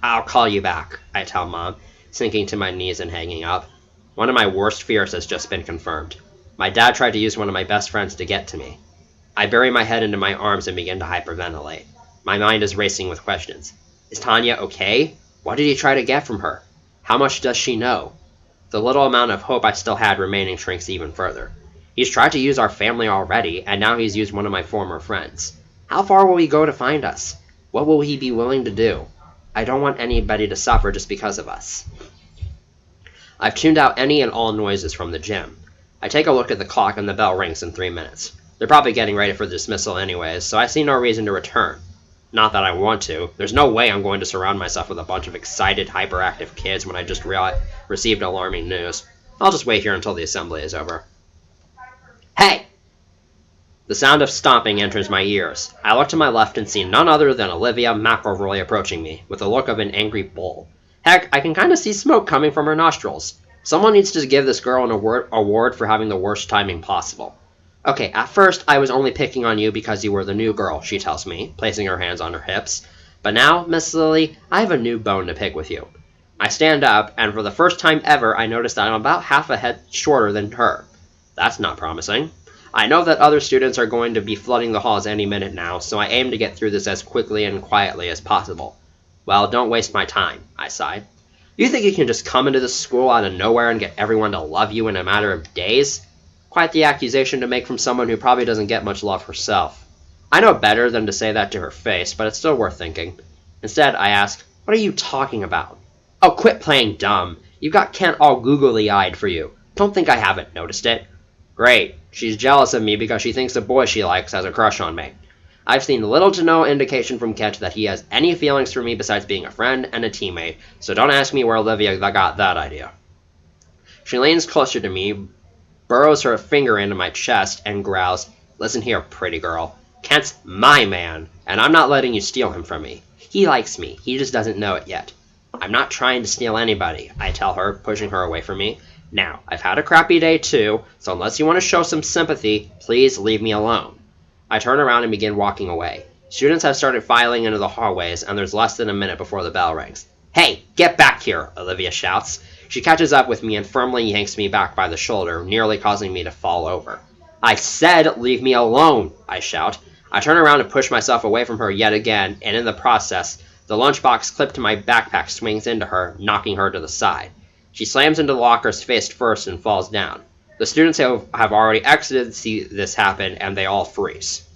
[SPEAKER 1] I'll call you back," I tell Mom, sinking to my knees and hanging up. One of my worst fears has just been confirmed. My dad tried to use one of my best friends to get to me. I bury my head into my arms and begin to hyperventilate. My mind is racing with questions. Is Tanya okay? What did he try to get from her? How much does she know? The little amount of hope I still had remaining shrinks even further. He's tried to use our family already, and now he's used one of my former friends. How far will he go to find us? What will he be willing to do? I don't want anybody to suffer just because of us. I've tuned out any and all noises from the gym. I take a look at the clock and the bell rings in 3 minutes. They're probably getting ready for dismissal anyways, so I see no reason to return. Not that I want to. There's no way I'm going to surround myself with a bunch of excited, hyperactive kids when I just received alarming news. I'll just wait here until the assembly is over. Hey! The sound of stomping enters my ears. I look to my left and see none other than Olivia McElroy approaching me, with the look of an angry bull. Heck, I can kind of see smoke coming from her nostrils. Someone needs to give this girl an award for having the worst timing possible. Okay, at first I was only picking on you because you were the new girl, she tells me, placing her hands on her hips. But now, Miss Lily, I have a new bone to pick with you. I stand up, and for the first time ever, I notice that I'm about half a head shorter than her. That's not promising. I know that other students are going to be flooding the halls any minute now, so I aim to get through this as quickly and quietly as possible. Well, don't waste my time, I sigh. You think you can just come into this school out of nowhere and get everyone to love you in a matter of days? Quite the accusation to make from someone who probably doesn't get much love herself. I know better than to say that to her face, but it's still worth thinking. Instead, I ask, what are you talking about? Oh, quit playing dumb. You've got Kent all googly-eyed for you. Don't think I haven't noticed it. Great. She's jealous of me because she thinks the boy she likes has a crush on me. I've seen little to no indication from Kent that he has any feelings for me besides being a friend and a teammate, so don't ask me where Olivia got that idea. She leans closer to me, burrows her finger into my chest, and growls, Listen here, pretty girl. Kent's my man, and I'm not letting you steal him from me. He likes me. He just doesn't know it yet. I'm not trying to steal anybody, I tell her, pushing her away from me. Now, I've had a crappy day too, so unless you want to show some sympathy, please leave me alone. I turn around and begin walking away. Students have started filing into the hallways, and there's less than a minute before the bell rings. Hey, get back here, Olivia shouts. She catches up with me and firmly yanks me back by the shoulder, nearly causing me to fall over. I said leave me alone, I shout. I turn around and push myself away from her yet again, and in the process, the lunchbox clipped to my backpack swings into her, knocking her to the side. She slams into the lockers face first and falls down. The students have already exited to see this happen, and they all freeze.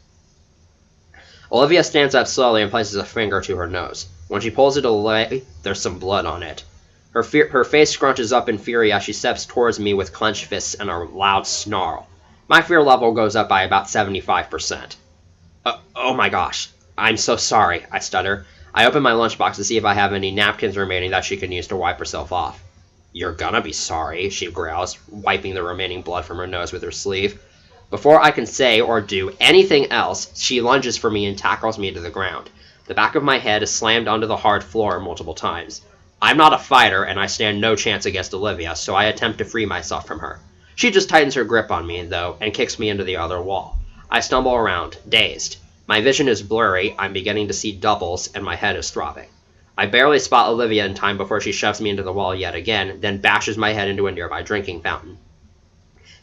[SPEAKER 1] Olivia stands up slowly and places a finger to her nose. When she pulls it away, there's some blood on it. Her face scrunches up in fury as she steps towards me with clenched fists and a loud snarl. My fear level goes up by about 75%. Oh my gosh. I'm so sorry, I stutter. I open my lunchbox to see if I have any napkins remaining that she can use to wipe herself off. You're gonna be sorry, she growls, wiping the remaining blood from her nose with her sleeve. Before I can say or do anything else, she lunges for me and tackles me to the ground. The back of my head is slammed onto the hard floor multiple times. I'm not a fighter, and I stand no chance against Olivia, so I attempt to free myself from her. She just tightens her grip on me, though, and kicks me into the other wall. I stumble around, dazed. My vision is blurry, I'm beginning to see doubles, and my head is throbbing. I barely spot Olivia in time before she shoves me into the wall yet again, then bashes my head into a nearby drinking fountain.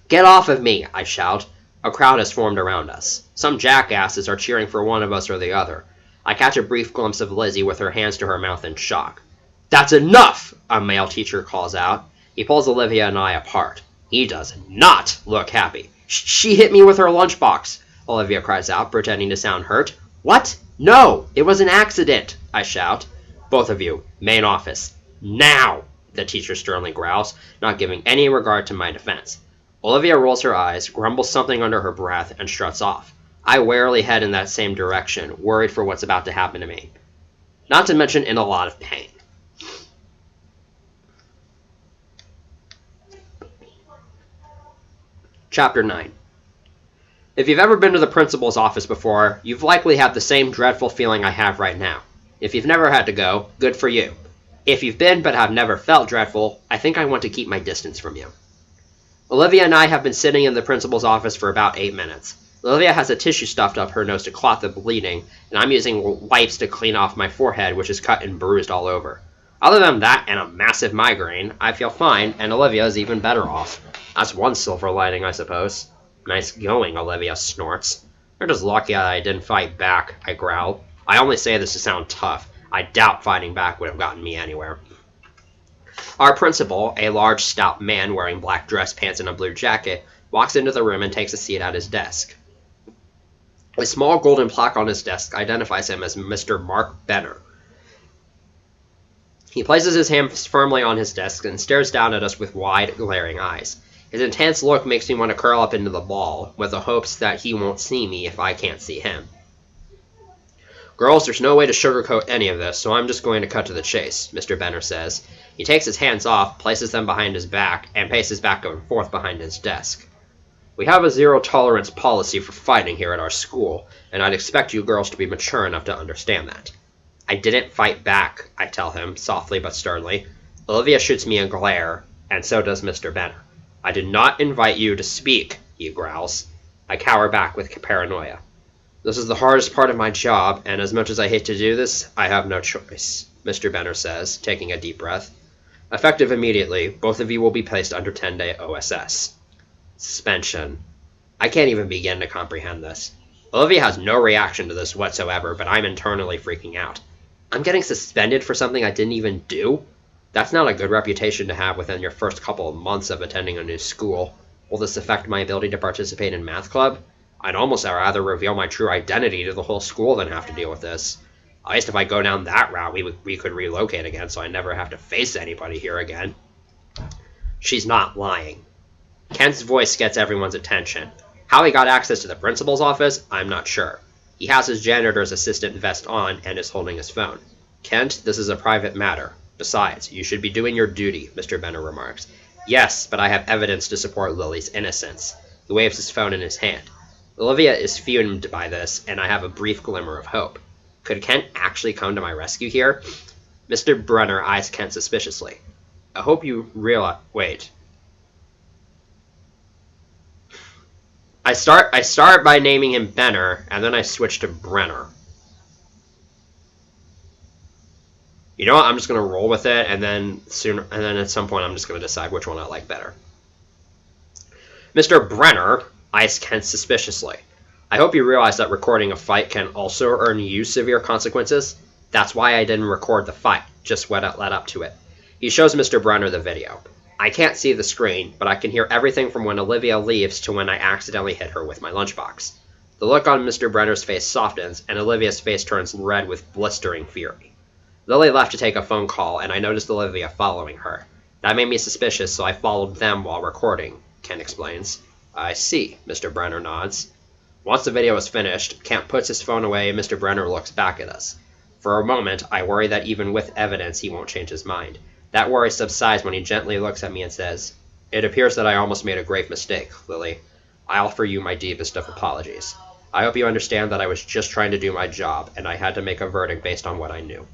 [SPEAKER 1] Get off of me, I shout. A crowd has formed around us. Some jackasses are cheering for one of us or the other. I catch a brief glimpse of Lizzie with her hands to her mouth in shock. That's enough, a male teacher calls out. He pulls Olivia and I apart. He does not look happy. She hit me with her lunchbox, Olivia cries out, pretending to sound hurt. What? No, it was an accident, I shout. Both of you, main office. Now, the teacher sternly growls, not giving any regard to my defense. Olivia rolls her eyes, grumbles something under her breath, and struts off. I warily head in that same direction, worried for what's about to happen to me. Not to mention in a lot of pain. Chapter 9. If you've ever been to the principal's office before, you've likely had the same dreadful feeling I have right now. If you've never had to go, good for you. If you've been but have never felt dreadful, I think I want to keep my distance from you. Olivia and I have been sitting in the principal's office for about 8 minutes. Olivia has a tissue stuffed up her nose to clot the bleeding, and I'm using wipes to clean off my forehead, which is cut and bruised all over. Other than that and a massive migraine, I feel fine, and Olivia is even better off. That's one silver lining, I suppose. Nice going, Olivia snorts. You're just lucky that I didn't fight back, I growl. I only say this to sound tough. I doubt fighting back would have gotten me anywhere. Our principal, a large, stout man wearing black dress pants and a blue jacket, walks into the room and takes a seat at his desk. A small golden plaque on his desk identifies him as Mr. Mark Benner. He places his hands firmly on his desk and stares down at us with wide, glaring eyes. His intense look makes me want to curl up into the ball, with the hopes that he won't see me if I can't see him. Girls, there's no way to sugarcoat any of this, so I'm just going to cut to the chase, Mr. Benner says. He takes his hands off, places them behind his back, and paces back and forth behind his desk. We have a zero-tolerance policy for fighting here at our school, and I'd expect you girls to be mature enough to understand that. I didn't fight back, I tell him, softly but sternly. Olivia shoots me a glare, and so does Mr. Benner. I did not invite you to speak, he growls. I cower back with paranoia. This is the hardest part of my job, and as much as I hate to do this, I have no choice, Mr. Benner says, taking a deep breath. Effective immediately, both of you will be placed under 10-day OSS. Suspension. I can't even begin to comprehend this. Olivia has no reaction to this whatsoever, but I'm internally freaking out. I'm getting suspended for something I didn't even do? That's not a good reputation to have within your first couple of months of attending a new school. Will this affect my ability to participate in math club? I'd almost rather reveal my true identity to the whole school than have to deal with this. At least if I go down that route, we could relocate again, so I never have to face anybody here again. She's not lying. Kent's voice gets everyone's attention. How he got access to the principal's office, I'm not sure. He has his janitor's assistant vest on and is holding his phone. Kent, this is a private matter. Besides, you should be doing your duty, Mr. Benner remarks. Yes, but I have evidence to support Lily's innocence. He waves his phone in his hand. Olivia is fumed by this, and I have a brief glimmer of hope. Could Kent actually come to my rescue here? Mr. Brenner eyes Kent suspiciously. I hope you realize... Wait. I start by naming him Benner, and then I switch to Brenner. You know what? I'm just going to roll with it, and then at some point I'm just going to decide which one I like better. Mr. Brenner eyes Kent suspiciously. I hope you realize that recording a fight can also earn you severe consequences. That's why I didn't record the fight, just what led up to it. He shows Mr. Brenner the video. I can't see the screen, but I can hear everything from when Olivia leaves to when I accidentally hit her with my lunchbox. The look on Mr. Brenner's face softens, and Olivia's face turns red with blistering fury. Lily left to take a phone call, and I noticed Olivia following her. That made me suspicious, so I followed them while recording, Kent explains. I see, Mr. Brenner nods. Once the video is finished, Kent puts his phone away and Mr. Brenner looks back at us. For a moment, I worry that even with evidence he won't change his mind. That worry subsides when he gently looks at me and says, It appears that I almost made a grave mistake, Lily. I offer you my deepest of apologies. I hope you understand that I was just trying to do my job, and I had to make a verdict based on what I knew.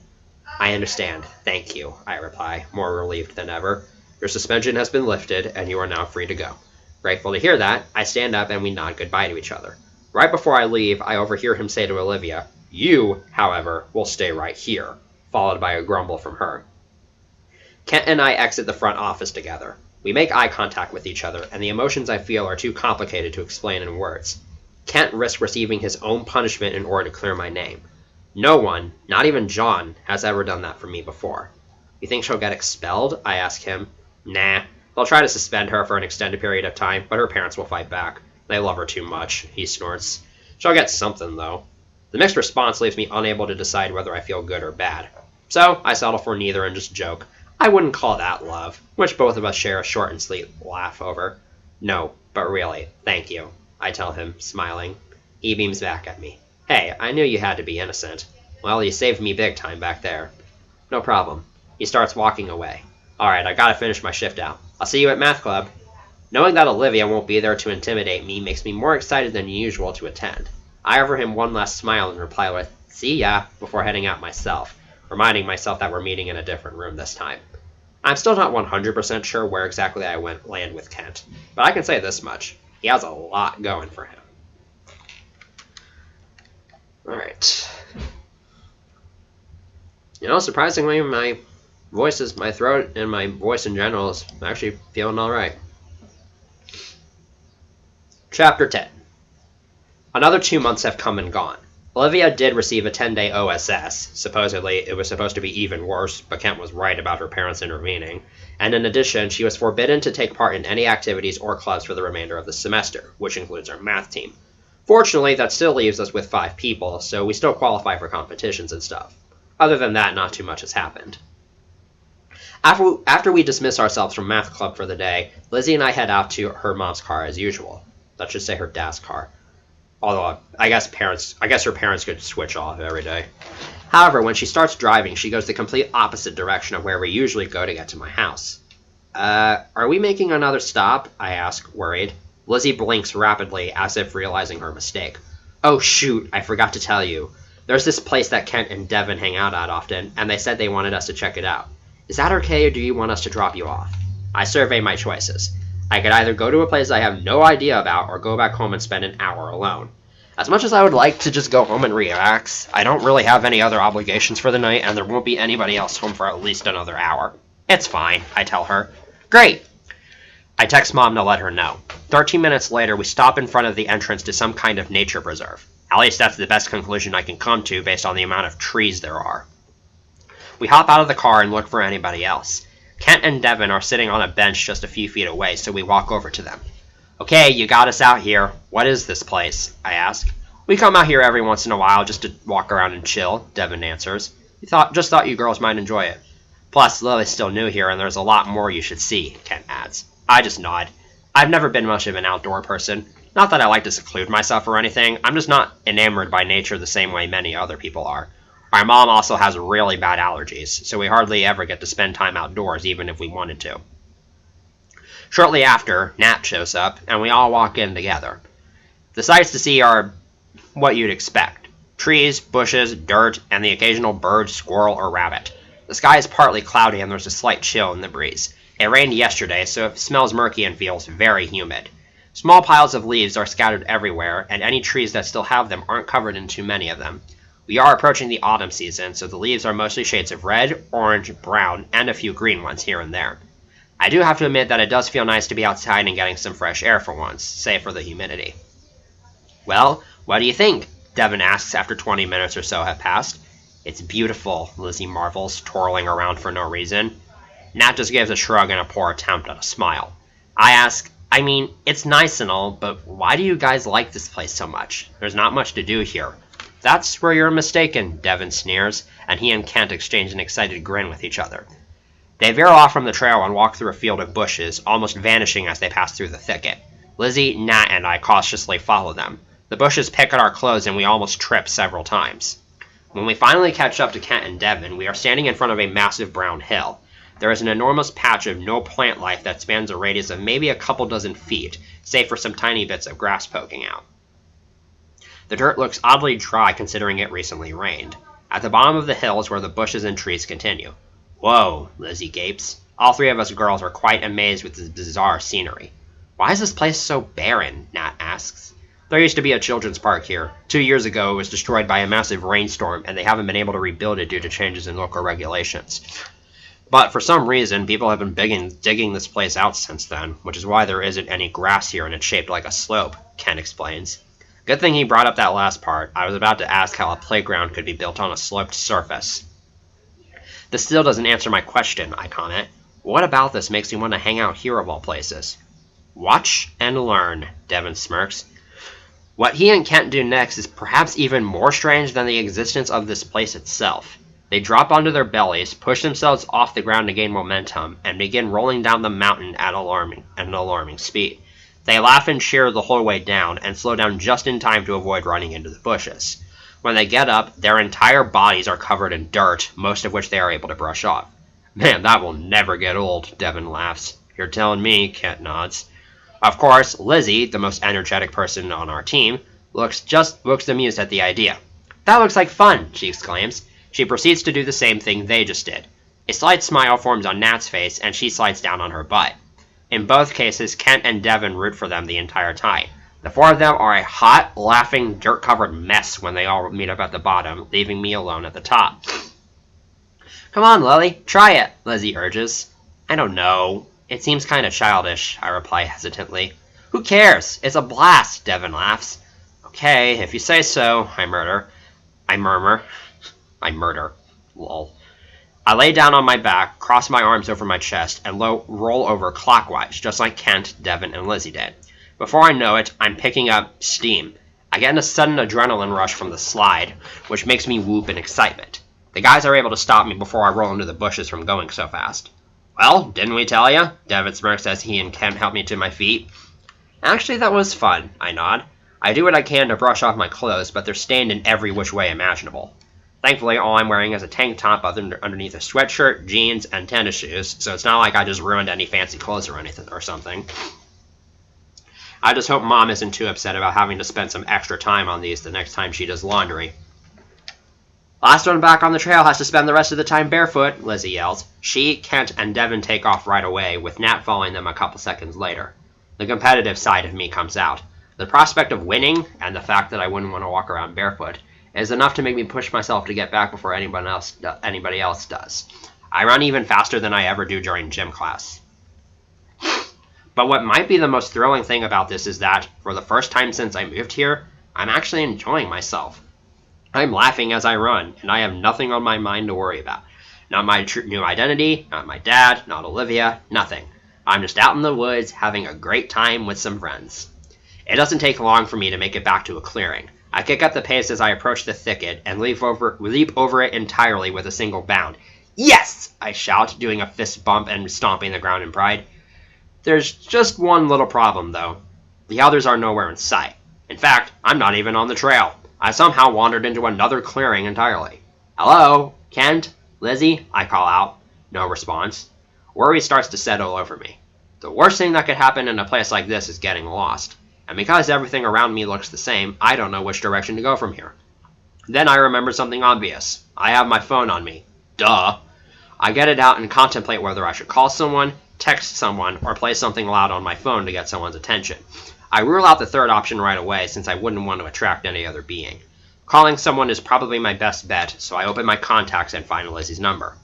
[SPEAKER 1] I understand. Thank you, I reply, more relieved than ever. Your suspension has been lifted, and you are now free to go. Grateful to hear that, I stand up and we nod goodbye to each other. Right before I leave, I overhear him say to Olivia, You, however, will stay right here, followed by a grumble from her. Kent and I exit the front office together. We make eye contact with each other, and the emotions I feel are too complicated to explain in words. Kent risks receiving his own punishment in order to clear my name. No one, not even John, has ever done that for me before. You think she'll get expelled? I ask him. Nah. They'll try to suspend her for an extended period of time, but her parents will fight back. They love her too much, he snorts. She'll get something, though. The mixed response leaves me unable to decide whether I feel good or bad. So, I settle for neither and just joke. I wouldn't call that love, which both of us share a short and sweet laugh over. No, but really, thank you, I tell him, smiling. He beams back at me. Hey, I knew you had to be innocent. Well, you saved me big time back there. No problem. He starts walking away. Alright, I gotta finish my shift out. I'll see you at math club. Knowing that Olivia won't be there to intimidate me makes me more excited than usual to attend. I offer him one last smile and reply with, See ya, before heading out myself, reminding myself that we're meeting in a different room this time. I'm still not 100% sure where exactly I land with Kent, but I can say this much. He has a lot going for him. Alright. You know, surprisingly, my throat and my voice in general is actually feeling alright. Chapter 10. Another 2 months have come and gone. Olivia did receive a 10-day OSS. Supposedly, it was supposed to be even worse, but Kent was right about her parents intervening. And in addition, she was forbidden to take part in any activities or clubs for the remainder of the semester, which includes our math team. Fortunately, that still leaves us with 5 people, so we still qualify for competitions and stuff. Other than that, not too much has happened. After we dismiss ourselves from math club for the day, Lizzie and I head out to her mom's car as usual. Let's just say her dad's car. Although, I guess her parents could switch off every day. However, when she starts driving, she goes the complete opposite direction of where we usually go to get to my house. Are we making another stop? I ask, worried. Lizzie blinks rapidly, as if realizing her mistake. Oh shoot, I forgot to tell you. There's this place that Kent and Devin hang out at often, and they said they wanted us to check it out. Is that okay, or do you want us to drop you off? I survey my choices. I could either go to a place I have no idea about, or go back home and spend an hour alone. As much as I would like to just go home and relax, I don't really have any other obligations for the night, and there won't be anybody else home for at least another hour. It's fine, I tell her. Great! I text Mom to let her know. 13 minutes later, we stop in front of the entrance to some kind of nature preserve. At least that's the best conclusion I can come to based on the amount of trees there are. We hop out of the car and look for anybody else. Kent and Devin are sitting on a bench just a few feet away, so we walk over to them. Okay, you got us out here. What is this place? I ask. We come out here every once in a while just to walk around and chill, Devin answers. Just thought you girls might enjoy it. Plus, Lily's still new here, and there's a lot more you should see, Kent adds. I just nod. I've never been much of an outdoor person. Not that I like to seclude myself or anything, I'm just not enamored by nature the same way many other people are. Our mom also has really bad allergies, so we hardly ever get to spend time outdoors even if we wanted to. Shortly after, Nat shows up, and we all walk in together. The sights to see are what you'd expect. Trees, bushes, dirt, and the occasional bird, squirrel, or rabbit. The sky is partly cloudy and there's a slight chill in the breeze. It rained yesterday, so it smells murky and feels very humid. Small piles of leaves are scattered everywhere, and any trees that still have them aren't covered in too many of them. We are approaching the autumn season, so the leaves are mostly shades of red, orange, brown, and a few green ones here and there. I do have to admit that it does feel nice to be outside and getting some fresh air for once, save for the humidity. Well, what do you think? Devin asks after 20 minutes or so have passed. It's beautiful, Lizzie marvels, twirling around for no reason. Nat just gives a shrug and a poor attempt at a smile. I ask, it's nice and all, but why do you guys like this place so much? There's not much to do here. That's where you're mistaken, Devin sneers, and he and Kent exchange an excited grin with each other. They veer off from the trail and walk through a field of bushes, almost vanishing as they pass through the thicket. Lizzie, Nat, and I cautiously follow them. The bushes pick at our clothes and we almost trip several times. When we finally catch up to Kent and Devin, we are standing in front of a massive brown hill. There is an enormous patch of no plant life that spans a radius of maybe a couple dozen feet, save for some tiny bits of grass poking out. The dirt looks oddly dry considering it recently rained. At the bottom of the hill is where the bushes and trees continue. Whoa, Lizzie gapes. All three of us girls are quite amazed with this bizarre scenery. Why is this place so barren? Nat asks. There used to be a children's park here. 2 years ago it was destroyed by a massive rainstorm, and they haven't been able to rebuild it due to changes in local regulations. But for some reason, people have been digging this place out since then, which is why there isn't any grass here and it's shaped like a slope, Ken explains. Good thing he brought up that last part. I was about to ask how a playground could be built on a sloped surface. This still doesn't answer my question, I comment. What about this makes me want to hang out here of all places? Watch and learn, Devin smirks. What he and Kent do next is perhaps even more strange than the existence of this place itself. They drop onto their bellies, push themselves off the ground to gain momentum, and begin rolling down the mountain at an alarming speed. They laugh and cheer the whole way down, and slow down just in time to avoid running into the bushes. When they get up, their entire bodies are covered in dirt, most of which they are able to brush off. Man, that will never get old, Devin laughs. You're telling me, Kent nods. Of course, Lizzie, the most energetic person on our team, looks amused at the idea. That looks like fun, she exclaims. She proceeds to do the same thing they just did. A slight smile forms on Nat's face, and she slides down on her butt. In both cases, Kent and Devin root for them the entire time. The four of them are a hot, laughing, dirt-covered mess when they all meet up at the bottom, leaving me alone at the top. Come on, Lily, try it, Lizzie urges. I don't know. It seems kind of childish, I reply hesitantly. Who cares? It's a blast, Devin laughs. Okay, if you say so, I murmur. Lol. I lay down on my back, cross my arms over my chest, and roll over clockwise, just like Kent, Devin, and Lizzie did. Before I know it, I'm picking up steam. I get a sudden adrenaline rush from the slide, which makes me whoop in excitement. The guys are able to stop me before I roll into the bushes from going so fast. Well, didn't we tell you? Devin smirks as he and Kent help me to my feet. Actually, that was fun, I nod. I do what I can to brush off my clothes, but they're stained in every which way imaginable. Thankfully, all I'm wearing is a tank top underneath a sweatshirt, jeans, and tennis shoes, so it's not like I just ruined any fancy clothes or anything or something. I just hope Mom isn't too upset about having to spend some extra time on these the next time she does laundry. Last one back on the trail has to spend the rest of the time barefoot, Lizzie yells. She, Kent, and Devin take off right away, with Nat following them a couple seconds later. The competitive side of me comes out. The prospect of winning, and the fact that I wouldn't want to walk around barefoot, is enough to make me push myself to get back before anybody else does. I run even faster than I ever do during gym class. But what might be the most thrilling thing about this is that, for the first time since I moved here, I'm actually enjoying myself. I'm laughing as I run, and I have nothing on my mind to worry about. Not my new identity, not my dad, not Olivia, nothing. I'm just out in the woods having a great time with some friends. It doesn't take long for me to make it back to a clearing. I kick up the pace as I approach the thicket and leap over it entirely with a single bound. Yes! I shout, doing a fist bump and stomping the ground in pride. There's just one little problem, though. The others are nowhere in sight. In fact, I'm not even on the trail. I somehow wandered into another clearing entirely. Hello? Kent? Lizzie? I call out. No response. Worry starts to settle over me. The worst thing that could happen in a place like this is getting lost. And because everything around me looks the same, I don't know which direction to go from here. Then I remember something obvious. I have my phone on me. Duh. I get it out and contemplate whether I should call someone, text someone, or play something loud on my phone to get someone's attention. I rule out the third option right away since I wouldn't want to attract any other being. Calling someone is probably my best bet, so I open my contacts and find Lizzie's number.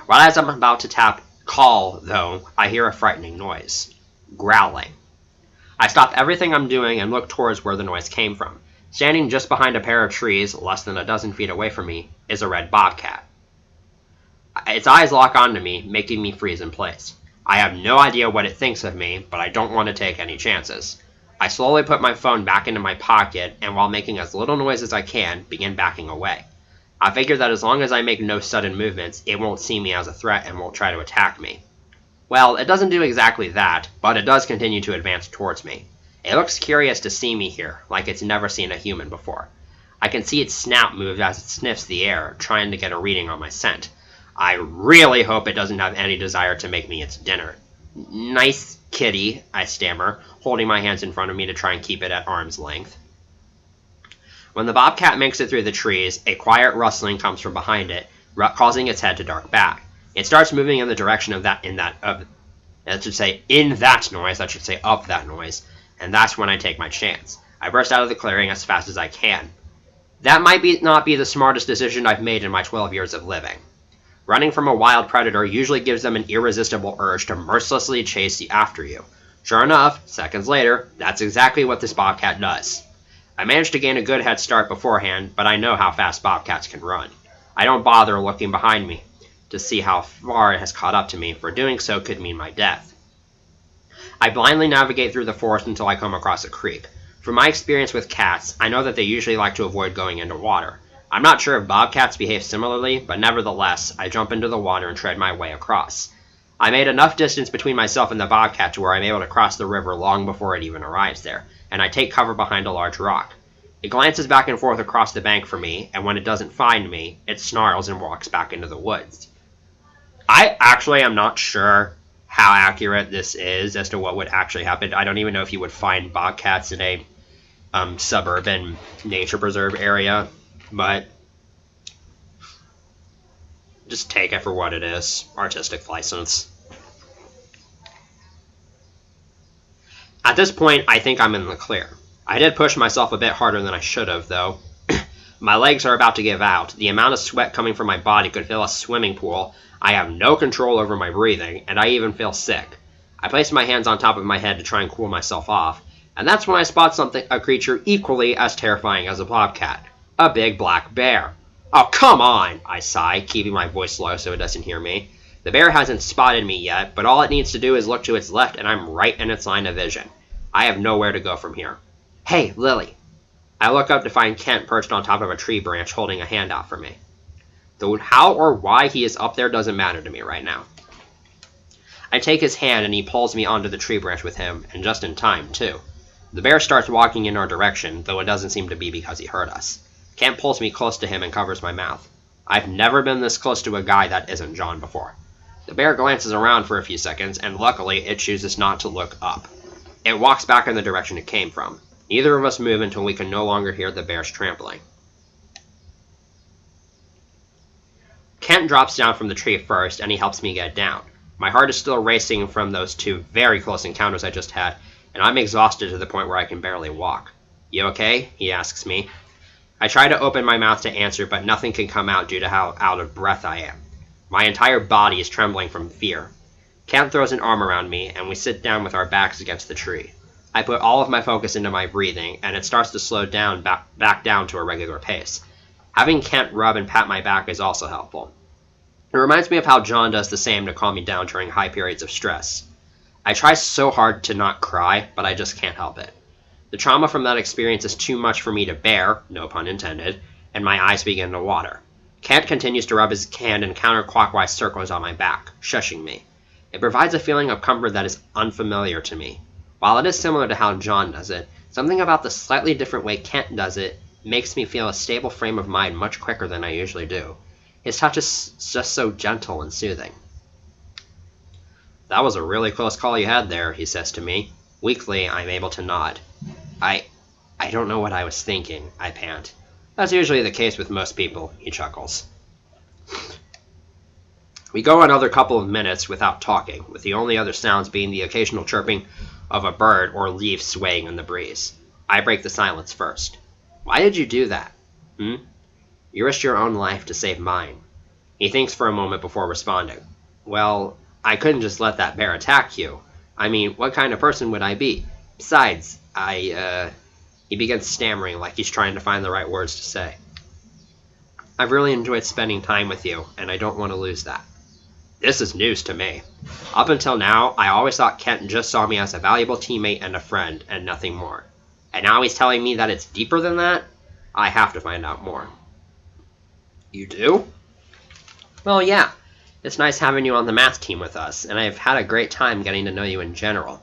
[SPEAKER 1] Right as I'm about to tap call, though, I hear a frightening noise. Growling. I stop everything I'm doing and look towards where the noise came from. Standing just behind a pair of trees, less than a dozen feet away from me, is a red bobcat. Its eyes lock onto me, making me freeze in place. I have no idea what it thinks of me, but I don't want to take any chances. I slowly put my phone back into my pocket, and while making as little noise as I can, begin backing away. I figure that as long as I make no sudden movements, it won't see me as a threat and won't try to attack me. Well, it doesn't do exactly that, but it does continue to advance towards me. It looks curious to see me here, like it's never seen a human before. I can see its snout move as it sniffs the air, trying to get a reading on my scent. I really hope it doesn't have any desire to make me its dinner. Nice kitty, I stammer, holding my hands in front of me to try and keep it at arm's length. When the bobcat makes it through the trees, a quiet rustling comes from behind it, causing its head to dart back. It starts moving in the direction of that noise, and that's when I take my chance. I burst out of the clearing as fast as I can. That might not be the smartest decision I've made in my 12 years of living. Running from a wild predator usually gives them an irresistible urge to mercilessly chase after you. Sure enough, seconds later, that's exactly what this bobcat does. I managed to gain a good head start beforehand, but I know how fast bobcats can run. I don't bother looking behind me to see how far it has caught up to me, for doing so could mean my death. I blindly navigate through the forest until I come across a creek. From my experience with cats, I know that they usually like to avoid going into water. I'm not sure if bobcats behave similarly, but nevertheless, I jump into the water and tread my way across. I made enough distance between myself and the bobcat to where I'm able to cross the river long before it even arrives there, and I take cover behind a large rock. It glances back and forth across the bank for me, and when it doesn't find me, it snarls and walks back into the woods. I actually am not sure how accurate this is as to what would actually happen. I don't even know if you would find bobcats in a suburban nature preserve area, but just take it for what it is. Artistic license. At this point, I think I'm in the clear. I did push myself a bit harder than I should have, though. My legs are about to give out. The amount of sweat coming from my body could fill a swimming pool. I have no control over my breathing, and I even feel sick. I place my hands on top of my head to try and cool myself off, and that's when I spot a creature equally as terrifying as a bobcat. A big black bear. Oh, come on, I sigh, keeping my voice low so it doesn't hear me. The bear hasn't spotted me yet, but all it needs to do is look to its left, and I'm right in its line of vision. I have nowhere to go from here. Hey, Lily. I look up to find Kent perched on top of a tree branch holding a hand out for me. though how or why he is up there doesn't matter to me right now. I take his hand and he pulls me onto the tree branch with him, and just in time, too. The bear starts walking in our direction, though it doesn't seem to be because he heard us. Kent pulls me close to him and covers my mouth. I've never been this close to a guy that isn't John before. The bear glances around for a few seconds, and luckily it chooses not to look up. It walks back in the direction it came from. Neither of us move until we can no longer hear the bear's trampling. Kent drops down from the tree first, and he helps me get down. My heart is still racing from those two very close encounters I just had, and I'm exhausted to the point where I can barely walk. You okay? He asks me. I try to open my mouth to answer, but nothing can come out due to how out of breath I am. My entire body is trembling from fear. Kent throws an arm around me, and we sit down with our backs against the tree. I put all of my focus into my breathing, and it starts to slow down back down to a regular pace. Having Kent rub and pat my back is also helpful. It reminds me of how John does the same to calm me down during high periods of stress. I try so hard to not cry, but I just can't help it. The trauma from that experience is too much for me to bear, no pun intended, and my eyes begin to water. Kent continues to rub his hand in counterclockwise circles on my back, shushing me. It provides a feeling of comfort that is unfamiliar to me. While it is similar to how John does it, something about the slightly different way Kent does it makes me feel a stable frame of mind much quicker than I usually do. His touch is just so gentle and soothing. That was a really close call you had there, he says to me. Weakly, I'm able to nod. I don't know what I was thinking, I pant. That's usually the case with most people, he chuckles. We go another couple of minutes without talking, with the only other sounds being the occasional chirping of a bird or leaf swaying in the breeze. I break the silence first. Why did you do that? You risked your own life to save mine. He thinks for a moment before responding. Well, I couldn't just let that bear attack you. I mean, what kind of person would I be? Besides, He begins stammering like he's trying to find the right words to say. I've really enjoyed spending time with you, and I don't want to lose that. This is news to me. Up until now, I always thought Kent just saw me as a valuable teammate and a friend, and nothing more. And now he's telling me that it's deeper than that? I have to find out more. You do? Well, yeah. It's nice having you on the math team with us, and I've had a great time getting to know you in general.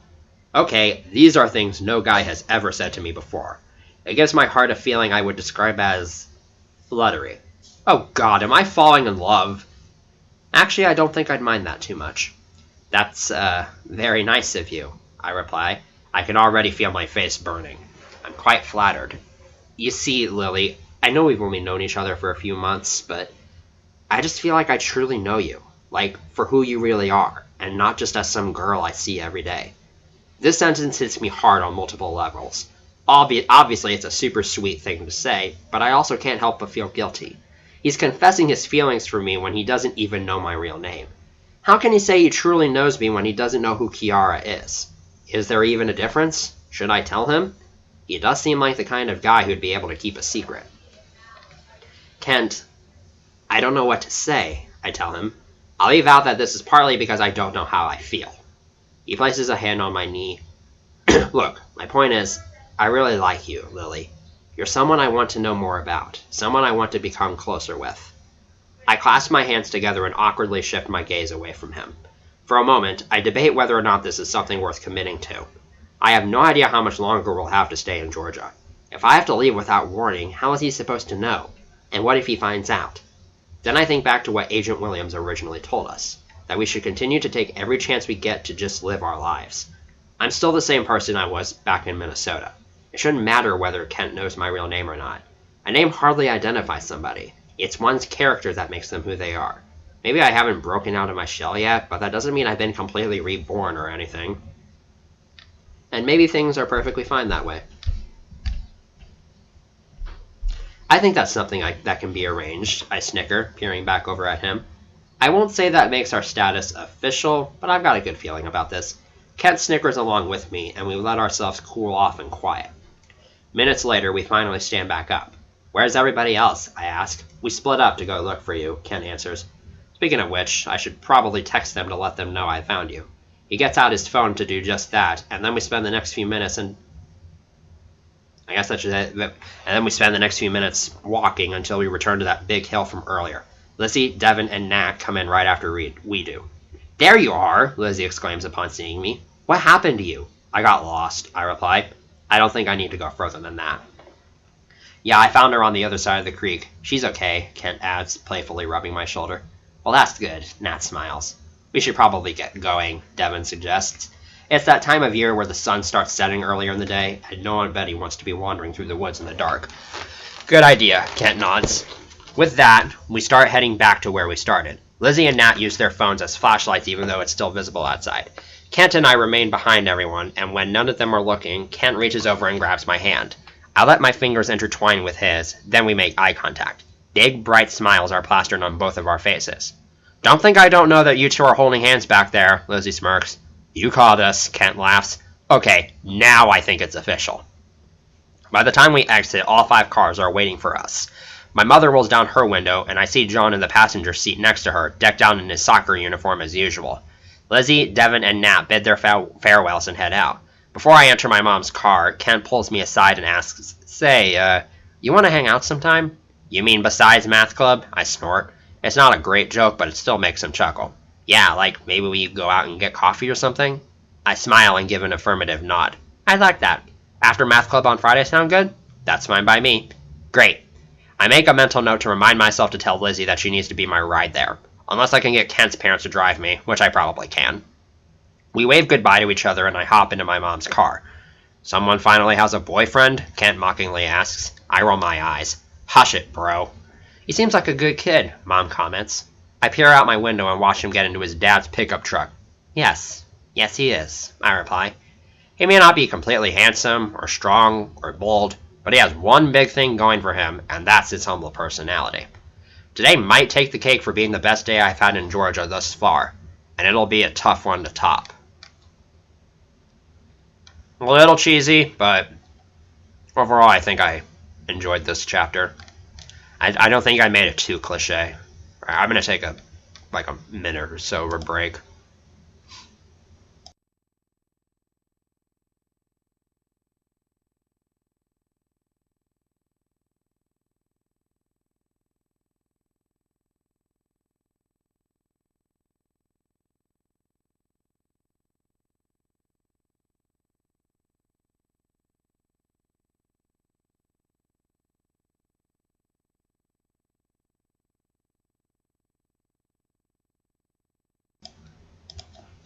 [SPEAKER 1] Okay, these are things no guy has ever said to me before. It gives my heart a feeling I would describe as fluttery. Oh god, am I falling in love? Actually, I don't think I'd mind that too much. That's, very nice of you, I reply. I can already feel my face burning. I'm quite flattered. You see, Lily, I know we've only known each other for a few months, but I just feel like I truly know you. Like, for who you really are, and not just as some girl I see every day. This sentence hits me hard on multiple levels. Obviously, it's a super sweet thing to say, but I also can't help but feel guilty. He's confessing his feelings for me when he doesn't even know my real name. How can he say he truly knows me when he doesn't know who Kiara is? Is there even a difference? Should I tell him? He does seem like the kind of guy who'd be able to keep a secret. Kent, I don't know what to say, I tell him. I'll leave out that this is partly because I don't know how I feel. He places a hand on my knee. Look, my point is, I really like you, Lily. You're someone I want to know more about, someone I want to become closer with. I clasp my hands together and awkwardly shift my gaze away from him. For a moment, I debate whether or not this is something worth committing to. I have no idea how much longer we'll have to stay in Georgia. If I have to leave without warning, how is he supposed to know? And what if he finds out? Then I think back to what Agent Williams originally told us, that we should continue to take every chance we get to just live our lives. I'm still the same person I was back in Minnesota. It shouldn't matter whether Kent knows my real name or not. A name hardly identifies somebody. It's one's character that makes them who they are. Maybe I haven't broken out of my shell yet, but that doesn't mean I've been completely reborn or anything. And maybe things are perfectly fine that way. I think that's something that can be arranged, I snicker, peering back over at him. I won't say that makes our status official, but I've got a good feeling about this. Kent snickers along with me, and we let ourselves cool off and quiet. Minutes later, we finally stand back up. Where's everybody else? I ask. We split up to go look for you, Kent answers. Speaking of which, I should probably text them to let them know I found you. He gets out his phone to do just that, and then we spend the next few minutes walking until we return to that big hill from earlier. Lizzie, Devin, and Nat come in right after we do. There you are, Lizzie exclaims upon seeing me. What happened to you? I got lost, I reply. I don't think I need to go further than that. Yeah, I found her on the other side of the creek. She's okay, Kent adds, playfully rubbing my shoulder. Well, that's good, Nat smiles. We should probably get going, Devin suggests. It's that time of year where the sun starts setting earlier in the day, and no one bet he wants to be wandering through the woods in the dark. Good idea, Kent nods. With that, we start heading back to where we started. Lizzie and Nat use their phones as flashlights even though it's still visible outside. Kent and I remain behind everyone, and when none of them are looking, Kent reaches over and grabs my hand. I let my fingers intertwine with his, then we make eye contact. Big, bright smiles are plastered on both of our faces. Don't think I don't know that you two are holding hands back there, Lizzie smirks. You called us, Kent laughs. Okay, now I think it's official. By the time we exit, all 5 cars are waiting for us. My mother rolls down her window, and I see John in the passenger seat next to her, decked out in his soccer uniform as usual. Lizzie, Devin, and Nat bid their farewells and head out. Before I enter my mom's car, Kent pulls me aside and asks, Say, you want to hang out sometime? You mean besides math club? I snort. It's not a great joke, but it still makes him chuckle. Yeah, like maybe we go out and get coffee or something? I smile and give an affirmative nod. I'd like that. After math club on Friday sound good? That's fine by me. Great. I make a mental note to remind myself to tell Lizzie that she needs to be my ride there. Unless I can get Kent's parents to drive me, which I probably can. We wave goodbye to each other and I hop into my mom's car. Someone finally has a boyfriend? Kent mockingly asks. I roll my eyes. Hush it, bro. He seems like a good kid, Mom comments. I peer out my window and watch him get into his dad's pickup truck. Yes he is, I reply. He may not be completely handsome, or strong, or bold, but he has one big thing going for him, and that's his humble personality. Today might take the cake for being the best day I've had in Georgia thus far, and it'll be a tough one to top. A little cheesy, but overall I think I enjoyed this chapter. I don't think I made it too cliche. I'm going to take a minute or so of a break.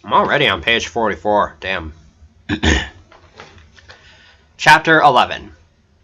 [SPEAKER 1] I'm already on page 44. Damn. Chapter 11.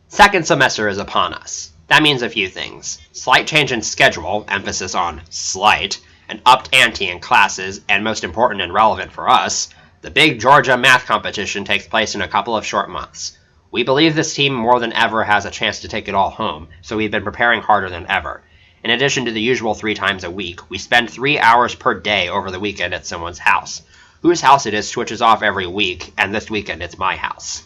[SPEAKER 1] Second semester is upon us. That means a few things. Slight change in schedule, emphasis on slight, an upped ante in classes, and most important and relevant for us, the big Georgia math competition takes place in a couple of short months. We believe this team more than ever has a chance to take it all home, so we've been preparing harder than ever. In addition to the usual 3 times a week, we spend 3 hours per day over the weekend at someone's house. Whose house it is switches off every week, and this weekend it's my house.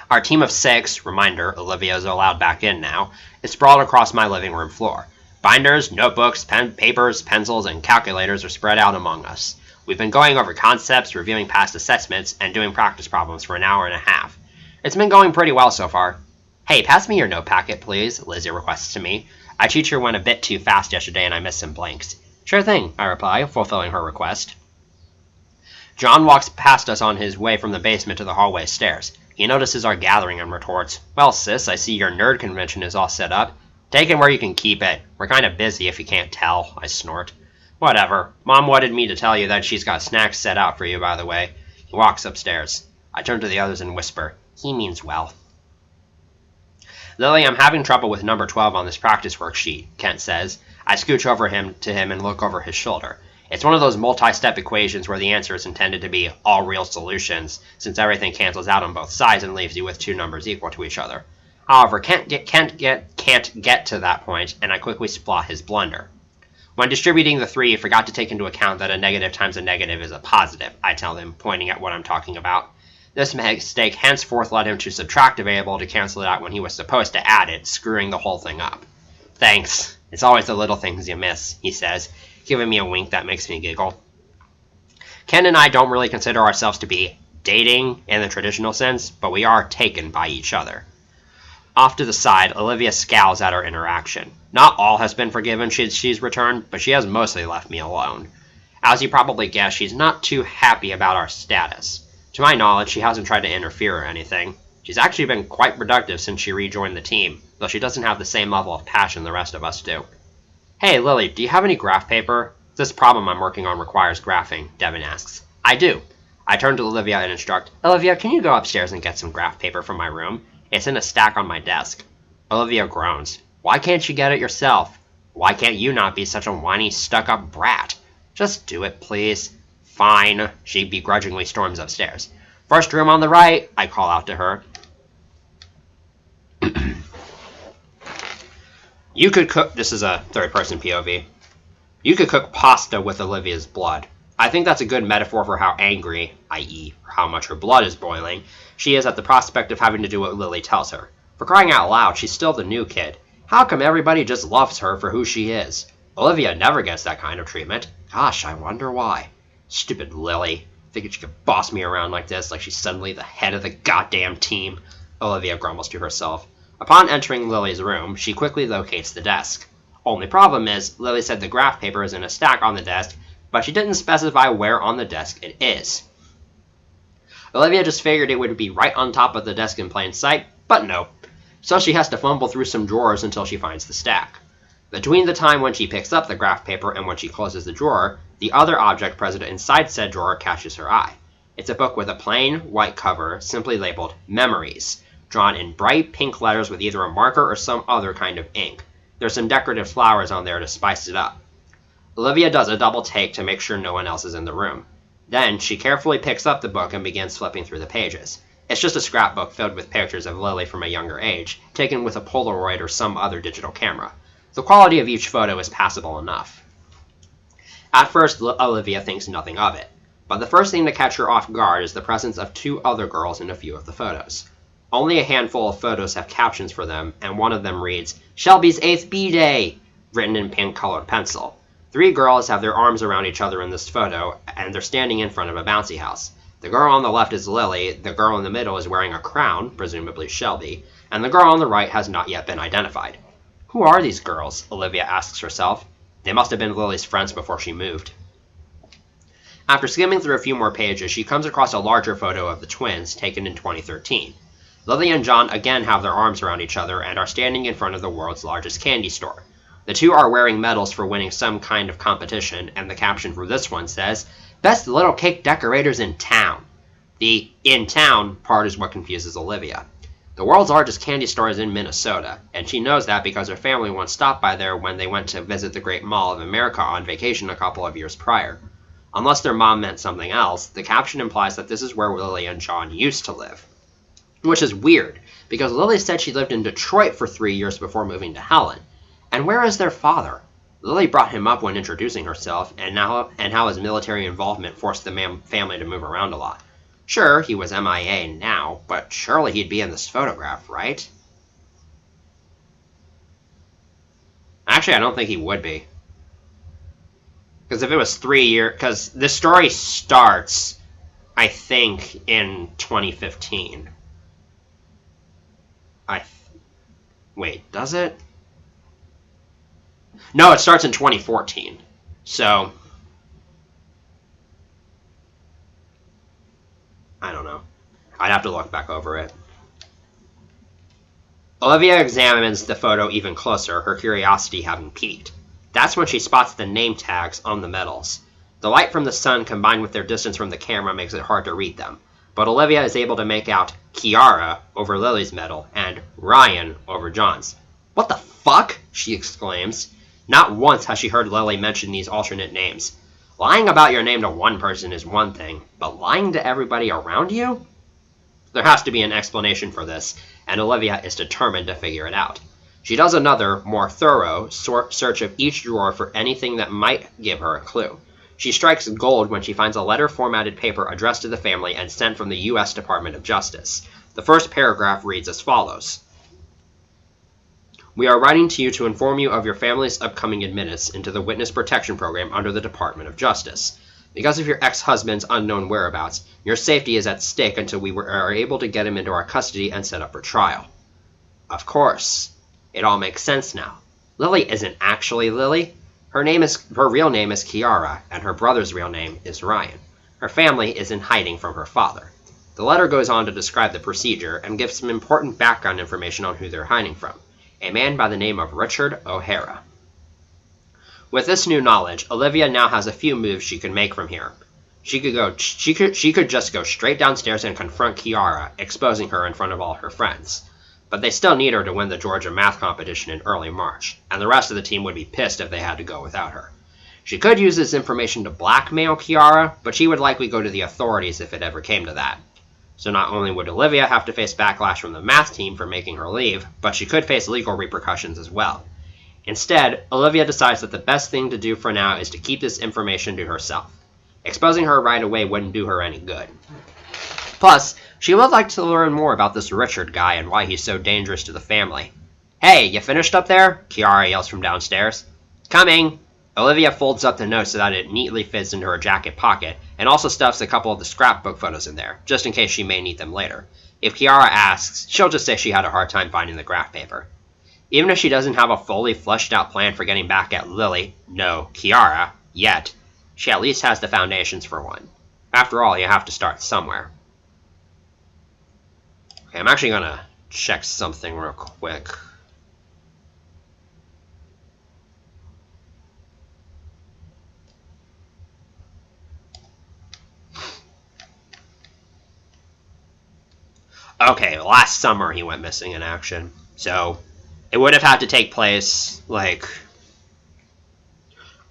[SPEAKER 1] Our team of 6, reminder, Olivia's allowed back in now, is sprawled across my living room floor. Binders, notebooks, papers, pencils, and calculators are spread out among us. We've been going over concepts, reviewing past assessments, and doing practice problems for an hour and a half. It's been going pretty well so far. Hey, pass me your note packet, please, Lizzie requests to me. Our teacher went a bit too fast yesterday and I missed some blanks. Sure thing, I reply, fulfilling her request. John walks past us on his way from the basement to the hallway stairs. He notices our gathering and retorts, Well, sis, I see your nerd convention is all set up. Take it where you can keep it. We're kind of busy if you can't tell, I snort. Whatever. Mom wanted me to tell you that she's got snacks set out for you, by the way. He walks upstairs. I turn to the others and whisper, He means well. Lily, I'm having trouble with number 12 on this practice worksheet, Kent says. I scooch over to him and look over his shoulder. It's one of those multi-step equations where the answer is intended to be all real solutions, since everything cancels out on both sides and leaves you with 2 numbers equal to each other. However, can't get to that point, and I quickly spot his blunder. When distributing the 3, he forgot to take into account that a negative times a negative is a positive, I tell him, pointing at what I'm talking about. This mistake henceforth led him to subtract a variable to cancel it out when he was supposed to add it, screwing the whole thing up. Thanks. It's always the little things you miss, he says, giving me a wink that makes me giggle. Ken and I don't really consider ourselves to be dating in the traditional sense, but we are taken by each other. Off to the side, Olivia scowls at our interaction. Not all has been forgiven she's returned, but she has mostly left me alone. As you probably guessed, she's not too happy about our status. To my knowledge, she hasn't tried to interfere or anything. She's actually been quite productive since she rejoined the team, though she doesn't have the same level of passion the rest of us do. Hey, Lily, do you have any graph paper? This problem I'm working on requires graphing, Devin asks. I do. I turn to Olivia and instruct, Olivia, can you go upstairs and get some graph paper from my room? It's in a stack on my desk. Olivia groans. Why can't you get it yourself? Why can't you not be such a whiny, stuck-up brat? Just do it, please. Fine. She begrudgingly storms upstairs. First room on the right, I call out to her. You could cook... This is a third-person POV. You could cook pasta with Olivia's blood. I think that's a good metaphor for how angry, i.e. how much her blood is boiling, she is at the prospect of having to do what Lily tells her. For crying out loud, she's still the new kid. How come everybody just loves her for who she is? Olivia never gets that kind of treatment. Gosh, I wonder why. Stupid Lily. Figured she could boss me around like this, like she's suddenly the head of the goddamn team. Olivia grumbles to herself. Upon entering Lily's room, she quickly locates the desk. Only problem is, Lily said the graph paper is in a stack on the desk, but she didn't specify where on the desk it is. Olivia just figured it would be right on top of the desk in plain sight, but no. So she has to fumble through some drawers until she finds the stack. Between the time when she picks up the graph paper and when she closes the drawer, the other object present inside said drawer catches her eye. It's a book with a plain, white cover, simply labeled Memories, drawn in bright pink letters with either a marker or some other kind of ink. There's some decorative flowers on there to spice it up. Olivia does a double take to make sure no one else is in the room. Then, she carefully picks up the book and begins flipping through the pages. It's just a scrapbook filled with pictures of Lily from a younger age, taken with a Polaroid or some other digital camera. The quality of each photo is passable enough. At first, Olivia thinks nothing of it, but the first thing to catch her off guard is the presence of two other girls in a few of the photos. Only a handful of photos have captions for them, and one of them reads, Shelby's 8th B-Day, written in pink-colored pencil. 3 girls have their arms around each other in this photo, and they're standing in front of a bouncy house. The girl on the left is Lily, the girl in the middle is wearing a crown, presumably Shelby, and the girl on the right has not yet been identified. Who are these girls? Olivia asks herself. They must have been Lily's friends before she moved. After skimming through a few more pages, she comes across a larger photo of the twins, taken in 2013. Lily and John again have their arms around each other and are standing in front of the world's largest candy store. The two are wearing medals for winning some kind of competition, and the caption for this one says, Best little cake decorators in town. The in town part is what confuses Olivia. The world's largest candy store is in Minnesota, and she knows that because her family once stopped by there when they went to visit the Great Mall of America on vacation a couple of years prior. Unless their mom meant something else, the caption implies that this is where Lily and John used to live. Which is weird, because Lily said she lived in Detroit for 3 years before moving to Helen. And where is their father? Lily brought him up when introducing herself, and how his military involvement forced the family to move around a lot. Sure, he was MIA now, but surely he'd be in this photograph, right? Actually, I don't think he would be. Because if it was 3 years... Because this story starts, I think, in 2015. Wait, does it? No, it starts in 2014. So... I don't know. I'd have to look back over it. Olivia examines the photo even closer, her curiosity having piqued. That's when she spots the name tags on the medals. The light from the sun combined with their distance from the camera makes it hard to read them, but Olivia is able to make out Kiara over Lily's medal and Ryan over John's. What the fuck? She exclaims. Not once has she heard Lily mention these alternate names. Lying about your name to one person is one thing, but lying to everybody around you? There has to be an explanation for this, and Olivia is determined to figure it out. She does another, more thorough, search of each drawer for anything that might give her a clue. She strikes gold when she finds a letter-formatted paper addressed to the family and sent from the U.S. Department of Justice. The first paragraph reads as follows. We are writing to you to inform you of your family's upcoming admittance into the Witness Protection Program under the Department of Justice. Because of your ex-husband's unknown whereabouts, your safety is at stake until we are able to get him into our custody and set up for trial. Of course. It all makes sense now. Lily isn't actually Lily. Her real name is Kiara, and her brother's real name is Ryan. Her family is in hiding from her father. The letter goes on to describe the procedure and gives some important background information on who they're hiding from. A man by the name of Richard O'Hara. With this new knowledge, Olivia now has a few moves she can make from here. She could just go straight downstairs and confront Kiara, exposing her in front of all her friends. But they still need her to win the Georgia math competition in early March, and the rest of the team would be pissed if they had to go without her. She could use this information to blackmail Kiara, but she would likely go to the authorities if it ever came to that. So not only would Olivia have to face backlash from the math team for making her leave, but she could face legal repercussions as well. Instead, Olivia decides that the best thing to do for now is to keep this information to herself. Exposing her right away wouldn't do her any good. Plus, she would like to learn more about this Richard guy and why he's so dangerous to the family. Hey, you finished up there? Kiara yells from downstairs. Coming! Olivia folds up the note so that it neatly fits into her jacket pocket, and also stuffs a couple of the scrapbook photos in there, just in case she may need them later. If Kiara asks, she'll just say she had a hard time finding the graph paper. Even if she doesn't have a fully fleshed out plan for getting back at Lily, no, Kiara, yet, she at least has the foundations for one. After all, you have to start somewhere. Okay, I'm actually going to check something real quick. Okay, last summer he went missing in action. So, it would have had to take place, like,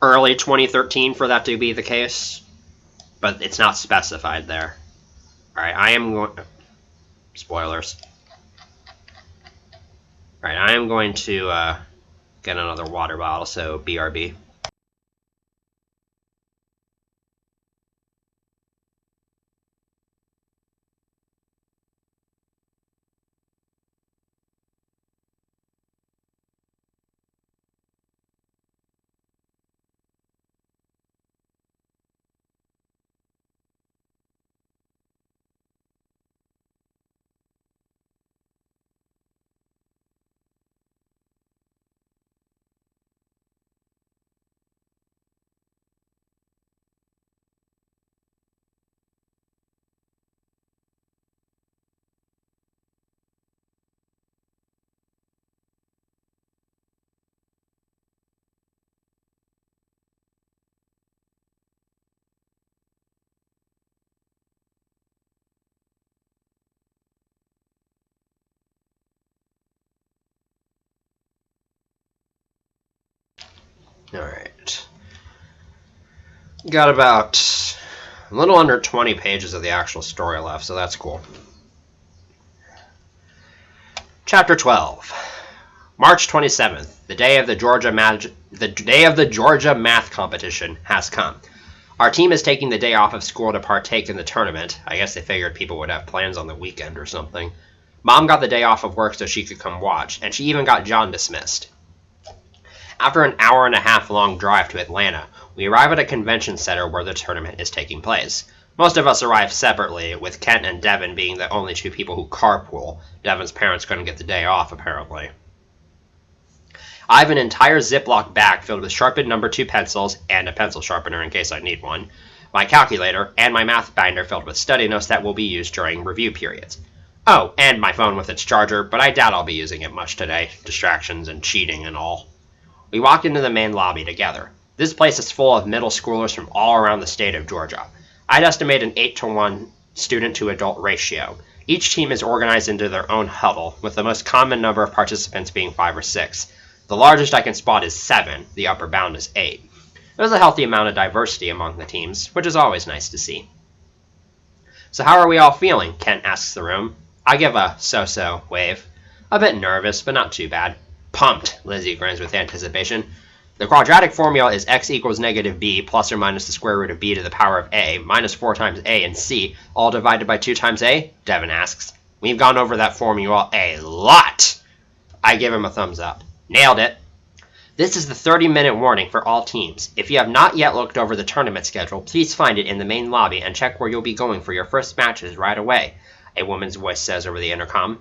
[SPEAKER 1] early 2013 for that to be the case. But it's not specified there. Alright, I am going... Spoilers. Alright, I am going to get another water bottle, so BRB. Alright. Got about a little under 20 pages of the actual story left, so that's cool. Chapter 12. March 27th, the day of the Georgia math competition has come. Our team is taking the day off of school to partake in the tournament. I guess they figured people would have plans on the weekend or something. Mom got the day off of work so she could come watch, and she even got John dismissed. After an hour-and-a-half long drive to Atlanta, we arrive at a convention center where the tournament is taking place. Most of us arrive separately, with Kent and Devin being the only two people who carpool. Devin's parents couldn't get the day off, apparently. I have an entire Ziploc bag filled with sharpened number 2 pencils and a pencil sharpener in case I need one, my calculator, and my math binder filled with study notes that will be used during review periods. Oh, and my phone with its charger, but I doubt I'll be using it much today. Distractions and cheating and all. We walked into the main lobby together. This place is full of middle schoolers from all around the state of Georgia. I'd estimate an 8-to-1 student-to-adult ratio. Each team is organized into their own huddle, with the most common number of participants being 5 or 6. The largest I can spot is 7. The upper bound is 8. There's a healthy amount of diversity among the teams, which is always nice to see. So how are we all feeling? Kent asks the room. I give a so-so wave. A bit nervous, but not too bad. Pumped, Lizzie grins with anticipation. The quadratic formula is x equals negative b plus or minus the square root of b to the power of a minus 4 times a and c, all divided by 2 times a? Devin asks. We've gone over that formula a lot. I give him a thumbs up. Nailed it. This is the 30-minute warning for all teams. If you have not yet looked over the tournament schedule, please find it in the main lobby and check where you'll be going for your first matches right away, a woman's voice says over the intercom.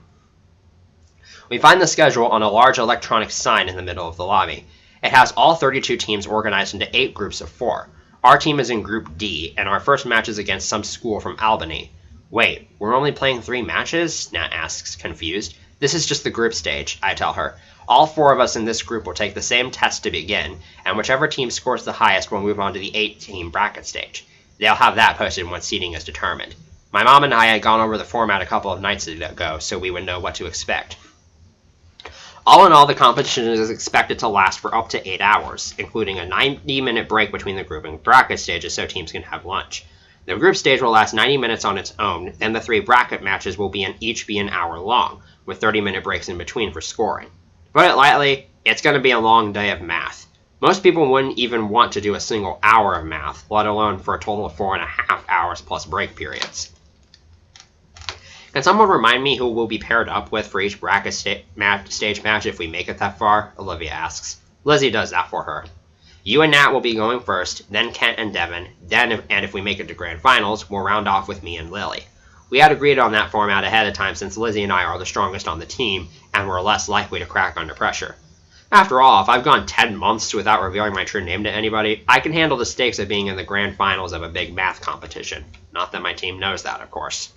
[SPEAKER 1] We find the schedule on a large electronic sign in the middle of the lobby. It has all 32 teams organized into 8 groups of 4. Our team is in Group D, and our first match is against some school from Albany. Wait, we're only playing 3 matches? Nat asks, confused. This is just the group stage, I tell her. All 4 of us in this group will take the same test to begin, and whichever team scores the highest will move on to the 8-team bracket stage. They'll have that posted once seeding is determined. My mom and I had gone over the format a couple of nights ago, so we would know what to expect. All in all, the competition is expected to last for up to 8 hours, including a 90-minute break between the group and bracket stages so teams can have lunch. The group stage will last 90 minutes on its own, and the 3 bracket matches will each be an hour long, with 30-minute breaks in between for scoring. To put it lightly, it's going to be a long day of math. Most people wouldn't even want to do a single hour of math, let alone for a total of 4.5 hours plus break periods. Can someone remind me who we'll be paired up with for each bracket stage match if we make it that far? Olivia asks. Lizzie does that for her. You and Nat will be going first, then Kent and Devin, and if we make it to grand finals, we'll round off with me and Lily. We had agreed on that format ahead of time since Lizzie and I are the strongest on the team, and we're less likely to crack under pressure. After all, if I've gone 10 months without revealing my true name to anybody, I can handle the stakes of being in the grand finals of a big math competition. Not that my team knows that, of course.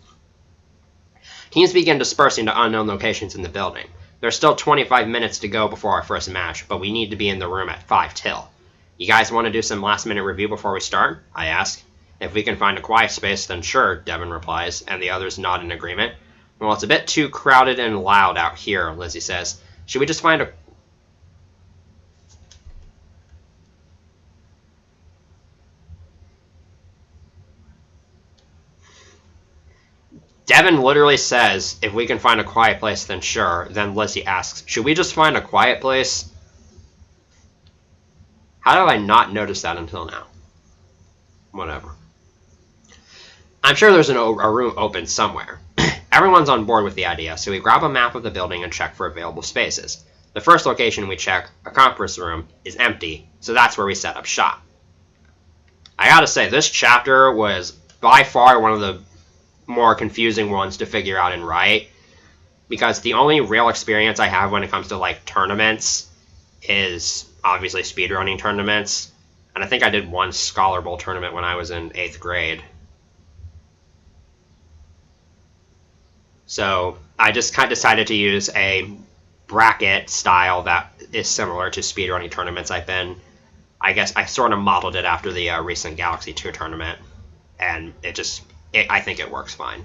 [SPEAKER 1] Teams begin dispersing to unknown locations in the building. There's still 25 minutes to go before our first match, but we need to be in the room at 5 till. You guys want to do some last-minute review before we start? I ask. If we can find a quiet space, then sure, Devin replies, and the others nod in agreement. Well, it's a bit too crowded and loud out here, Lizzie says. Should we just find a... Devin literally says, if we can find a quiet place, then sure. Then Lizzie asks, should we just find a quiet place? How have I not noticed that until now? Whatever. I'm sure there's a room open somewhere. Everyone's on board with the idea, so we grab a map of the building and check for available spaces. The first location we check, a conference room, is empty, so that's where we set up shop. I gotta say, this chapter was by far one of the more confusing ones to figure out and write, because the only real experience I have when it comes to like tournaments is obviously speedrunning tournaments, and I think I did one Scholar Bowl tournament when I was in 8th grade. So I just kind of decided to use a bracket style that is similar to speedrunning tournaments I've been. I guess I sort of modeled it after the recent Galaxy 2 tournament, and I think it works fine.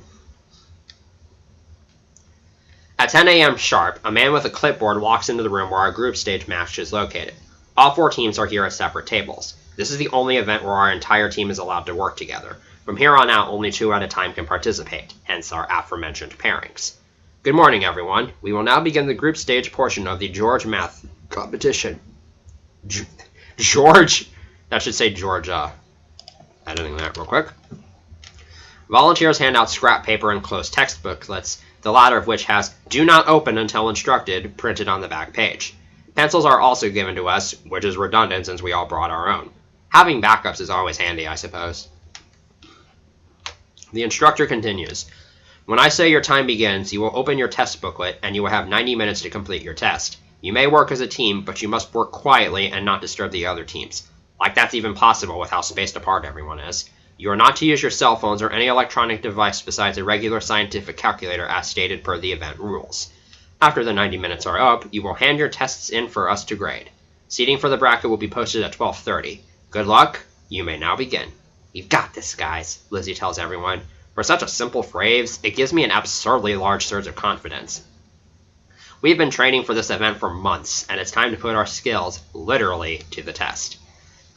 [SPEAKER 1] At 10 a.m. sharp, a man with a clipboard walks into the room where our group stage match is located. All 4 teams are here at separate tables. This is the only event where our entire team is allowed to work together. From here on out, only 2 at a time can participate, hence our aforementioned pairings. Good morning, everyone. We will now begin the group stage portion of the George Math competition. George? That should say Georgia. Editing that real quick. Volunteers hand out scrap paper and closed text booklets, the latter of which has "Do not open until instructed" printed on the back page. Pencils are also given to us, which is redundant since we all brought our own. Having backups is always handy, I suppose. The instructor continues. When I say your time begins, you will open your test booklet, and you will have 90 minutes to complete your test. You may work as a team, but you must work quietly and not disturb the other teams. Like that's even possible with how spaced apart everyone is. You are not to use your cell phones or any electronic device besides a regular scientific calculator as stated per the event rules. After the 90 minutes are up, you will hand your tests in for us to grade. Seating for the bracket will be posted at 12:30. Good luck. You may now begin. You've got this, guys, Lizzie tells everyone. For such a simple phrase, it gives me an absurdly large surge of confidence. We've been training for this event for months, and it's time to put our skills, literally, to the test.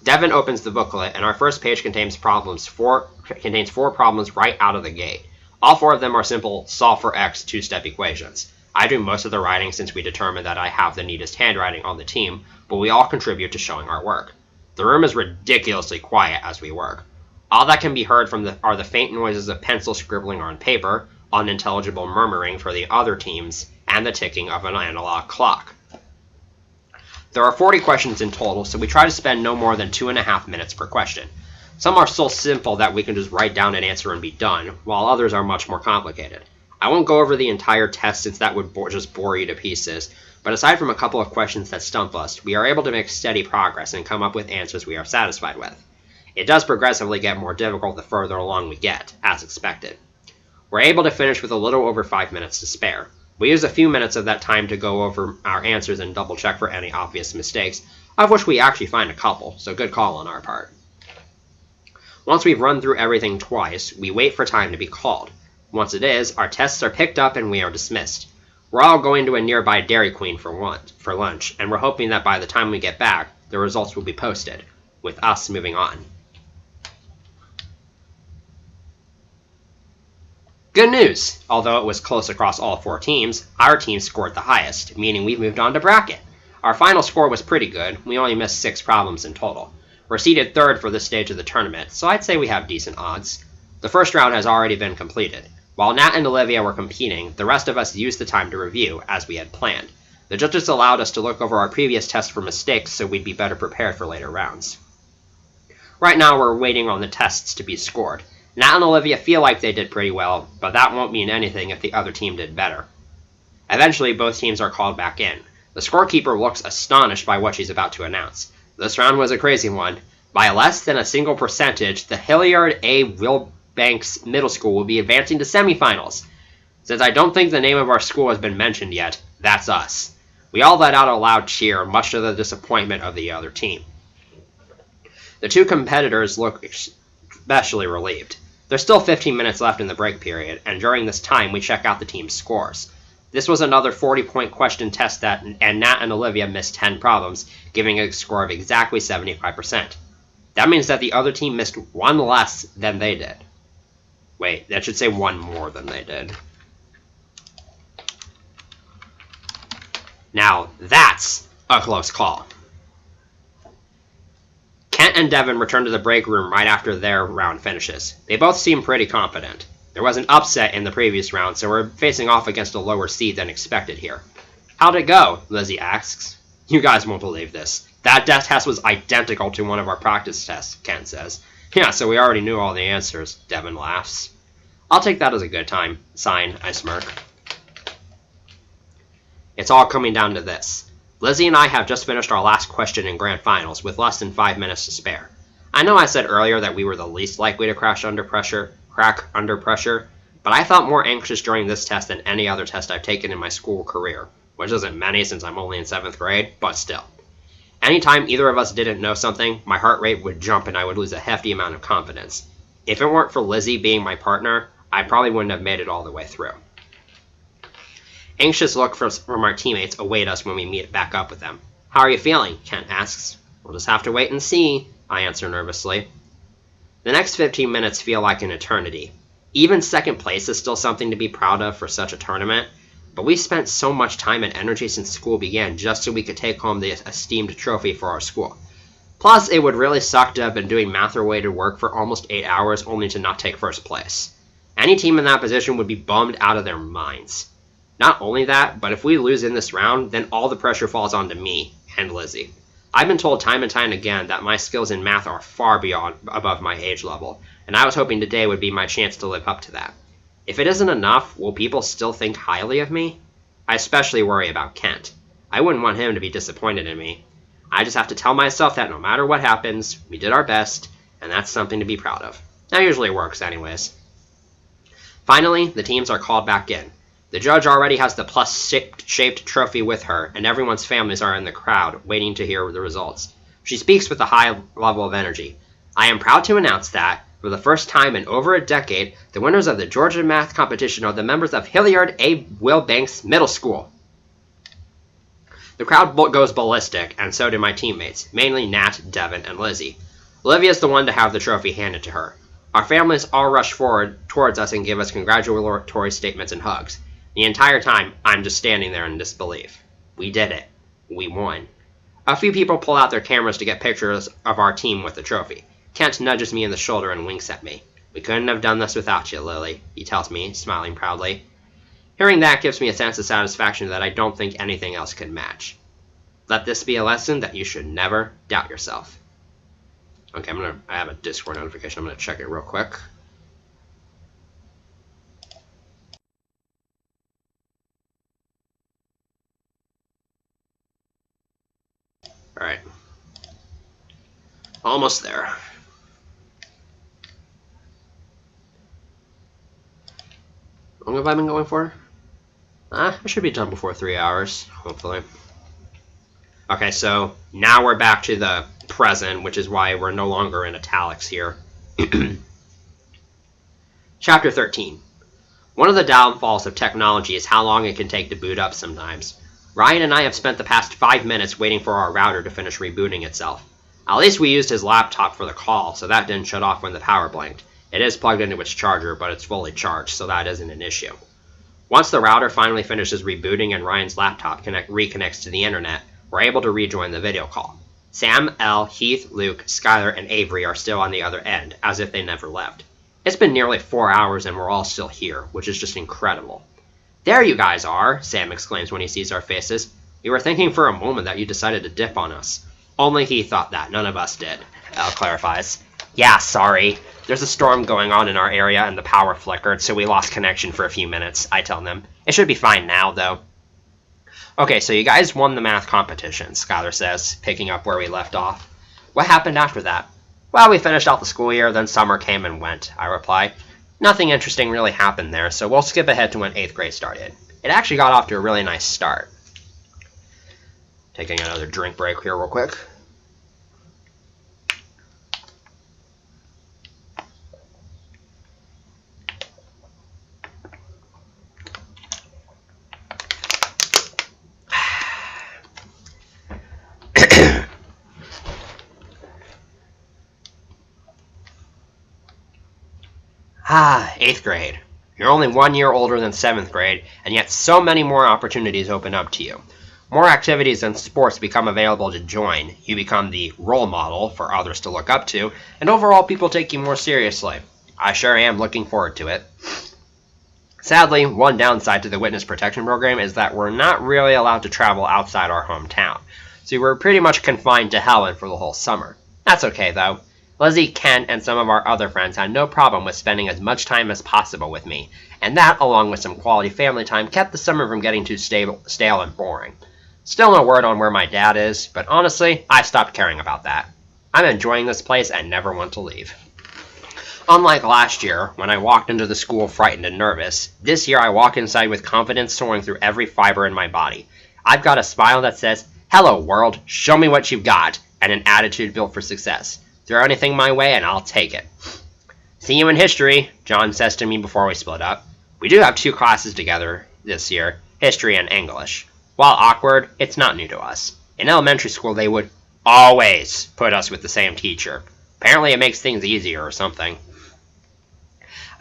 [SPEAKER 1] Devin opens the booklet, and our first page contains 4 problems right out of the gate. All 4 of them are simple solve for x 2-step equations. I do most of the writing since we determined that I have the neatest handwriting on the team, but we all contribute to showing our work. The room is ridiculously quiet as we work. All that can be heard are the faint noises of pencil scribbling on paper, unintelligible murmuring for the other teams, and the ticking of an analog clock. There are 40 questions in total, so we try to spend no more than 2.5 minutes per question. Some are so simple that we can just write down an answer and be done, while others are much more complicated. I won't go over the entire test since that would just bore you to pieces, but aside from a couple of questions that stump us, we are able to make steady progress and come up with answers we are satisfied with. It does progressively get more difficult the further along we get, as expected. We're able to finish with a little over 5 minutes to spare. We use a few minutes of that time to go over our answers and double check for any obvious mistakes, of which we actually find a couple, so good call on our part. Once we've run through everything twice, we wait for time to be called. Once it is, our tests are picked up and we are dismissed. We're all going to a nearby Dairy Queen for lunch, and we're hoping that by the time we get back, the results will be posted, with us moving on. Good news! Although it was close across all 4 teams, our team scored the highest, meaning we've moved on to bracket. Our final score was pretty good, we only missed 6 problems in total. We're seeded 3rd for this stage of the tournament, so I'd say we have decent odds. The first round has already been completed. While Nat and Olivia were competing, the rest of us used the time to review, as we had planned. The judges allowed us to look over our previous tests for mistakes so we'd be better prepared for later rounds. Right now we're waiting on the tests to be scored. Nat and Olivia feel like they did pretty well, but that won't mean anything if the other team did better. Eventually, both teams are called back in. The scorekeeper looks astonished by what she's about to announce. This round was a crazy one. By less than a single percentage, the Hilliard A. Wilbanks Middle School will be advancing to semifinals. Since I don't think the name of our school has been mentioned yet, that's us. We all let out a loud cheer, much to the disappointment of the other team. The 2 competitors look especially relieved. There's still 15 minutes left in the break period, and during this time we check out the team's scores. This was another 40-point question test and Nat and Olivia missed 10 problems, giving a score of exactly 75%. That means that the other team missed 1 less than they did. Wait, that should say 1 more than they did. Now, that's a close call. Kent and Devin return to the break room right after their round finishes. They both seem pretty confident. There was an upset in the previous round, so we're facing off against a lower seed than expected here. How'd it go? Lizzie asks. You guys won't believe this. That death test was identical to one of our practice tests, Kent says. Yeah, so we already knew all the answers, Devin laughs. I'll take that as a good sign, I smirk. It's all coming down to this. Lizzie and I have just finished our last question in Grand Finals with less than 5 minutes to spare. I know I said earlier that we were the least likely to crack under pressure, but I felt more anxious during this test than any other test I've taken in my school career, which isn't many since I'm only in 7th grade, but still. Anytime either of us didn't know something, my heart rate would jump and I would lose a hefty amount of confidence. If it weren't for Lizzie being my partner, I probably wouldn't have made it all the way through. Anxious look from our teammates await us when we meet back up with them. How are you feeling? Kent asks. We'll just have to wait and see, I answer nervously. The next 15 minutes feel like an eternity. Even 2nd place is still something to be proud of for such a tournament, but we spent so much time and energy since school began just so we could take home the esteemed trophy for our school. Plus, it would really suck to have been doing math-related work for almost 8 hours only to not take 1st place. Any team in that position would be bummed out of their minds. Not only that, but if we lose in this round, then all the pressure falls onto me and Lizzie. I've been told time and time again that my skills in math are far above my age level, and I was hoping today would be my chance to live up to that. If it isn't enough, will people still think highly of me? I especially worry about Kent. I wouldn't want him to be disappointed in me. I just have to tell myself that no matter what happens, we did our best, and that's something to be proud of. That usually works anyways. Finally, the teams are called back in. The judge already has the plus-shaped trophy with her, and everyone's families are in the crowd, waiting to hear the results. She speaks with a high level of energy. I am proud to announce that, for the first time in over a decade, the winners of the Georgia math competition are the members of Hilliard A. Wilbanks Middle School. The crowd goes ballistic, and so do my teammates, mainly Nat, Devin, and Lizzie. Olivia's the one to have the trophy handed to her. Our families all rush forward towards us and give us congratulatory statements and hugs. The entire time, I'm just standing there in disbelief. We did it. We won. A few people pull out their cameras to get pictures of our team with the trophy. Kent nudges me in the shoulder and winks at me. We couldn't have done this without you, Lily, he tells me, smiling proudly. Hearing that gives me a sense of satisfaction that I don't think anything else can match. Let this be a lesson that you should never doubt yourself. Okay, I have a Discord notification. I'm going to check it real quick. Alright. Almost there. How long have I been going for? I should be done before 3 hours, hopefully. Okay, so now we're back to the present, which is why we're no longer in italics here. Chapter 13. One of the downfalls of technology is how long it can take to boot up sometimes. Ryan and I have spent the past 5 minutes waiting for our router to finish rebooting itself. At least we used his laptop for the call, so that didn't shut off when the power blinked. It is plugged into its charger, but it's fully charged, so that isn't an issue. Once the router finally finishes rebooting and Ryan's laptop reconnects to the internet, we're able to rejoin the video call. Sam, Elle, Heath, Luke, Skylar, and Avery are still on the other end, as if they never left. It's been nearly 4 hours and we're all still here, which is just incredible. "There you guys are," Sam exclaims when he sees our faces. "We were thinking for a moment that you decided to dip on us." "Only he thought that, none of us did," Elle clarifies. "Yeah, sorry. There's a storm going on in our area and the power flickered, so we lost connection for a few minutes," I tell them. "It should be fine now, though." "Okay, so you guys won the math competition," Skylar says, picking up where we left off. "What happened after that?" "Well, we finished out the school year, then summer came and went," I reply. "Nothing interesting really happened there, so we'll skip ahead to when 8th grade started. It actually got off to a really nice start." Taking another drink break here real quick. Ah, 8th grade. You're only 1 year older than 7th grade, and yet so many more opportunities open up to you. More activities and sports become available to join. You become the role model for others to look up to, and overall people take you more seriously. I sure am looking forward to it. Sadly, one downside to the witness protection program is that we're not really allowed to travel outside our hometown, so we're pretty much confined to Helen for the whole summer. That's okay though. Lizzie, Kent, and some of our other friends had no problem with spending as much time as possible with me, and that, along with some quality family time, kept the summer from getting too stale and boring. Still no word on where my dad is, but honestly, I've stopped caring about that. I'm enjoying this place and never want to leave. Unlike last year, when I walked into the school frightened and nervous, this year I walk inside with confidence soaring through every fiber in my body. I've got a smile that says, "Hello world, show me what you've got," and an attitude built for success. Throw anything my way and I'll take it. "See you in history," John says to me before we split up. We do have 2 classes together this year, history and English. While awkward, it's not new to us. In elementary school they would always put us with the same teacher. Apparently it makes things easier or something.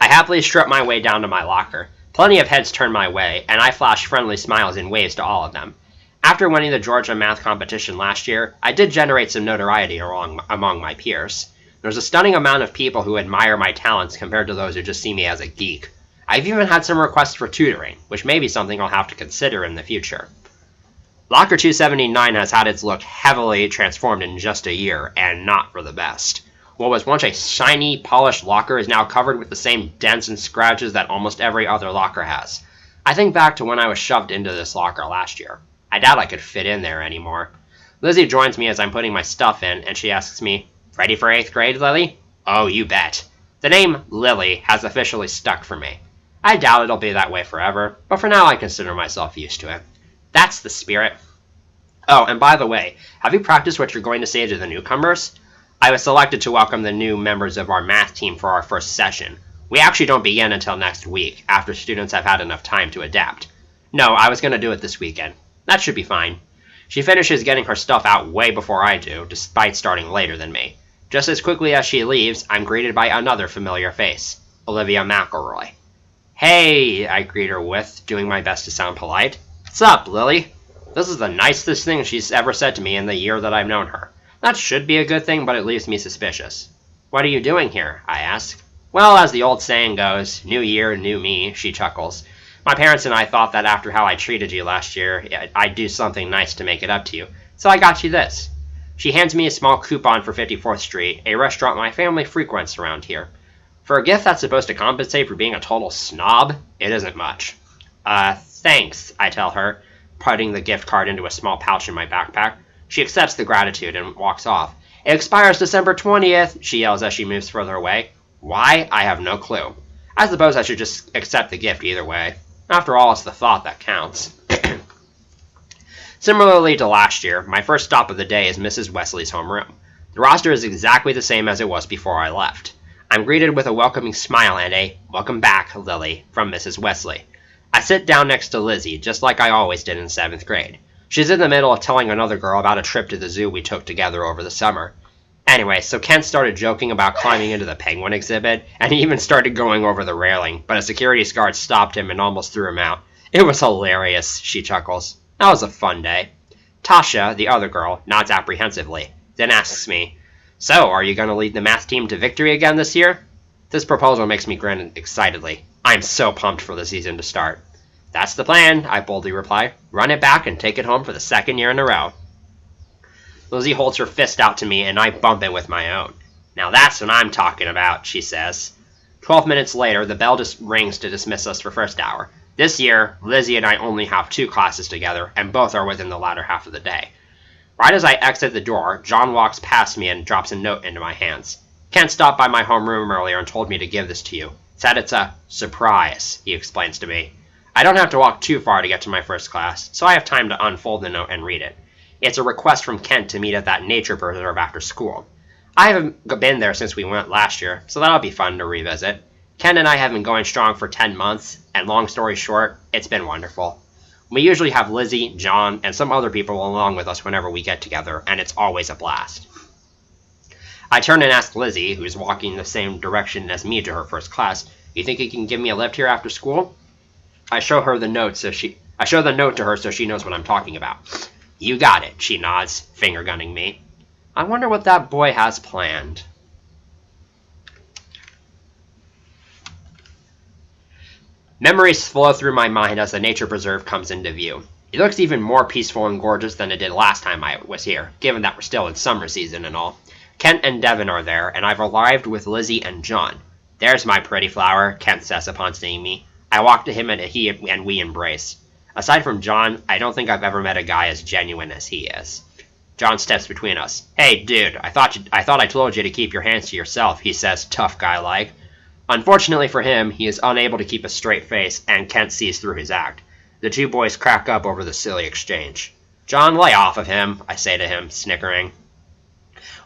[SPEAKER 1] I happily strut my way down to my locker. Plenty of heads turn my way, and I flash friendly smiles and waves to all of them. After winning the Georgia math competition last year, I did generate some notoriety among my peers. There's a stunning amount of people who admire my talents compared to those who just see me as a geek. I've even had some requests for tutoring, which may be something I'll have to consider in the future. Locker 279 has had its look heavily transformed in just a year, and not for the best. What was once a shiny, polished locker is now covered with the same dents and scratches that almost every other locker has. I think back to when I was shoved into this locker last year. I doubt I could fit in there anymore. Lizzie joins me as I'm putting my stuff in, and she asks me, "Ready for 8th grade, Lily?" Oh, you bet. The name Lily has officially stuck for me. I doubt it'll be that way forever, but for now I consider myself used to it. That's the spirit. Oh, and by the way, have you practiced what you're going to say to the newcomers? I was selected to welcome the new members of our math team for our first session. We actually don't begin until next week, after students have had enough time to adapt. No, I was going to do it this weekend. That should be fine. She finishes getting her stuff out way before I do, despite starting later than me. Just as quickly as she leaves, I'm greeted by another familiar face, Olivia McElroy. "Hey," I greet her with, doing my best to sound polite. "What's up, Lily?" This is the nicest thing she's ever said to me in the year that I've known her. That should be a good thing, but it leaves me suspicious. "What are you doing here?" I ask. "Well, as the old saying goes, new year, new me," she chuckles. "My parents and I thought that after how I treated you last year, I'd do something nice to make it up to you, so I got you this." She hands me a small coupon for 54th Street, a restaurant my family frequents around here. For a gift that's supposed to compensate for being a total snob, it isn't much. Thanks," I tell her, putting the gift card into a small pouch in my backpack. She accepts the gratitude and walks off. It expires December 20th, she yells as she moves further away. Why? I have no clue. I suppose I should just accept the gift either way. After all, it's the thought that counts. Similarly to last year, my first stop of the day is Mrs. Wesley's homeroom. The roster is exactly the same as it was before I left. I'm greeted with a welcoming smile and a "Welcome back, Lily" from Mrs. Wesley. I sit down next to Lizzie, just like I always did in 7th grade. She's in the middle of telling another girl about a trip to the zoo we took together over the summer. Anyway, so Kent started joking about climbing into the penguin exhibit, and he even started going over the railing, but a security guard stopped him and almost threw him out. It was hilarious, she chuckles. That was a fun day. Tasha, the other girl, nods apprehensively, then asks me, "So, are you going to lead the math team to victory again this year?" This proposal makes me grin excitedly. I'm so pumped for the season to start. That's the plan, I boldly reply. Run it back and take it home for the 2nd year in a row. Lizzie holds her fist out to me and I bump it with my own. Now that's what I'm talking about, she says. 12 minutes later, the bell just rings to dismiss us for first hour. This year, Lizzie and I only have 2 classes together, and both are within the latter half of the day. Right as I exit the door, John walks past me and drops a note into my hands. Kent stopped by my homeroom earlier and told me to give this to you. Said it's a surprise, he explains to me. I don't have to walk too far to get to my first class, so I have time to unfold the note and read it. It's a request from Kent to meet at that nature preserve after school. I haven't been there since we went last year, so that'll be fun to revisit. Kent and I have been going strong for 10 months, and long story short, it's been wonderful. We usually have Lizzie, John, and some other people along with us whenever we get together, and it's always a blast. I turn and ask Lizzie, who's walking the same direction as me to her first class, "You think you can give me a lift here after school?" I show the note to her so she knows what I'm talking about. "You got it," she nods, finger gunning me. I wonder what that boy has planned. Memories flow through my mind as the nature preserve comes into view. It looks even more peaceful and gorgeous than it did last time I was here, given that we're still in summer season and all. Kent and Devin are there, and I've arrived with Lizzie and John. "There's my pretty flower," Kent says upon seeing me. I walk to him and we embrace. Aside from John, I don't think I've ever met a guy as genuine as he is. John steps between us. "Hey, dude, I thought I told you to keep your hands to yourself," he says, tough guy-like. Unfortunately for him, he is unable to keep a straight face, and Kent sees through his act. The 2 boys crack up over the silly exchange. "John, lay off of him," I say to him, snickering.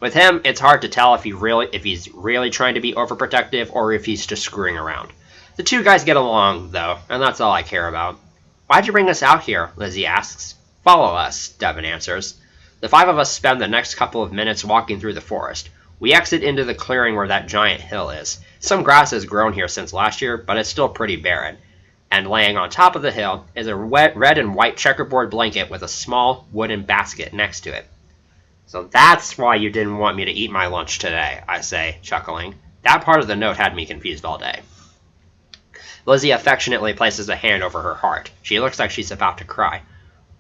[SPEAKER 1] With him, it's hard to tell if he's really trying to be overprotective or if he's just screwing around. The 2 guys get along, though, and that's all I care about. "Why'd you bring us out here?" Lizzie asks. "Follow us," Devin answers. The 5 of us spend the next couple of minutes walking through the forest. We exit into the clearing where that giant hill is. Some grass has grown here since last year, but it's still pretty barren. And laying on top of the hill is a red and white checkerboard blanket with a small wooden basket next to it. "So that's why you didn't want me to eat my lunch today," I say, chuckling. That part of the note had me confused all day. Lizzie affectionately places a hand over her heart. She looks like she's about to cry.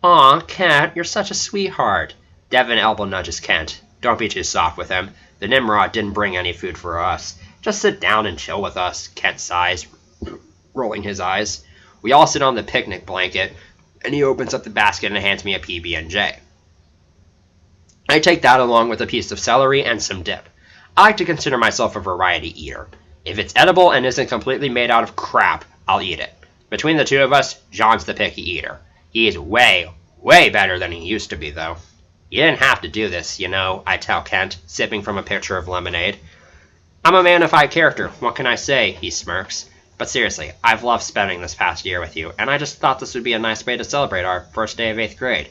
[SPEAKER 1] "Aw, Kent, you're such a sweetheart." Devin elbow nudges Kent. "Don't be too soft with him. The Nimrod didn't bring any food for us. Just sit down and chill with us," Kent sighs, rolling his eyes. We all sit on the picnic blanket, and he opens up the basket and hands me a PB&J. I take that along with a piece of celery and some dip. I like to consider myself a variety eater. If it's edible and isn't completely made out of crap, I'll eat it. Between the 2 of us, John's the picky eater. He is way, way better than he used to be, though. "You didn't have to do this, you know," I tell Kent, sipping from a pitcher of lemonade. "I'm a manified character, what can I say?" he smirks. "But seriously, I've loved spending this past year with you, and I just thought this would be a nice way to celebrate our first day of 8th grade.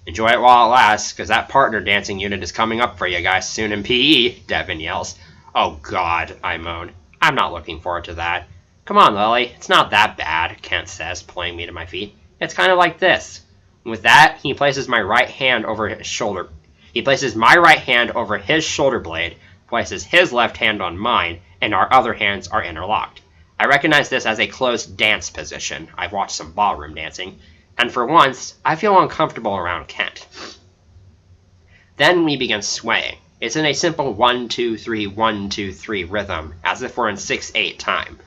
[SPEAKER 1] Enjoy it while it lasts, because that partner dancing unit is coming up for you guys soon in PE, Devin yells. "Oh God," I moan. "I'm not looking forward to that." "Come on, Lily, it's not that bad," Kent says, pulling me to my feet. "It's kind of like this." With that, he places my right hand over his shoulder. He places my right hand over his shoulder blade, places his left hand on mine, and our other hands are interlocked. I recognize this as a closed dance position. I've watched some ballroom dancing, and for once, I feel uncomfortable around Kent. Then we begin swaying. It's in a simple 1-2-3, 1-2-3 rhythm, as if we're in 6-8 time.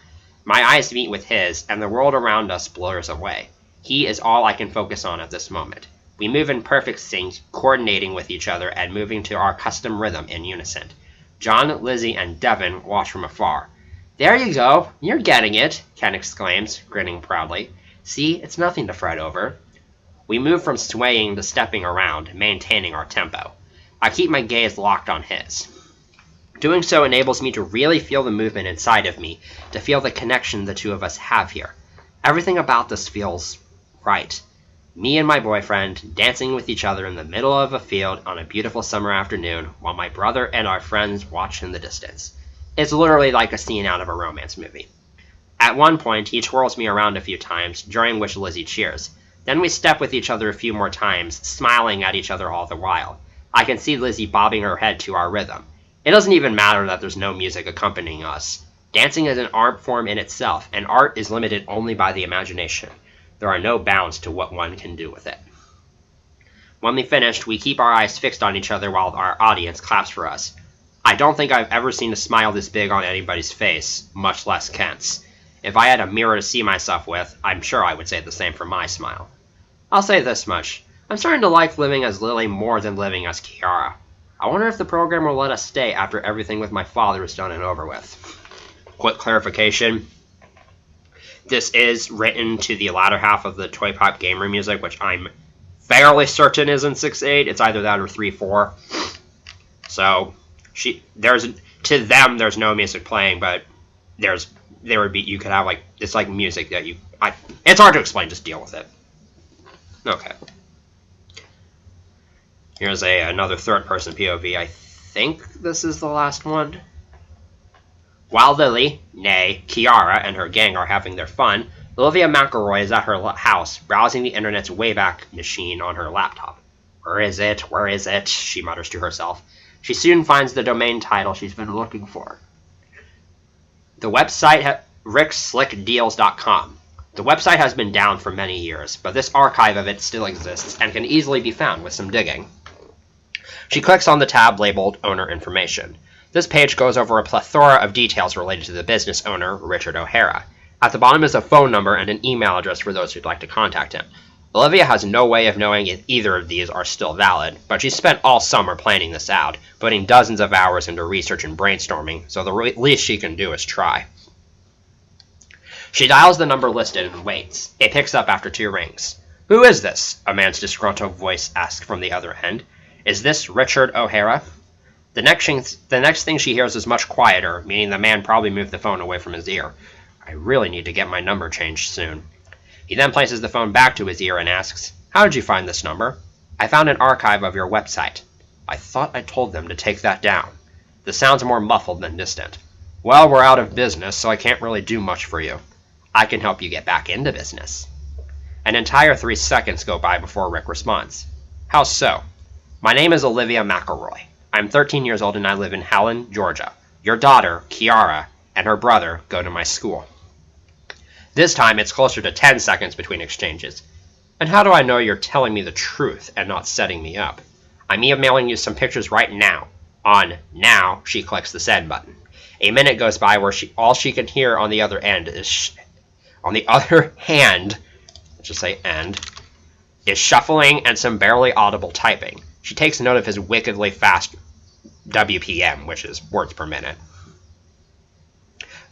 [SPEAKER 1] My eyes meet with his, and the world around us blurs away. He is all I can focus on at this moment. We move in perfect sync, coordinating with each other and moving to our custom rhythm in unison. John, Lizzie, and Devin watch from afar. "There you go! You're getting it!" Ken exclaims, grinning proudly. "See, it's nothing to fret over." We move from swaying to stepping around, maintaining our tempo. I keep my gaze locked on his. Doing so enables me to really feel the movement inside of me, to feel the connection the two of us have here. Everything about this feels right. Me and my boyfriend dancing with each other in the middle of a field on a beautiful summer afternoon, while my brother and our friends watch in the distance. It's literally like a scene out of a romance movie. At one point, he twirls me around a few times, during which Lizzie cheers. Then we step with each other a few more times, smiling at each other all the while. I can see Lizzie bobbing her head to our rhythm. It doesn't even matter that there's no music accompanying us. Dancing is an art form in itself, and art is limited only by the imagination. There are no bounds to what one can do with it. When we finished, we keep our eyes fixed on each other while our audience claps for us. I don't think I've ever seen a smile this big on anybody's face, much less Kent's. If I had a mirror to see myself with, I'm sure I would say the same for my smile. I'll say this much. I'm starting to like living as Lily more than living as Kiara. I wonder if the program will let us stay after everything with my father is done and over with. Quick clarification. This is written to the latter half of the Toy Pop Gamer music, which I'm fairly certain is in 6.8. It's either that or 3.4. So, to them, there's no music playing, but you could have, like, it's like music that it's hard to explain, just deal with it. Okay. Here's another third-person POV. I think this is the last one. While Lily, nay, Kiara, and her gang are having their fun, Olivia McElroy is at her house, browsing the internet's Wayback Machine on her laptop. Where is it? Where is it? She mutters to herself. She soon finds the domain title she's been looking for. The website, rickslickdeals.com. The website has been down for many years, but this archive of it still exists and can easily be found with some digging. She clicks on the tab labeled Owner Information. This page goes over a plethora of details related to the business owner, Richard O'Hara. At the bottom is a phone number and an email address for those who'd like to contact him. Olivia has no way of knowing if either of these are still valid, but she spent all summer planning this out, putting dozens of hours into research and brainstorming, so the least she can do is try. She dials the number listed and waits. It picks up after 2 rings. "Who is this?" a man's disgruntled voice asks from the other end. "Is this Richard O'Hara?" The next thing she hears is much quieter, meaning the man probably moved the phone away from his ear. I really need to get my number changed soon. He then places the phone back to his ear and asks, "How did you find this number?" "I found an archive of your website." "I thought I told them to take that down." The sound's more muffled than distant. "Well, we're out of business, so I can't really do much for you." "I can help you get back into business." An entire 3 seconds go by before Rick responds. "How so?" "My name is Olivia McElroy. I'm 13 years old and I live in Helen, Georgia. Your daughter, Kiara, and her brother go to my school." This time it's closer to 10 seconds between exchanges. "And how do I know you're telling me the truth and not setting me up?" "I'm emailing you some pictures right now." On "now," she clicks the send button. A minute goes by where all she can hear on the other hand, let's just say end, is shuffling and some barely audible typing. She takes note of his wickedly fast WPM, which is words per minute.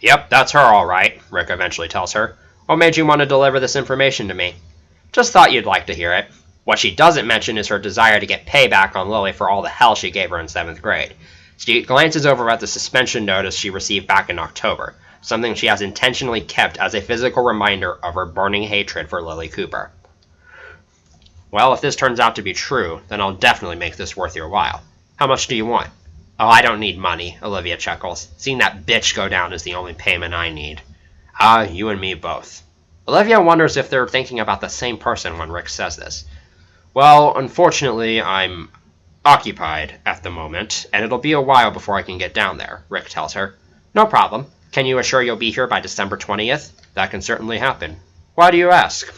[SPEAKER 1] "Yep, that's her all right," Rick eventually tells her. "What made you want to deliver this information to me?" "Just thought you'd like to hear it." What she doesn't mention is her desire to get payback on Lily for all the hell she gave her in 7th grade. She glances over at the suspension notice she received back in October, something she has intentionally kept as a physical reminder of her burning hatred for Lily Cooper. "Well, if this turns out to be true, then I'll definitely make this worth your while. How much do you want?" "Oh, I don't need money," Olivia chuckles. "Seeing that bitch go down is the only payment I need." "Ah, you and me both." Olivia wonders if they're thinking about the same person when Rick says this. "Well, unfortunately, I'm occupied at the moment, and it'll be a while before I can get down there," Rick tells her. "No problem. Can you assure you'll be here by December 20th? "That can certainly happen." "Why do you ask?"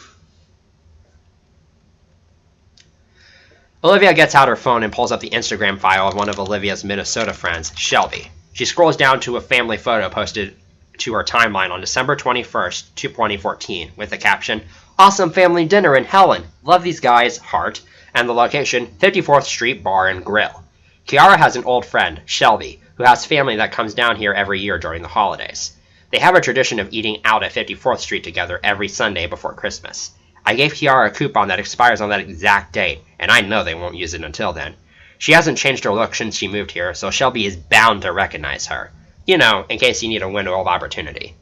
[SPEAKER 1] Olivia gets out her phone and pulls up the Instagram file of one of Olivia's Minnesota friends, Shelby. She scrolls down to a family photo posted to her timeline on December 21st, 2014, with the caption, "Awesome family dinner in Helen. Love these guys, heart." and the location 54th Street Bar and Grill. Kiara has an old friend, Shelby, who has family that comes down here every year during the holidays. They have a tradition of eating out at 54th Street together every Sunday before Christmas. I gave Kiara a coupon that expires on that exact date, and I know they won't use it until then. She hasn't changed her look since she moved here, so Shelby is bound to recognize her. You know, in case you need a window of opportunity.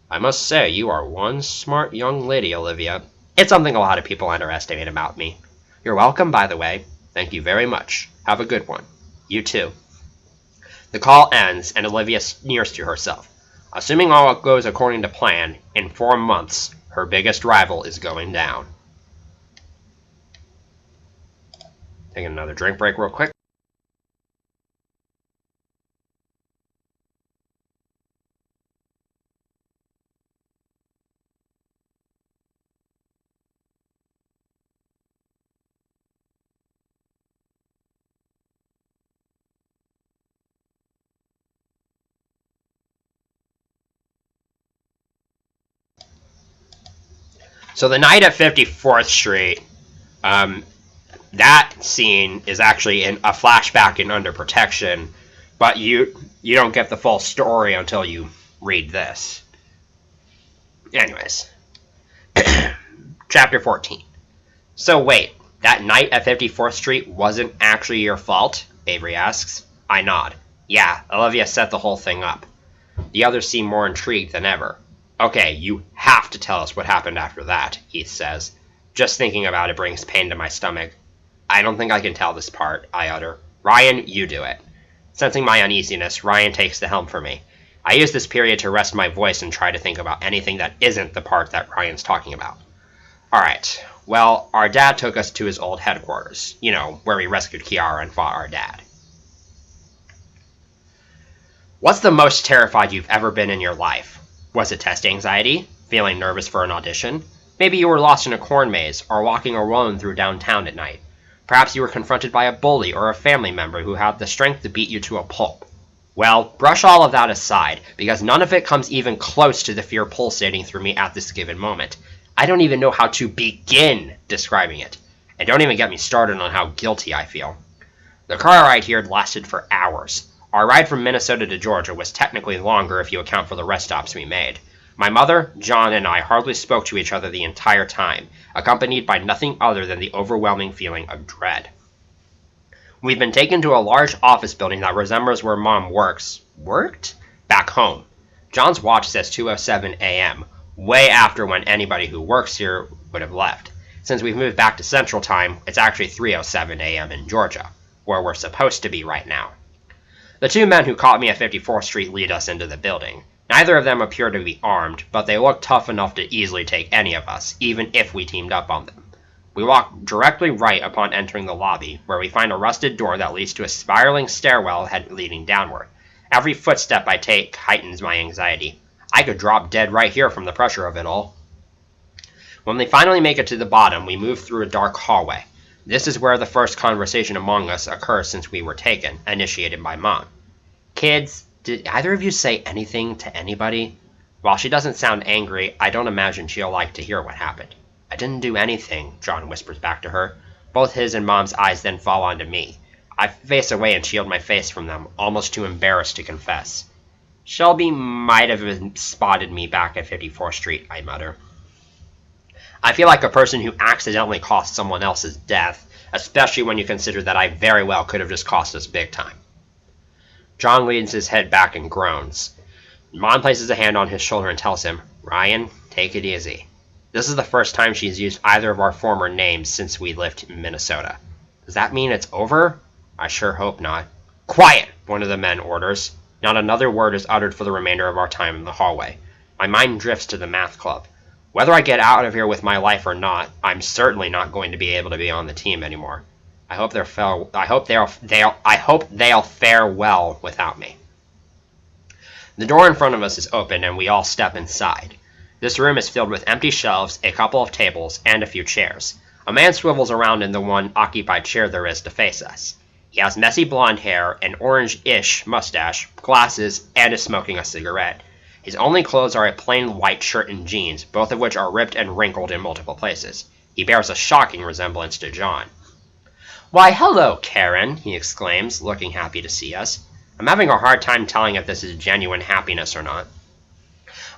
[SPEAKER 1] I must say, you are one smart young lady, Olivia. It's something a lot of people underestimate about me. You're welcome, by the way. Thank you very much. Have a good one. You too. The call ends, and Olivia sneers to herself. Assuming all goes according to plan, in 4 months, her biggest rival is going down. Taking another drink break real quick. So the night at 54th Street, that scene is actually in a flashback in Under Protection, but you don't get the full story until you read this. Anyways, Chapter 14. So wait, that night at 54th Street wasn't actually your fault? Avery asks. I nod. Yeah, Olivia set the whole thing up. The others seem more intrigued than ever. Okay, you have to tell us what happened after that, Heath says. Just thinking about it brings pain to my stomach. I don't think I can tell this part, I utter. Ryan, you do it. Sensing my uneasiness, Ryan takes the helm for me. I use this period to rest my voice and try to think about anything that isn't the part that Ryan's talking about. Alright, well, our dad took us to his old headquarters. You know, where we rescued Kiara and fought our dad. What's the most terrified you've ever been in your life? Was it test anxiety? Feeling nervous for an audition? Maybe you were lost in a corn maze, or walking alone through downtown at night. Perhaps you were confronted by a bully or a family member who had the strength to beat you to a pulp. Well, brush all of that aside, because none of it comes even close to the fear pulsating through me at this given moment. I don't even know how to begin describing it. And don't even get me started on how guilty I feel. The car ride here lasted for hours. Our ride from Minnesota to Georgia was technically longer if you account for the rest stops we made. My mother, John, and I hardly spoke to each other the entire time, accompanied by nothing other than the overwhelming feeling of dread. We've been taken to a large office building that resembles where Mom worked? Back home. John's watch says 2:07 a.m., way after when anybody who works here would have left. Since we've moved back to Central Time, it's actually 3:07 a.m. in Georgia, where we're supposed to be right now. The 2 men who caught me at 54th Street lead us into the building. Neither of them appear to be armed, but they look tough enough to easily take any of us, even if we teamed up on them. We walk directly right upon entering the lobby, where we find a rusted door that leads to a spiraling stairwell leading downward. Every footstep I take heightens my anxiety. I could drop dead right here from the pressure of it all. When we finally make it to the bottom, we move through a dark hallway. This is where the first conversation among us occurs since we were taken, initiated by Mom. Kids, did either of you say anything to anybody? While she doesn't sound angry, I don't imagine she'll like to hear what happened. I didn't do anything, John whispers back to her. Both his and Mom's eyes then fall onto me. I face away and shield my face from them, almost too embarrassed to confess. Shelby might have spotted me back at 54th Street, I mutter. I feel like a person who accidentally caused someone else's death, especially when you consider that I very well could have just cost us big time. John leans his head back and groans. Mom places a hand on his shoulder and tells him, Ryan, take it easy. This is the first time she's used either of our former names since we lived in Minnesota. Does that mean it's over? I sure hope not. Quiet, one of the men orders. Not another word is uttered for the remainder of our time in the hallway. My mind drifts to the math club. Whether I get out of here with my life or not, I'm certainly not going to be able to be on the team anymore. I hope they'll fare well without me. The door in front of us is open and we all step inside. This room is filled with empty shelves, a couple of tables, and a few chairs. A man swivels around in the one occupied chair there is to face us. He has messy blonde hair, an orange-ish mustache, glasses, and is smoking a cigarette. His only clothes are a plain white shirt and jeans, both of which are ripped and wrinkled in multiple places. He bears a shocking resemblance to John. Why, hello, Karen, he exclaims, looking happy to see us. I'm having a hard time telling if this is genuine happiness or not.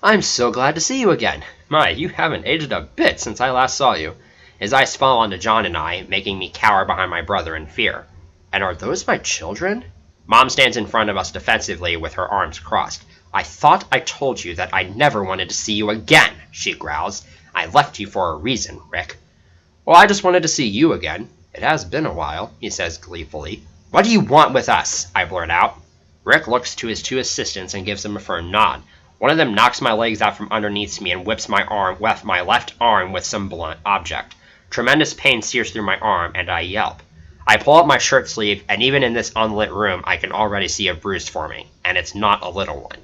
[SPEAKER 1] I'm so glad to see you again. My, you haven't aged a bit since I last saw you. His eyes fall onto John and I, making me cower behind my brother in fear. And are those my children? Mom stands in front of us defensively with her arms crossed. I thought I told you that I never wanted to see you again, she growls. I left you for a reason, Rick. Well, I just wanted to see you again. It has been a while, he says gleefully. What do you want with us? I blurt out. Rick looks to his two assistants and gives them a firm nod. One of them knocks my legs out from underneath me and whips my left arm with some blunt object. Tremendous pain sears through my arm, and I yelp. I pull up my shirt sleeve, and even in this unlit room, I can already see a bruise forming, and it's not a little one.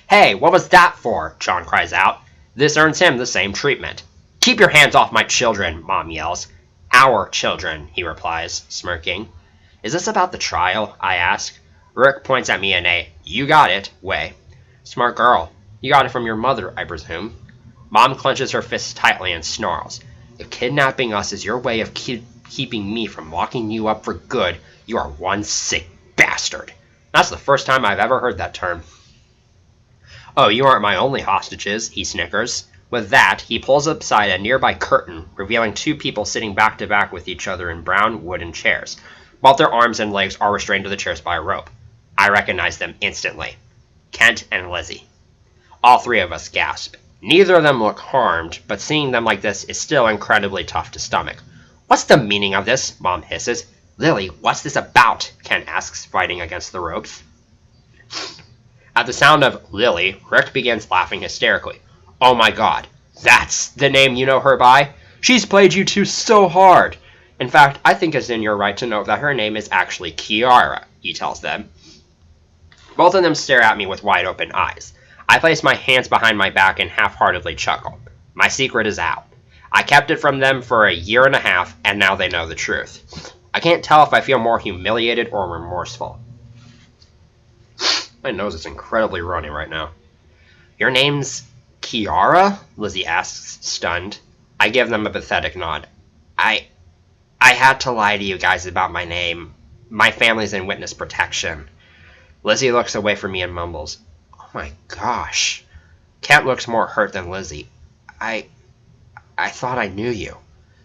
[SPEAKER 1] Hey, what was that for? John cries out. This earns him the same treatment. Keep your hands off my children, Mom yells. Our children, he replies, smirking. Is this about the trial? I ask. Rick points at me in a, you got it, way. Smart girl. You got it from your mother, I presume. Mom clenches her fists tightly and snarls. If kidnapping us is your way of keeping me from locking you up for good, you are one sick bastard. That's the first time I've ever heard that term. Oh, you aren't my only hostages, he snickers. With that, he pulls aside a nearby curtain, revealing two people sitting back to back with each other in brown wooden chairs. Both their arms and legs are restrained to the chairs by a rope. I recognize them instantly. Kent and Lizzie. All three of us gasp. Neither of them look harmed, but seeing them like this is still incredibly tough to stomach. What's the meaning of this? Mom hisses. Lily, what's this about? Kent asks, fighting against the ropes. At the sound of Lily, Rick begins laughing hysterically. Oh my god, that's the name you know her by? She's played you two so hard. In fact, I think it's in your right to know that her name is actually Kiara, he tells them. Both of them stare at me with wide open eyes. I place my hands behind my back and half-heartedly chuckle. My secret is out. I kept it from them for a year and a half, and now they know the truth. I can't tell if I feel more humiliated or remorseful. My nose is incredibly runny right now. Your name's Kiara? Lizzie asks, stunned. I give them a pathetic nod. I had to lie to you guys about my name. My family's in witness protection. Lizzie looks away from me and mumbles, oh my gosh. Kent looks more hurt than Lizzie. I thought I knew you.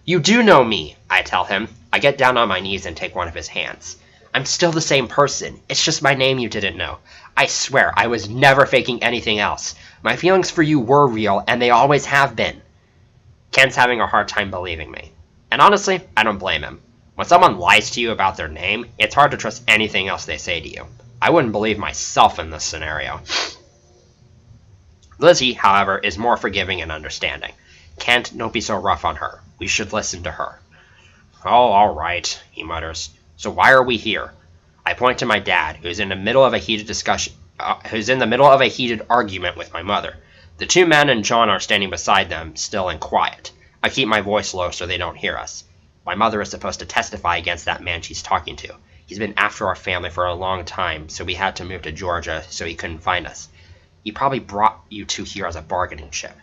[SPEAKER 1] You do know me, I tell him. I get down on my knees and take one of his hands. I'm still the same person. It's just my name you didn't know. I swear, I was never faking anything else. My feelings for you were real, and they always have been. Kent's having a hard time believing me. And honestly, I don't blame him. When someone lies to you about their name, it's hard to trust anything else they say to you. I wouldn't believe myself in this scenario. Lizzie, however, is more forgiving and understanding. Kent, don't be so rough on her. We should listen to her. Oh, all right, he mutters. So why are we here? I point to my dad, who's in the middle of a heated argument with my mother. The two men and John are standing beside them, still and quiet. I keep my voice low so they don't hear us. My mother is supposed to testify against that man she's talking to. He's been after our family for a long time, so we had to move to Georgia so he couldn't find us. He probably brought you two here as a bargaining chip.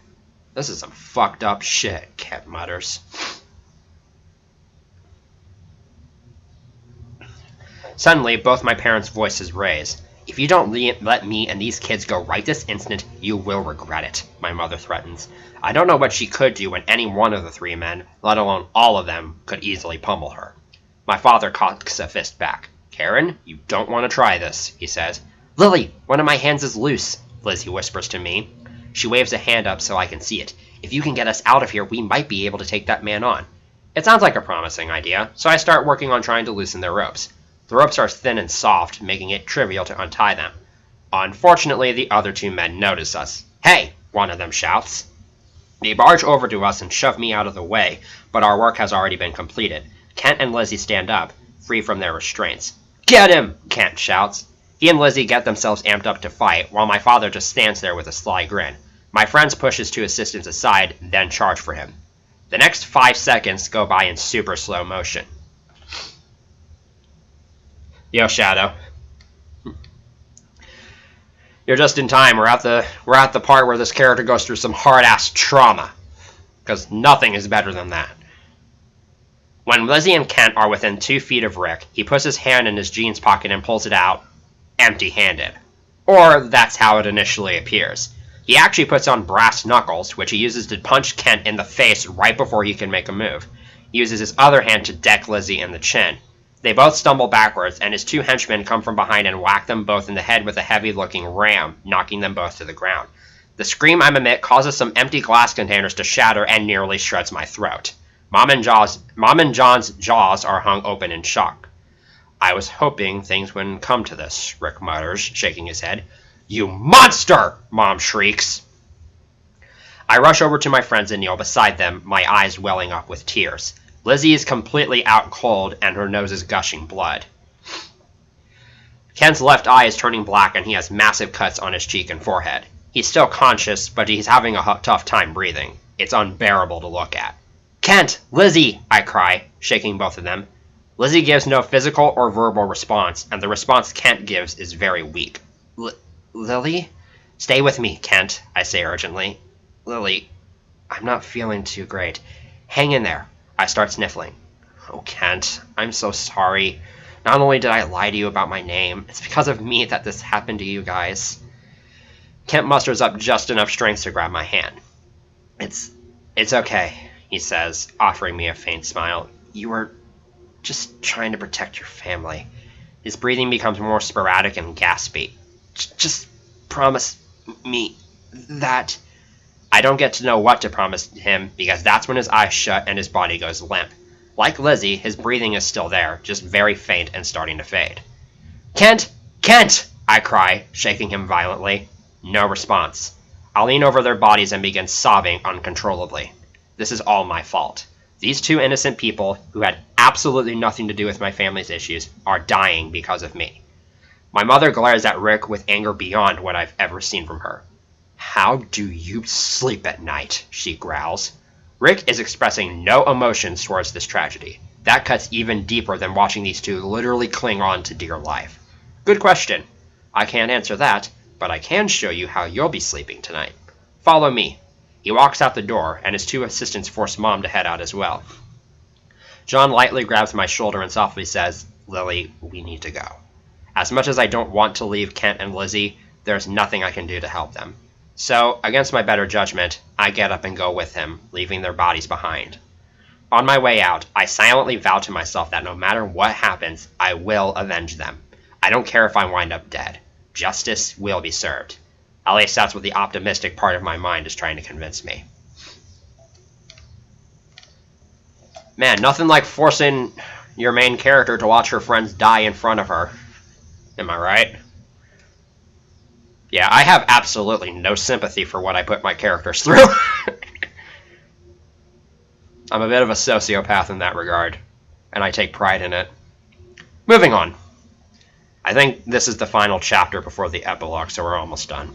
[SPEAKER 1] This is some fucked up shit, Kent mutters. Suddenly, both my parents' voices raise. If you don't let me and these kids go right this instant, you will regret it, my mother threatens. I don't know what she could do when any one of the three men, let alone all of them, could easily pummel her. My father cocks a fist back. Karen, you don't want to try this, he says. Lily, one of my hands is loose, Lizzie whispers to me. She waves a hand up so I can see it. If you can get us out of here, we might be able to take that man on. It sounds like a promising idea, so I start working on trying to loosen their ropes. The ropes are thin and soft, making it trivial to untie them. Unfortunately, the other two men notice us. Hey, one of them shouts. They barge over to us and shove me out of the way, but our work has already been completed. Kent and Lizzie stand up, free from their restraints. Get him! Kent shouts. He and Lizzie get themselves amped up to fight, while my father just stands there with a sly grin. My friends push his two assistants aside, then charge for him. The next 5 seconds go by in super slow motion. Yo, Shadow. You're just in time. We're at the part where this character goes through some hard-ass trauma. Because nothing is better than that. When Lizzie and Kent are within 2 feet of Rick, he puts his hand in his jeans pocket and pulls it out, empty-handed. Or that's how it initially appears. He actually puts on brass knuckles, which he uses to punch Kent in the face right before he can make a move. He uses his other hand to deck Lizzie in the chin. They both stumble backwards, and his 2 henchmen come from behind and whack them both in the head with a heavy-looking ram, knocking them both to the ground. The scream I emit causes some empty glass containers to shatter and nearly shreds my throat. Mom and John's jaws are hung open in shock. I was hoping things wouldn't come to this, Rick mutters, shaking his head. You monster! Mom shrieks. I rush over to my friends and kneel beside them, my eyes welling up with tears. Lizzie is completely out cold, and her nose is gushing blood. Ken's left eye is turning black, and he has massive cuts on his cheek and forehead. He's still conscious, but he's having a tough time breathing. It's unbearable to look at. Kent! Lizzie! I cry, shaking both of them. Lizzie gives no physical or verbal response, and the response Kent gives is very weak. Lily? Stay with me, Kent, I say urgently. Lily, I'm not feeling too great. Hang in there. I start sniffling. Oh, Kent, I'm so sorry. Not only did I lie to you about my name, it's because of me that this happened to you guys. Kent musters up just enough strength to grab my hand. It's okay, he says, offering me a faint smile. You were just trying to protect your family. His breathing becomes more sporadic and gaspy. Just promise me that... I don't get to know what to promise him, because that's when his eyes shut and his body goes limp. Like Lizzie, his breathing is still there, just very faint and starting to fade. Kent! Kent! I cry, shaking him violently. No response. I lean over their bodies and begin sobbing uncontrollably. This is all my fault. These 2 innocent people, who had absolutely nothing to do with my family's issues, are dying because of me. My mother glares at Rick with anger beyond what I've ever seen from her. How do you sleep at night? She growls. Rick is expressing no emotions towards this tragedy. That cuts even deeper than watching these 2 literally cling on to dear life. Good question. I can't answer that, but I can show you how you'll be sleeping tonight. Follow me. He walks out the door, and his 2 assistants force Mom to head out as well. John lightly grabs my shoulder and softly says, Lily, we need to go. As much as I don't want to leave Kent and Lizzie, there's nothing I can do to help them. So, against my better judgment, I get up and go with him, leaving their bodies behind. On my way out, I silently vow to myself that no matter what happens, I will avenge them. I don't care if I wind up dead. Justice will be served. At least that's what the optimistic part of my mind is trying to convince me. Man, nothing like forcing your main character to watch her friends die in front of her. Am I right? Yeah, I have absolutely no sympathy for what I put my characters through. I'm a bit of a sociopath in that regard, and I take pride in it. Moving on. I think this is the final chapter before the epilogue, so we're almost done.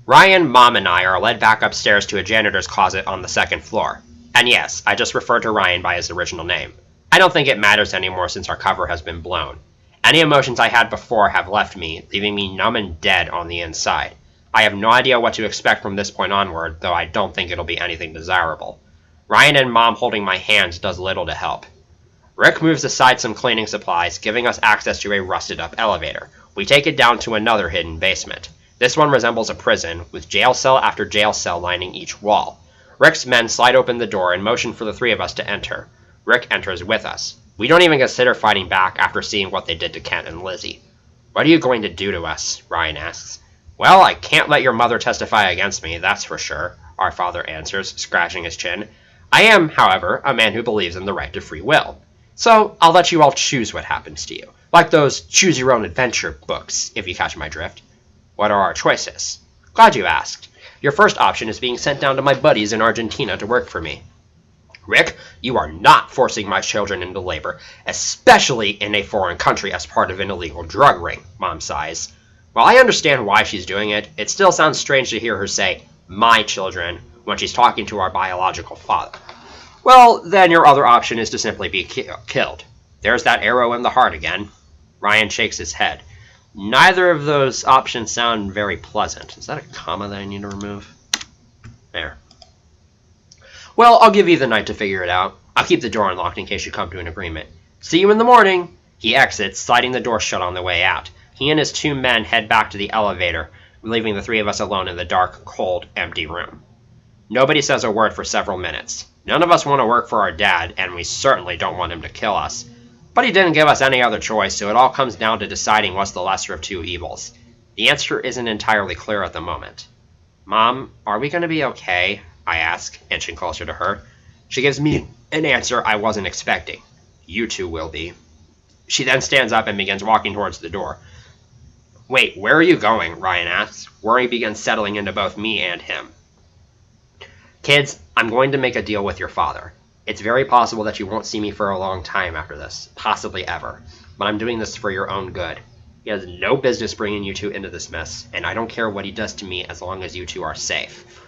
[SPEAKER 1] Ryan, Mom, and I are led back upstairs to a janitor's closet on the 2nd floor. And yes, I just referred to Ryan by his original name. I don't think it matters anymore since our cover has been blown. Any emotions I had before have left me, leaving me numb and dead on the inside. I have no idea what to expect from this point onward, though I don't think it'll be anything desirable. Ryan and Mom holding my hands does little to help. Rick moves aside some cleaning supplies, giving us access to a rusted-up elevator. We take it down to another hidden basement. This one resembles a prison, with jail cell after jail cell lining each wall. Rick's men slide open the door and motion for the 3 of us to enter. Rick enters with us. We don't even consider fighting back after seeing what they did to Kent and Lizzie. What are you going to do to us? Ryan asks. Well, I can't let your mother testify against me, that's for sure, our father answers, scratching his chin. I am, however, a man who believes in the right to free will. So, I'll let you all choose what happens to you. Like those choose-your-own-adventure books, if you catch my drift. What are our choices? Glad you asked. Your first option is being sent down to my buddies in Argentina to work for me. Rick, you are not forcing my children into labor, especially in a foreign country as part of an illegal drug ring, Mom sighs. While I understand why she's doing it, it still sounds strange to hear her say, my children, when she's talking to our biological father. Well, then your other option is to simply be killed. There's that arrow in the heart again. Ryan shakes his head. Neither of those options sound very pleasant. Is that a comma that I need to remove? There. Well, I'll give you the night to figure it out. I'll keep the door unlocked in case you come to an agreement. See you in the morning! He exits, sliding the door shut on the way out. He and his 2 men head back to the elevator, leaving the 3 of us alone in the dark, cold, empty room. Nobody says a word for several minutes. None of us want to work for our dad, and we certainly don't want him to kill us. But he didn't give us any other choice, so it all comes down to deciding what's the lesser of 2 evils. The answer isn't entirely clear at the moment. Mom, are we going to be okay? I ask, inching closer to her. She gives me an answer I wasn't expecting. You 2 will be. She then stands up and begins walking towards the door. Wait, where are you going? Ryan asks. Worry begins settling into both me and him. Kids, I'm going to make a deal with your father. It's very possible that you won't see me for a long time after this, possibly ever, but I'm doing this for your own good. He has no business bringing you 2 into this mess, and I don't care what he does to me as long as you 2 are safe.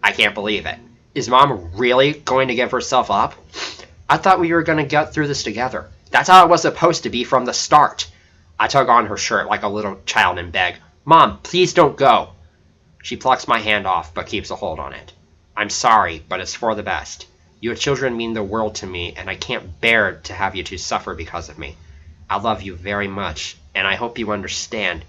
[SPEAKER 1] I can't believe it. Is Mom really going to give herself up? I thought we were going to get through this together. That's how it was supposed to be from the start. I tug on her shirt like a little child and beg, Mom, please don't go. She plucks my hand off, but keeps a hold on it. I'm sorry, but it's for the best. You children mean the world to me, and I can't bear to have you 2 suffer because of me. I love you very much, and I hope you understand.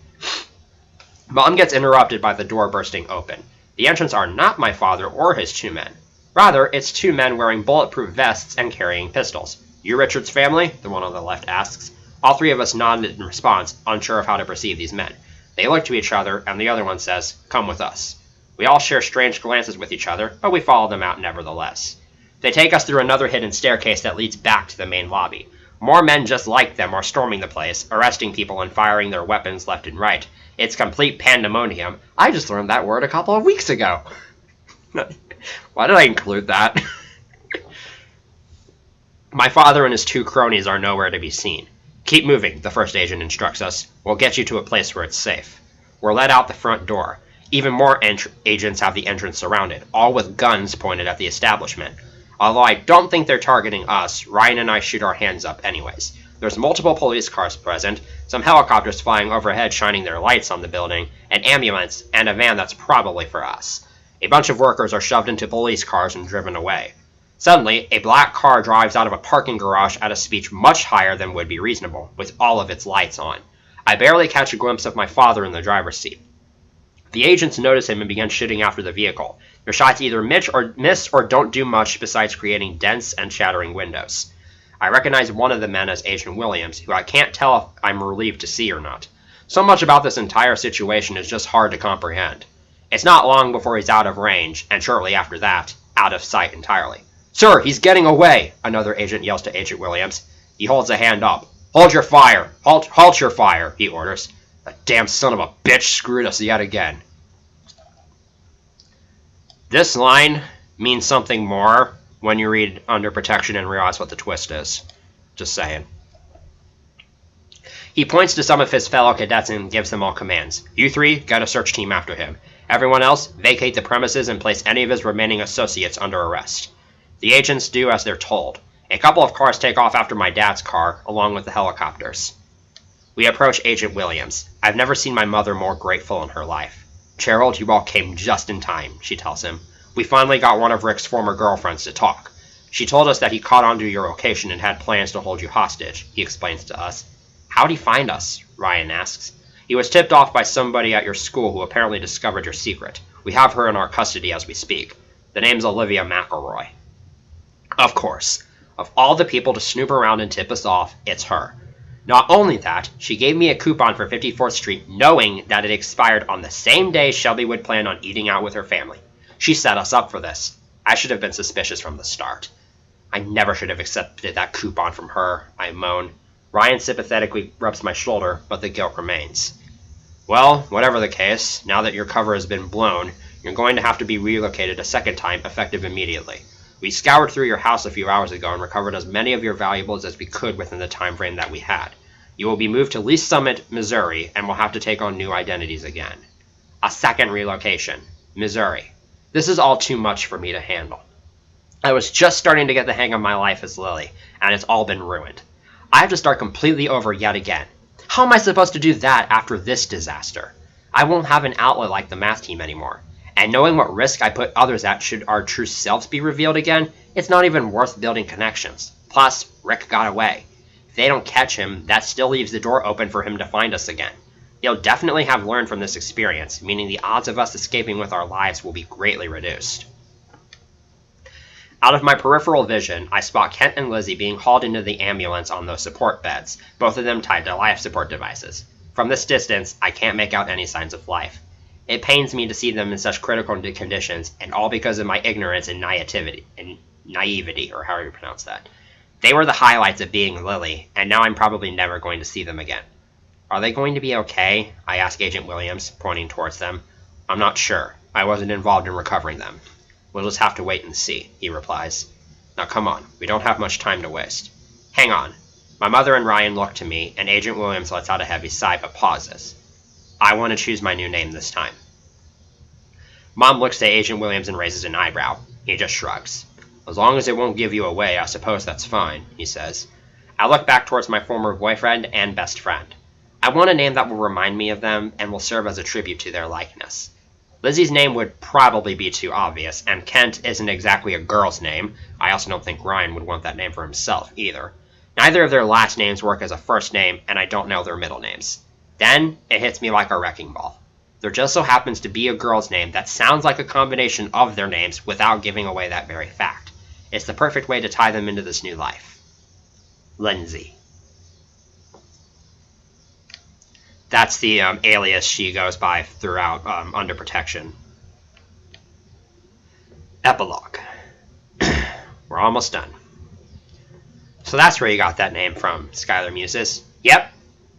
[SPEAKER 1] Mom gets interrupted by the door bursting open. The entrants are not my father or his 2 men. Rather, it's 2 men wearing bulletproof vests and carrying pistols. You Richard's family? The one on the left asks. All 3 of us nodded in response, unsure of how to perceive these men. They look to each other, and the other one says, Come with us. We all share strange glances with each other, but we follow them out nevertheless. They take us through another hidden staircase that leads back to the main lobby. More men just like them are storming the place, arresting people and firing their weapons left and right. It's complete pandemonium. I just learned that word a couple of weeks ago. Why did I include that? My father and his 2 cronies are nowhere to be seen. Keep moving, the first agent instructs us. We'll get you to a place where it's safe. We're let out the front door. Even more agents have the entrance surrounded, all with guns pointed at the establishment. Although I don't think they're targeting us, Ryan and I shoot our hands up anyways. There's multiple police cars present, some helicopters flying overhead shining their lights on the building, an ambulance, and a van that's probably for us. A bunch of workers are shoved into police cars and driven away. Suddenly, a black car drives out of a parking garage at a speed much higher than would be reasonable, with all of its lights on. I barely catch a glimpse of my father in the driver's seat. The agents notice him and begin shooting after the vehicle. Their shots either miss or don't do much besides creating dents and shattering windows. I recognize one of the men as Agent Williams, who I can't tell if I'm relieved to see or not. So much about this entire situation is just hard to comprehend. It's not long before he's out of range, and shortly after that, out of sight entirely. Sir, he's getting away, another agent yells to Agent Williams. He holds a hand up. Hold your fire! Halt your fire, he orders. The damn son of a bitch screwed us yet again. This line means something more when you read Under Protection and realize what the twist is. Just saying. He points to some of his fellow cadets and gives them all commands. You 3, get a search team after him. Everyone else, vacate the premises and place any of his remaining associates under arrest. The agents do as they're told. A couple of cars take off after my dad's car, along with the helicopters. We approach Agent Williams. I've never seen my mother more grateful in her life. Gerald, you all came just in time, she tells him. We finally got one of Rick's former girlfriends to talk. She told us that he caught on to your location and had plans to hold you hostage, he explains to us. How'd he find us? Ryan asks. He was tipped off by somebody at your school who apparently discovered your secret. We have her in our custody as we speak. The name's Olivia McElroy. Of course. Of all the people to snoop around and tip us off, it's her. Not only that, she gave me a coupon for 54th Street knowing that it expired on the same day Shelby would plan on eating out with her family. She set us up for this. I should have been suspicious from the start. I never should have accepted that coupon from her, I moan. Ryan sympathetically rubs my shoulder, but the guilt remains. Well, whatever the case, now that your cover has been blown, you're going to have to be relocated a second time, effective immediately. We scoured through your house a few hours ago and recovered as many of your valuables as we could within the time frame that we had. You will be moved to Lee's Summit, Missouri, and will have to take on new identities again. A second relocation. Missouri. This is all too much for me to handle. I was just starting to get the hang of my life as Lily, and it's all been ruined. I have to start completely over yet again. How am I supposed to do that after this disaster? I won't have an outlet like the math team anymore. And knowing what risk I put others at should our true selves be revealed again, it's not even worth building connections. Plus, Rick got away. If they don't catch him, that still leaves the door open for him to find us again. He'll definitely have learned from this experience, meaning the odds of us escaping with our lives will be greatly reduced. Out of my peripheral vision, I spot Kent and Lizzie being hauled into the ambulance on those support beds, both of them tied to life support devices. From this distance, I can't make out any signs of life. It pains me to see them in such critical conditions, and all because of my ignorance and naivety, or however you pronounce that. They were the highlights of being Lily, and now I'm probably never going to see them again. Are they going to be okay? I ask Agent Williams, pointing towards them. I'm not sure. I wasn't involved in recovering them. We'll just have to wait and see, he replies. Now come on, we don't have much time to waste. Hang on. My mother and Ryan look to me, and Agent Williams lets out a heavy sigh but pauses. I want to choose my new name this time. Mom looks at Agent Williams and raises an eyebrow. He just shrugs. As long as it won't give you away, I suppose that's fine, he says. I look back towards my former boyfriend and best friend. I want a name that will remind me of them and will serve as a tribute to their likeness. Lizzie's name would probably be too obvious, and Kent isn't exactly a girl's name. I also don't think Ryan would want that name for himself either. Neither of their last names work as a first name, and I don't know their middle names. Then, it hits me like a wrecking ball. There just so happens to be a girl's name that sounds like a combination of their names without giving away that very fact. It's the perfect way to tie them into this new life. Lindsay. That's the alias she goes by throughout under protection. Epilogue. We're almost done. So that's where you got that name from, Skylar muses. Yep.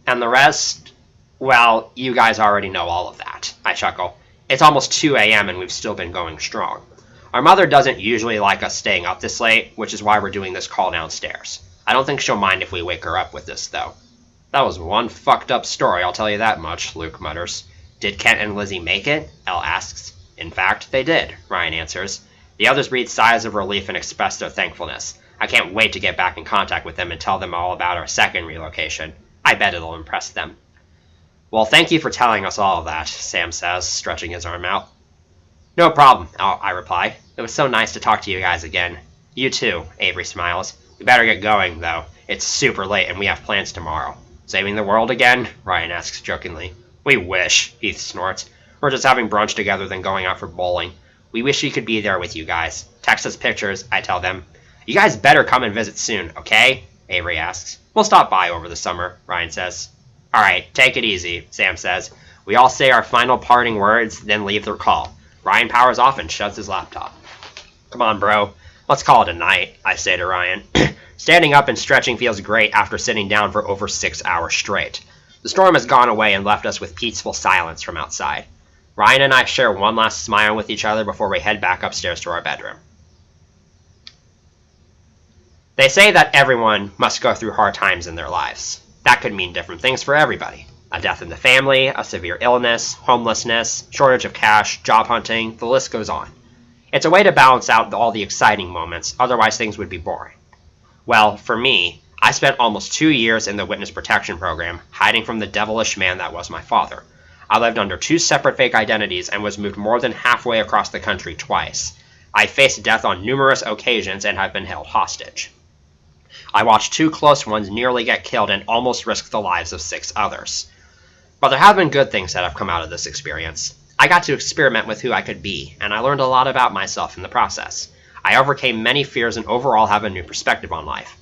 [SPEAKER 1] And the rest, well, you guys already know all of that. I chuckle. It's almost 2 a.m. and we've still been going strong. Our mother doesn't usually like us staying up this late, which is why we're doing this call downstairs. I don't think she'll mind if we wake her up with this, though. That was one fucked up story, I'll tell you that much, Luke mutters. Did Kent and Lizzie make it? Elle asks. In fact, they did, Ryan answers. The others breathe sighs of relief and express their thankfulness. I can't wait to get back in contact with them and tell them all about our second relocation. I bet it'll impress them. Well, thank you for telling us all of that, Sam says, stretching his arm out. No problem, I reply. It was so nice to talk to you guys again. You too, Avery smiles. We better get going, though. It's super late and we have plans tomorrow. Saving the world again? Ryan asks jokingly. We wish, Heath snorts. We're just having brunch together then going out for bowling. We wish we could be there with you guys. Text us pictures, I tell them. You guys better come and visit soon, okay? Avery asks. We'll stop by over the summer, Ryan says. Alright, take it easy, Sam says. We all say our final parting words, then leave their call. Ryan powers off and shuts his laptop. Come on, bro. Let's call it a night, I say to Ryan. Standing up and stretching feels great after sitting down for over 6 hours straight. The storm has gone away and left us with peaceful silence from outside. Ryan and I share one last smile with each other before we head back upstairs to our bedroom. They say that everyone must go through hard times in their lives. That could mean different things for everybody. A death in the family, a severe illness, homelessness, shortage of cash, job hunting, the list goes on. It's a way to balance out all the exciting moments, otherwise things would be boring. Well, for me, I spent almost 2 years in the witness protection program, hiding from the devilish man that was my father. I lived under 2 separate fake identities and was moved more than halfway across the country twice. I faced death on numerous occasions and have been held hostage. I watched 2 close ones nearly get killed and almost risk the lives of 6 others. But there have been good things that have come out of this experience. I got to experiment with who I could be, and I learned a lot about myself in the process. I overcame many fears and overall have a new perspective on life.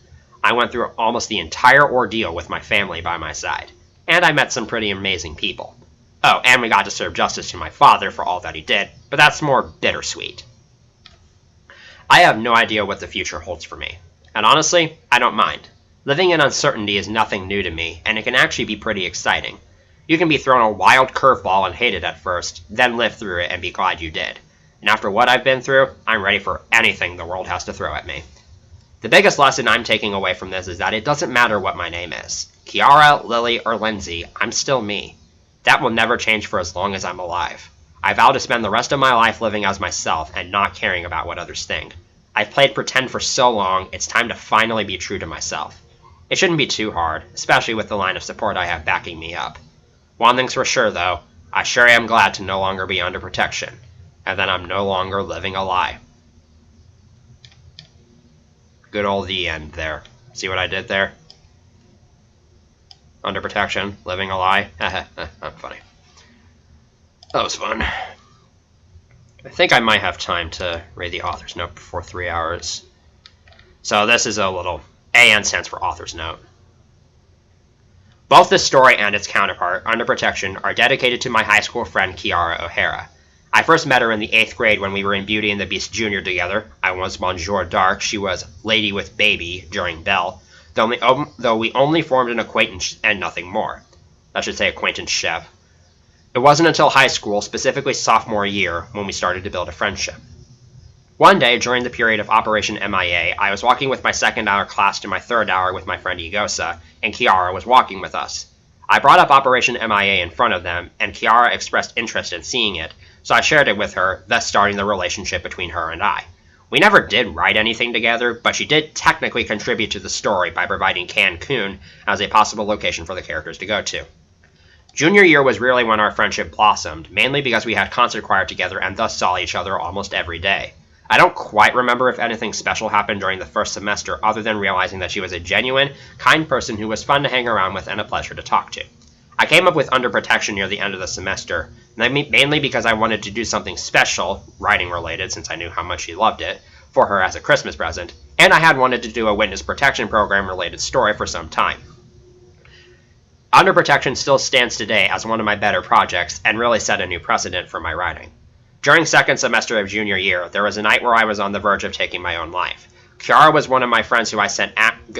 [SPEAKER 1] I went through almost the entire ordeal with my family by my side, and I met some pretty amazing people. Oh, and we got to serve justice to my father for all that he did, but that's more bittersweet. I have no idea what the future holds for me, and honestly, I don't mind. Living in uncertainty is nothing new to me, and it can actually be pretty exciting. You can be thrown a wild curveball and hate it at first, then live through it and be glad you did. And after what I've been through, I'm ready for anything the world has to throw at me. The biggest lesson I'm taking away from this is that it doesn't matter what my name is. Kiara, Lily, or Lindsay, I'm still me. That will never change for as long as I'm alive. I vow to spend the rest of my life living as myself and not caring about what others think. I've played pretend for so long, it's time to finally be true to myself. It shouldn't be too hard, especially with the line of support I have backing me up. One thing's for sure, though, I sure am glad to no longer be under protection. and then I'm no longer living a lie. Good old the end there. See what I did there? Under protection, living a lie. I'm funny. That was fun. I think I might have time to read the author's note before 3 hours. So this is a little AN stands for author's note. Both this story and its counterpart, Under Protection, are dedicated to my high school friend Kiara O'Hara. I first met her in the 8th grade when we were in Beauty and the Beast Junior together. I was Monsieur Dark, she was Lady with Baby during Belle, though we only formed an acquaintance and nothing more. I should say acquaintanceship. It wasn't until high school, specifically sophomore year, when we started to build a friendship. One day, during the period of Operation MIA, I was walking with my second hour class to my third hour with my friend Igosa, and Kiara was walking with us. I brought up Operation MIA in front of them, and Kiara expressed interest in seeing it, so I shared it with her, thus starting the relationship between her and I. We never did write anything together, but she did technically contribute to the story by providing Cancun as a possible location for the characters to go to. Junior year was really when our friendship blossomed, mainly because we had concert choir together and thus saw each other almost every day. I don't quite remember if anything special happened during the first semester other than realizing that she was a genuine, kind person who was fun to hang around with and a pleasure to talk to. I came up with Under Protection near the end of the semester, mainly because I wanted to do something special, writing related since I knew how much she loved it, for her as a Christmas present, and I had wanted to do a witness protection program related story for some time. Under Protection still stands today as one of my better projects and really set a new precedent for my writing. During second semester of junior year, there was a night where I was on the verge of taking my own life. Kiara was one of my friends who I sent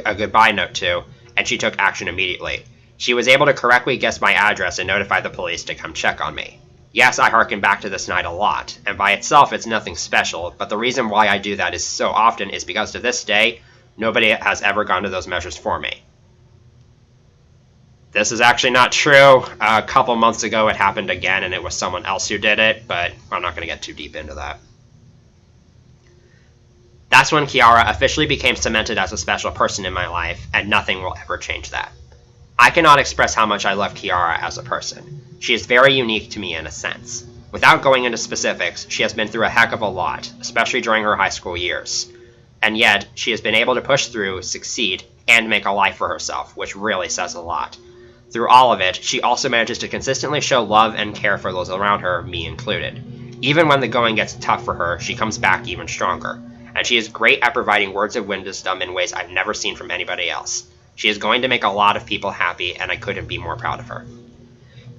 [SPEAKER 1] a goodbye note to, and she took action immediately. She was able to correctly guess my address and notify the police to come check on me. Yes, I harken back to this night a lot, and by itself it's nothing special, but the reason why I do that is so often is because to this day, nobody has ever gone to those measures for me. This is actually not true. A couple months ago it happened again and it was someone else who did it, but I'm not going to get too deep into that. That's when Kiara officially became cemented as a special person in my life, and nothing will ever change that. I cannot express how much I love Kiara as a person. She is very unique to me in a sense. Without going into specifics, she has been through a heck of a lot, especially during her high school years. And yet, she has been able to push through, succeed, and make a life for herself, which really says a lot. Through all of it, she also manages to consistently show love and care for those around her, me included. Even when the going gets tough for her, she comes back even stronger. And she is great at providing words of wisdom in ways I've never seen from anybody else. She is going to make a lot of people happy, and I couldn't be more proud of her.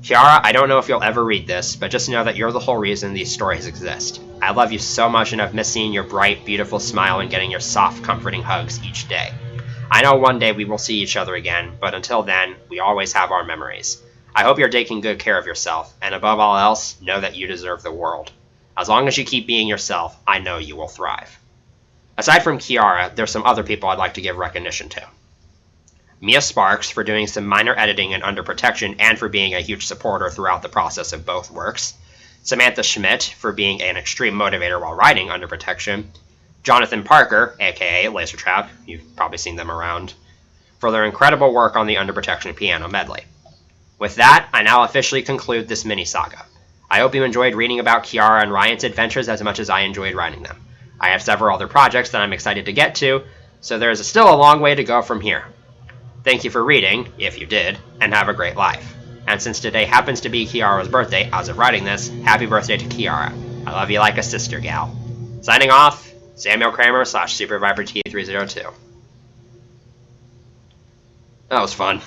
[SPEAKER 1] Kiara, I don't know if you'll ever read this, but just know that you're the whole reason these stories exist. I love you so much, and I've missed seeing your bright, beautiful smile and getting your soft, comforting hugs each day. I know one day we will see each other again, but until then, we always have our memories. I hope you're taking good care of yourself, and above all else, know that you deserve the world. As long as you keep being yourself, I know you will thrive. Aside from Kiara, there's some other people I'd like to give recognition to. Mia Sparks for doing some minor editing in Under Protection and for being a huge supporter throughout the process of both works. Samantha Schmidt for being an extreme motivator while writing Under Protection. Jonathan Parker, aka Laser Trap, you've probably seen them around, for their incredible work on the Under Protection piano medley. With that, I now officially conclude this mini-saga. I hope you enjoyed reading about Kiara and Ryan's adventures as much as I enjoyed writing them. I have several other projects that I'm excited to get to, so there is still a long way to go from here. Thank you for reading, if you did, and have a great life. And since today happens to be Kiara's birthday as of writing this, happy birthday to Kiara. I love you like a sister, gal. Signing off, Samuel Kramer /Super Viper T302. That was fun.